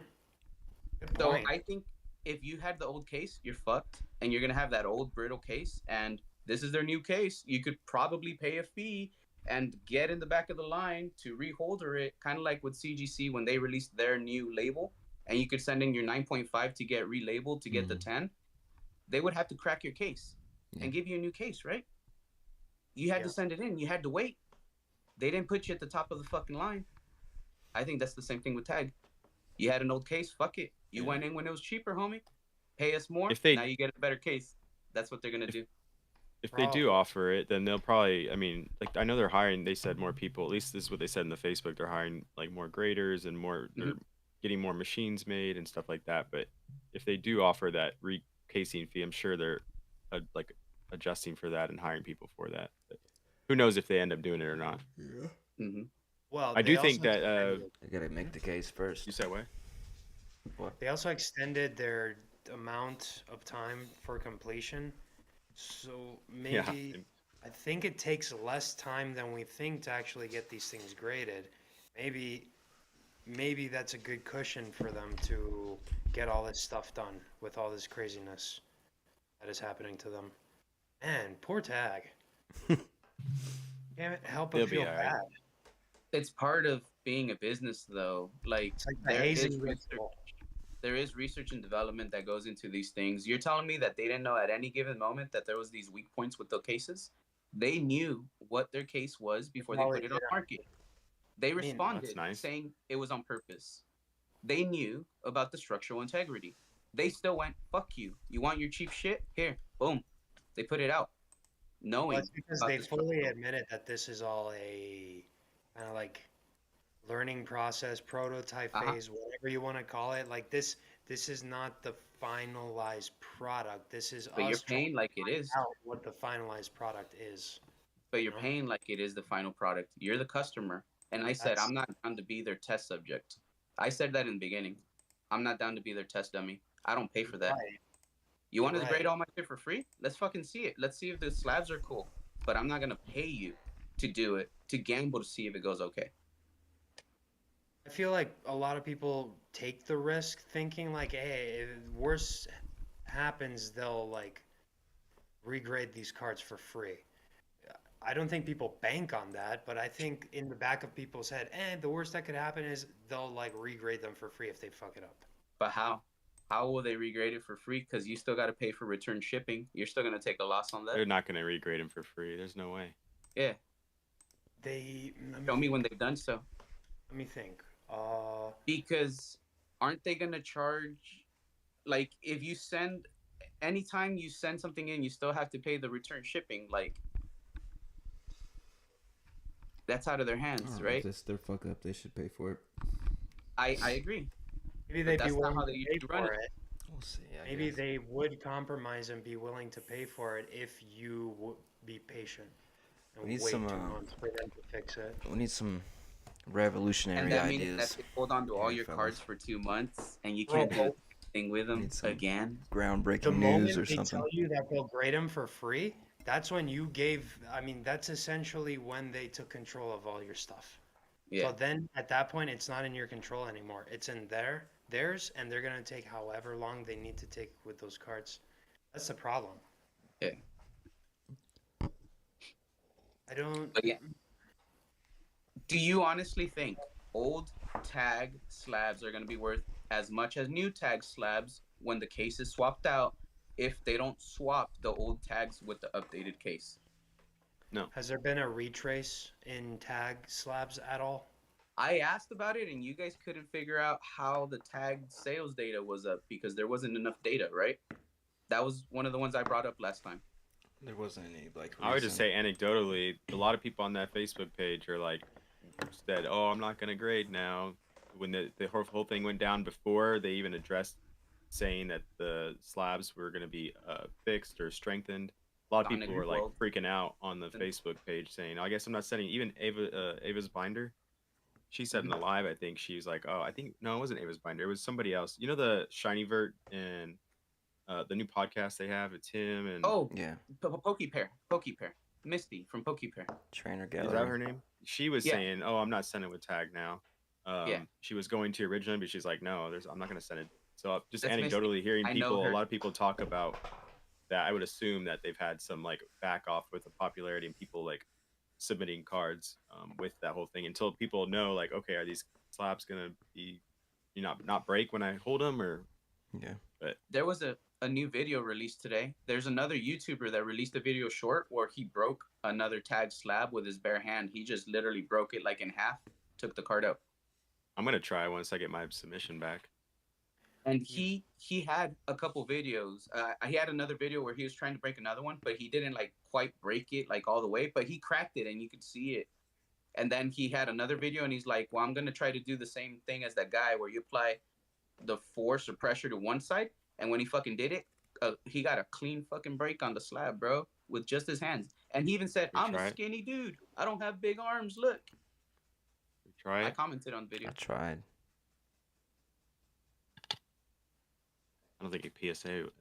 So point. I think if you had the old case, you're fucked, and you're gonna have that old brittle case, and this is their new case. You could probably pay a fee and get in the back of the line to reholder it, kind of like with CGC when they released their new label, and you could send in your 9.5 to get relabeled to get the 10. They would have to crack your case and give you a new case, right? You had to send it in. You had to wait. They didn't put you at the top of the fucking line. I think that's the same thing with tag. You had an old case, fuck it. You went in when it was cheaper, homie. Pay us more. Now you get a better case. That's what they're gonna do. If they do offer it, then they'll probably. I mean, like I know they're hiring. They said more people. At least this is what they said in the Facebook. They're hiring like more graders and more. They're getting more machines made and stuff like that. But if they do offer that recasing fee, I'm sure they're like adjusting for that and hiring people for that. But who knows if they end up doing it or not? Yeah. Well, I do think that they gotta make the case first. You said what? What? They also extended their amount of time for completion. So maybe I think it takes less time than we think to actually get these things graded. Maybe that's a good cushion for them to get all this stuff done with all this craziness that is happening to them. Man, poor tag. Can't help but feel bad. It's part of being a business, though. Like, there is research and development that goes into these things. You're telling me that they didn't know at any given moment that there was these weak points with the cases? They knew what their case was before they put it on market. They responded saying it was on purpose. They knew about the structural integrity. They still went, fuck you. You want your cheap shit? Here, boom. They put it out. Knowing it's because they fully admitted that this is all a kind of like learning process, prototype phase, whatever you want to call it. Like this is not the finalized product. This is but you're paying like it is. What the finalized product is. But you're paying like it is the final product. You're the customer. And I said, I'm not down to be their test subject. I said that in the beginning. I'm not down to be their test dummy. I don't pay for that. Right. You want to grade all my shit for free? Let's fucking see it. Let's see if the slabs are cool. But I'm not going to pay you to do it, to gamble to see if it goes okay. I feel like a lot of people take the risk thinking like, hey, if worse happens, they'll like regrade these cards for free. I don't think people bank on that, but I think in the back of people's head, the worst that could happen is they'll like regrade them for free if they fuck it up. But how? How will they regrade it for free? Because you still got to pay for return shipping. You're still going to take a loss on that. They're not going to regrade them for free. There's no way. Yeah. They Show me when they've done so. let me think. Because aren't they gonna charge? Like, if you send, anytime you send something in, you still have to pay the return shipping. Like, that's out of their I hands, don't know if right? this their fuck up. They should pay for it. I agree, Maybe but they'd be that's not willing how to they pay usually run for it. it. We'll see. Maybe they would compromise and be willing to pay for it if you would be patient We and need wait some, 2 months for them to fix it. We need some And revolutionary that means that ideas they hold on to all here, your fellas. cards for 2 months, and you Bro, can't do anything with them Need some again. the groundbreaking moment news or they something. tell you that they'll grade them for free, that's when you gave. I mean, that's essentially when they took control of all your stuff. Yeah, So then, at that point, it's not in your control anymore. It's in theirs, and they're gonna take however long they need to take with those cards. That's the problem. yeah. I don't. But yeah, do you honestly think old tag slabs are gonna be worth as much as new tag slabs when the case is swapped out if they don't swap the old tags with the updated case? No. Has there been a retrace in tag slabs at all? I asked about it, and you guys couldn't figure out how the tagged sales data was up because there wasn't enough data, right? That was one of the ones I brought up last time. There wasn't any like. I would just say anecdotally, a lot of people on that Facebook page are like said, "Oh, I'm not gonna grade now." When the whole thing went down before they even addressed saying that the slabs were gonna be fixed or strengthened, a lot of Sonic people were like World. freaking out on the Facebook page saying, "I guess I'm not sending." Even Ava's binder, she said in the live, I think she's like, "Oh, I think no, it wasn't Ava's binder. It was somebody else. You know the Shiny Vert and the new podcast they have. It's him and Oh, Yeah, Pokepair, Misty from Pokepair. trainer is that gallery. her name? She was Yeah. saying, "Oh, I'm not sending with tag now." Yeah. She was going to originally, but she's like, "No, I'm not going to send it." So just That's Misty. anecdotally hearing I know people, a her. lot of people talk about that. I would assume that they've had some like back off with the popularity and people like submitting cards with that whole thing until people know like, okay, are these slabs gonna be not break when I hold them or? Yeah. There was a new video released today. There's another YouTuber that released a video short where he broke another tag slab with his bare hand. He just literally broke it like in half, took the card out. I'm gonna try once I get my submission back. And he had a couple videos. He had another video where he was trying to break another one, but he didn't like quite break it like all the way, but he cracked it and you could see it. And then he had another video and he's like, well, I'm going to try to do the same thing as that guy where you apply the force or pressure to one side. And when he fucking did it, he got a clean fucking break on the slab, bro, with just his hands. And he even said, We I'm try a it? skinny dude. I don't have big arms. Look. Try I it. commented on the video. I tried. I don't think a PSA. It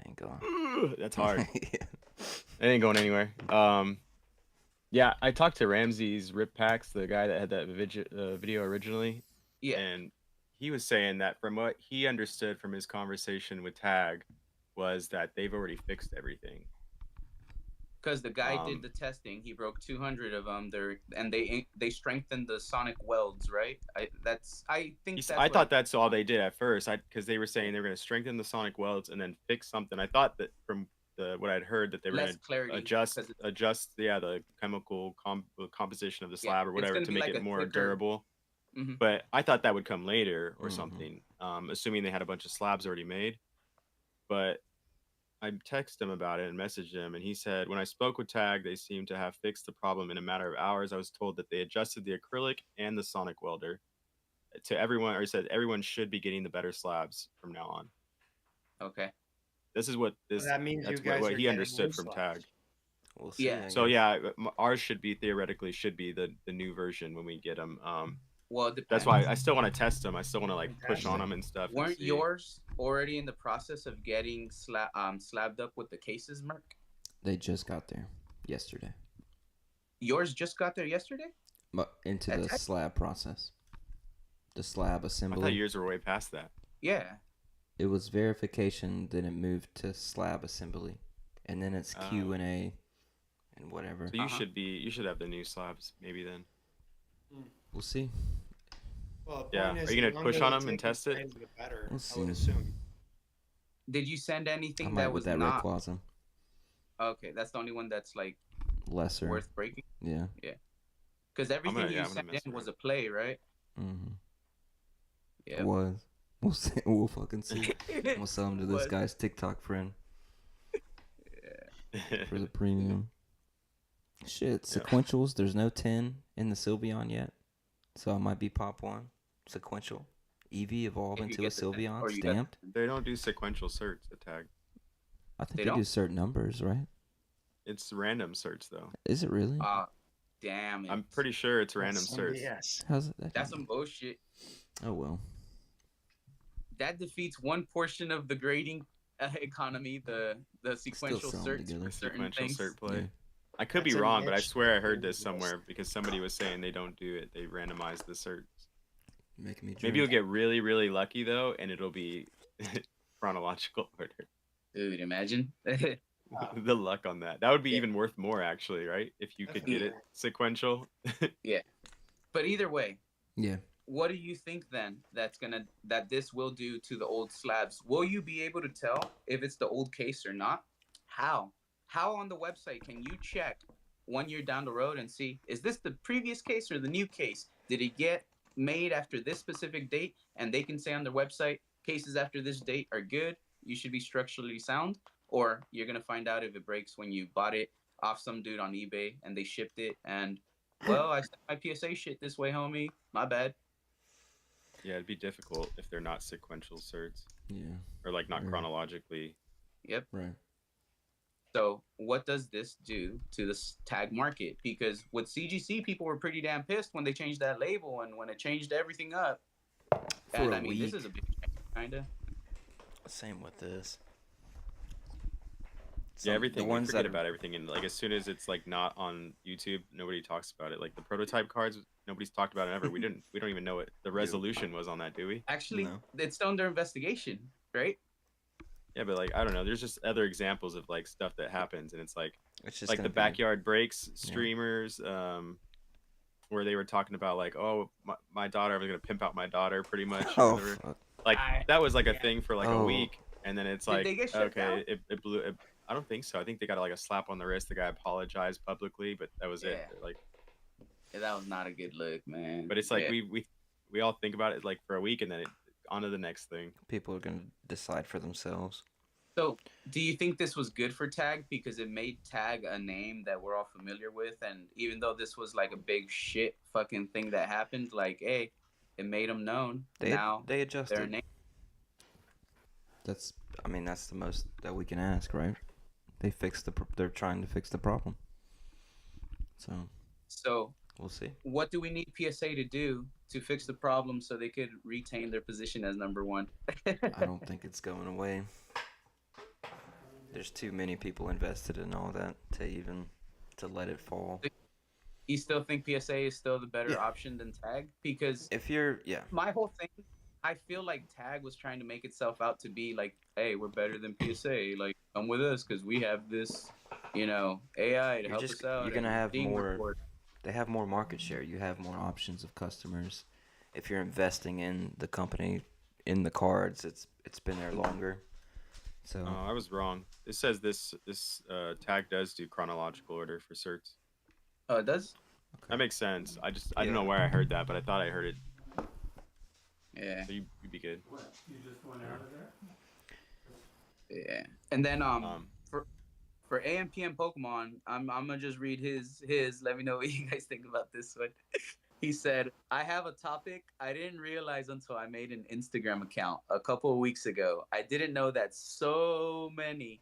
ain't going. That's hard. Yeah. It ain't going anywhere. Yeah, I talked to Ramsey's Rip Packs, the guy that had that video originally, Yeah. and he was saying that from what he understood from his conversation with Tag was that they've already fixed everything. Because the guy did the testing, he broke 200 of them. They strengthened the sonic welds, right? I thought that's all they did at first, because they were saying they were going to strengthen the sonic welds and then fix something. I thought that from what I'd heard that they were going to adjust the chemical composition of the slab or whatever to make it more durable. Mm-hmm. But I thought that would come later or something, assuming they had a bunch of slabs already made. But I texted him about it and messaged him, and he said, when I spoke with Tag, they seem to have fixed the problem in a matter of hours. I was told that they adjusted the acrylic and the sonic welder to everyone, or he said everyone should be getting the better slabs from now on. Okay. This is what this. That means that's you guys what are he getting understood new from slabs. Tag. We'll see. Yeah. So yeah, ours should be theoretically the new version when we get them. Well, that's why I still want to test them. I still want to like push on them and stuff. Weren't yours already in the process of getting slabbed up with the cases, Merc? They just got there yesterday. Yours just got there yesterday? But into the slab process. The slab assembly. I thought yours were way past that. Yeah. It was verification, then it moved to slab assembly, and then it's Q&A and whatever. So you should have the new slabs maybe then. We'll see. Well, yeah. Are you gonna push on them and test it? We'll see. I would assume. Did you send anything I might that with was that not? Rayquaza. Okay, that's the only one that's like lesser. worth breaking. Yeah. Because everything you I'm gonna sent mess in was around. a play, right? Mm-hmm. It Yep. was. We'll see. We'll fucking see. We'll sell them to this Was. guy's TikTok friend Yeah. for the premium. Shit, Yeah. sequentials. There's no 10 in the Sylveon yet, so it might be pop one. Sequential. Eevee evolve If you into a get the 10, Sylveon or you got stamped. They don't do sequential search the tag. I think They they do don't? certain numbers, right? It's random search though. Is it really? Damn it. I'm pretty sure it's random That's search. BS. How's it that? That's some bullshit. Oh well. That defeats one portion of the grading economy, the sequential sell 'em search together. for The certain sequential things. cert play. Yeah. I could be That's a wrong, but I niche swear I heard thing this to somewhere list. because somebody was saying they don't do it. They randomize the certs. Making me. Maybe you'll get really, really lucky though, and it'll be chronological order. Dude, imagine. The luck on that. That would be Yeah. even worth more actually, right? If you could get Yeah. it sequential. But either way, Yeah. what do you think then that this will do to the old slabs? Will you be able to tell if it's the old case or not? How? How on the website can you check 1 year down the road and see, is this the previous case or the new case? Did it get made after this specific date? And they can say on their website, cases after this date are good. You should be structurally sound. Or you're going to find out if it breaks when you bought it off some dude on eBay and they shipped it. And, well, I sent my PSA shit this way, homie. My bad. Yeah, it'd be difficult if they're not sequential certs Yeah. or like not Right. chronologically. Yep. Right. So what does this do to this tag market? Because with CGC, people were pretty damn pissed when they changed that label and when it changed everything up. For And a I mean, week. this is a big change, kinda. Same with this. Yeah, everything. We forget are- about everything, and like as soon as it's like not on YouTube, nobody talks about it. Like the prototype cards, nobody's talked about it ever. We don't even know what the resolution was on that, do we? Actually, No. it's still under investigation, right? Yeah, but like I don't know. There's just other examples of like stuff that happens, and it's like It's just like gonna the be- backyard breaks streamers, where they were talking about like, oh, my daughter, I was gonna pimp out my daughter, pretty much. or Oh, whatever. fuck. Like I- that was like a yeah. thing for like Oh. a week, and then it's Did like they get shut down? okay, it blew. I don't think so. I think they got like a slap on the wrist. The guy apologized publicly, but that was it. Yeah. Like, Yeah, that was not a good look, man. but it's like Yeah. we all think about it like for a week, and then on to the next thing. People are gonna decide for themselves. So, do you think this was good for Tag because it made Tag a name that we're all familiar with, and even though this was like a big shit fucking thing that happened, like, hey, it made them known. Now They they're a adjusted. name. That's the most that we can ask, right? They fixed they're trying to fix the problem. So So, we'll see. what do we need PSA to do to fix the problem so they could retain their position as number one? I don't think it's going away. There's too many people invested in all that to let it fall. You still think PSA is still the better Yeah. option than Tag? Because If you're, yeah, my whole thing, I feel like Tag was trying to make itself out to be like, hey, we're better than PSA. Like, come with us because we have this, AI to help us out. you're gonna and have Ding more. report. They have more market share. You have more options of customers. If you're investing in the company, in the cards, it's been there longer. So Oh, I was wrong. It says this tag does do chronological order for certs. Oh, it does? That makes sense. I don't Yeah. know where I heard that, but I thought I heard it. Yeah. So you'd be good. Yeah. And then Um, for AMPM Pokemon, I'm gonna just read his. Let me know what you guys think about this one. He said, I have a topic I didn't realize until I made an Instagram account a couple of weeks ago. I didn't know that so many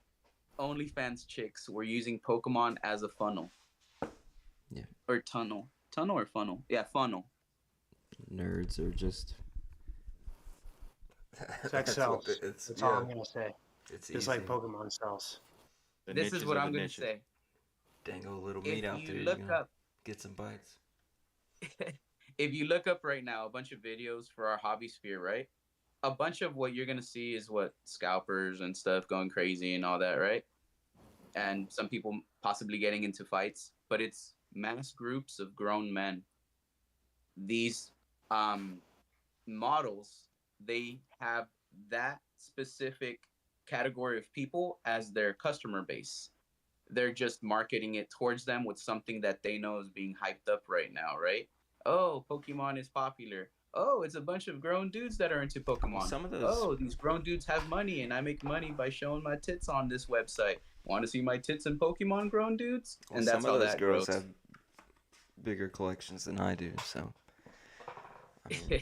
OnlyFans chicks were using Pokemon as a funnel. Yeah. Or tunnel. Tunnel or funnel? Yeah, funnel. nerds are just. Sex sells. That's all I'm gonna say. It's Just like Pokemon sells. the This is niches what are I'm the gonna niches. say. Dangle a little If meat out you there. look You're gonna up get some bites. if you look up right now a bunch of videos for our hobby sphere, right? A bunch of what you're gonna see is what scalpers and stuff going crazy and all that, right? And some people possibly getting into fights, but it's mass groups of grown men. These models, they have that specific category of people as their customer base. they're just marketing it towards them with something that they know is being hyped up right now, right? Oh, Pokemon is popular. Oh, it's a bunch of grown dudes that are into Well, Pokemon. some of those, Oh, these grown dudes have money, and I make money by showing my tits on this website. Want to see my tits and Pokemon, grown dudes? well, And some that's of how those that girls grows. have bigger collections than I do. So, I mean,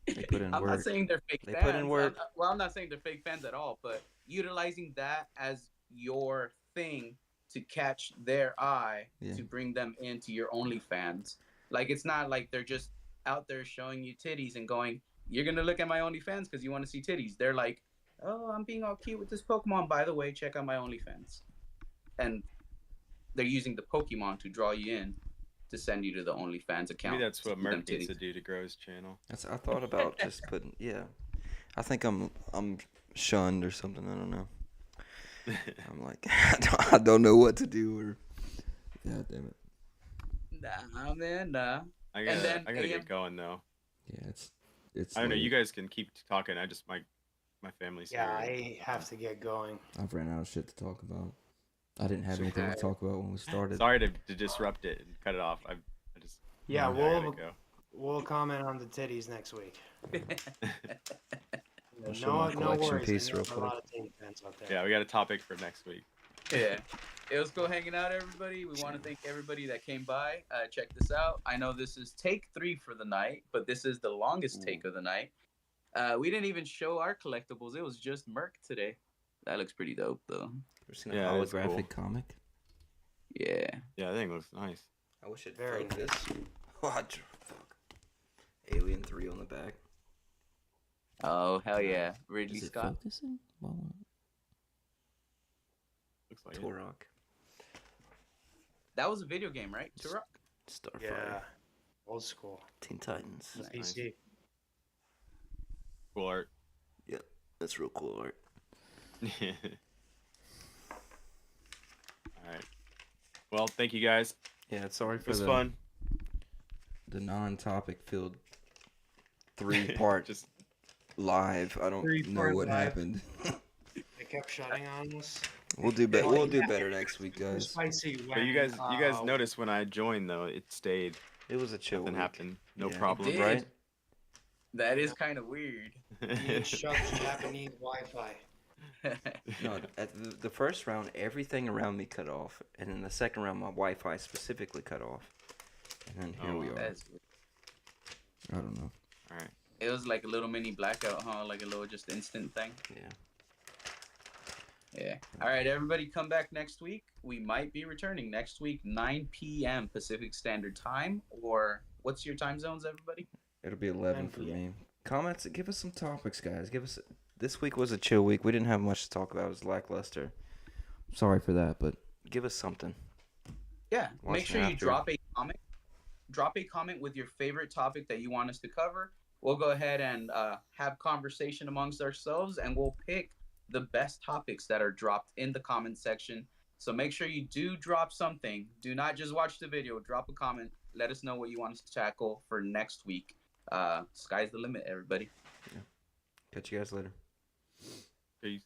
they put in I'm not work. saying they're fake They fans. put in work. Well, I'm not saying they're fake fans at all, but utilizing that as your thing to catch their eye Yeah. to bring them into your OnlyFans. Like, it's not like they're just out there showing you titties and going, "You're gonna look at my OnlyFans because you want to see titties." They're like, "Oh, I'm being all cute with this Pokemon. By the way, check out my OnlyFans." And they're using the Pokemon to draw you in to send you to the OnlyFans account. Maybe that's to what see them Merc needs titties. to do to grow his channel. I thought about just putting. Yeah, I think I'm shunned or something. I don't know. I'm like I don't know what to do or. God damn it. Nah, man, nah. I And then gotta AM get going though. Yeah, it's. I don't know. late. You guys can keep talking. I just my family's Yeah, here. I have to get going. I've ran out of shit to talk about. I didn't have anything to Okay. talk about when we started. Sorry to disrupt it and cut it off. I just Yeah, I gotta go. we'll comment on the titties next week. I'll show my No collection worries. piece I know real there's a quick. lot of titty fans out there. Yeah, we got a topic for next week. Yeah. It was cool hanging out, everybody. We want to thank everybody that came by. Check this out. I know this is take 3 for the night, but this is the longest take of the night. We didn't even show our collectibles. It was just Merc today. That looks pretty dope, though. Ever seen a Yeah, that's holographic cool. comic? Yeah. Yeah, I think it looks nice. I wish it Very focused. What? Fuck. Alien 3 on the back. Oh, hell yeah. Ridley Is it Scott. focusing? Well, Looks like it. Turok. That was a video game, right? Turok? Starfire. Yeah, old school. Teen Titans. Nice. PC. Cool art. Yep, that's real cool art. All right. Well, thank you guys. Yeah, sorry It for was the fun. non-topic filled 3-part Just live. I don't 3-part know what live. happened. They kept shutting on us. We'll do better. We'll do better next week, It was guys. spicy. but you guys noticed when I joined though, it stayed. It was a chill Nothing week. happened. No Yeah. problem. It Right? That is kind of weird. Shugg's Japanese Wi-Fi. No, at the first round, everything around me cut off, and in the second round, my Wi-Fi specifically cut off. And then here Oh, we are. That's, I don't know. All right. it was like a little mini blackout, huh? Like a little just instant thing. Yeah. Yeah. All right, everybody, come back next week. We might be returning next week, 9 p.m. Pacific Standard Time. Or what's your time zones, everybody? It'll be 11 for 10 me. Comments. Give us some topics, guys. Give us. This week was a chill week. We didn't have much to talk about. It was lackluster. Sorry for that, but give us something. Yeah. Watch Make sure it you after. drop a comment. Drop a comment with your favorite topic that you want us to cover. We'll go ahead and have conversation amongst ourselves, and we'll pick the best topics that are dropped in the comment section. So make sure you do drop something. Do not just watch the video. Drop a comment. Let us know what you want us to tackle for next week. Sky's the limit, everybody. Catch you guys later. Peace.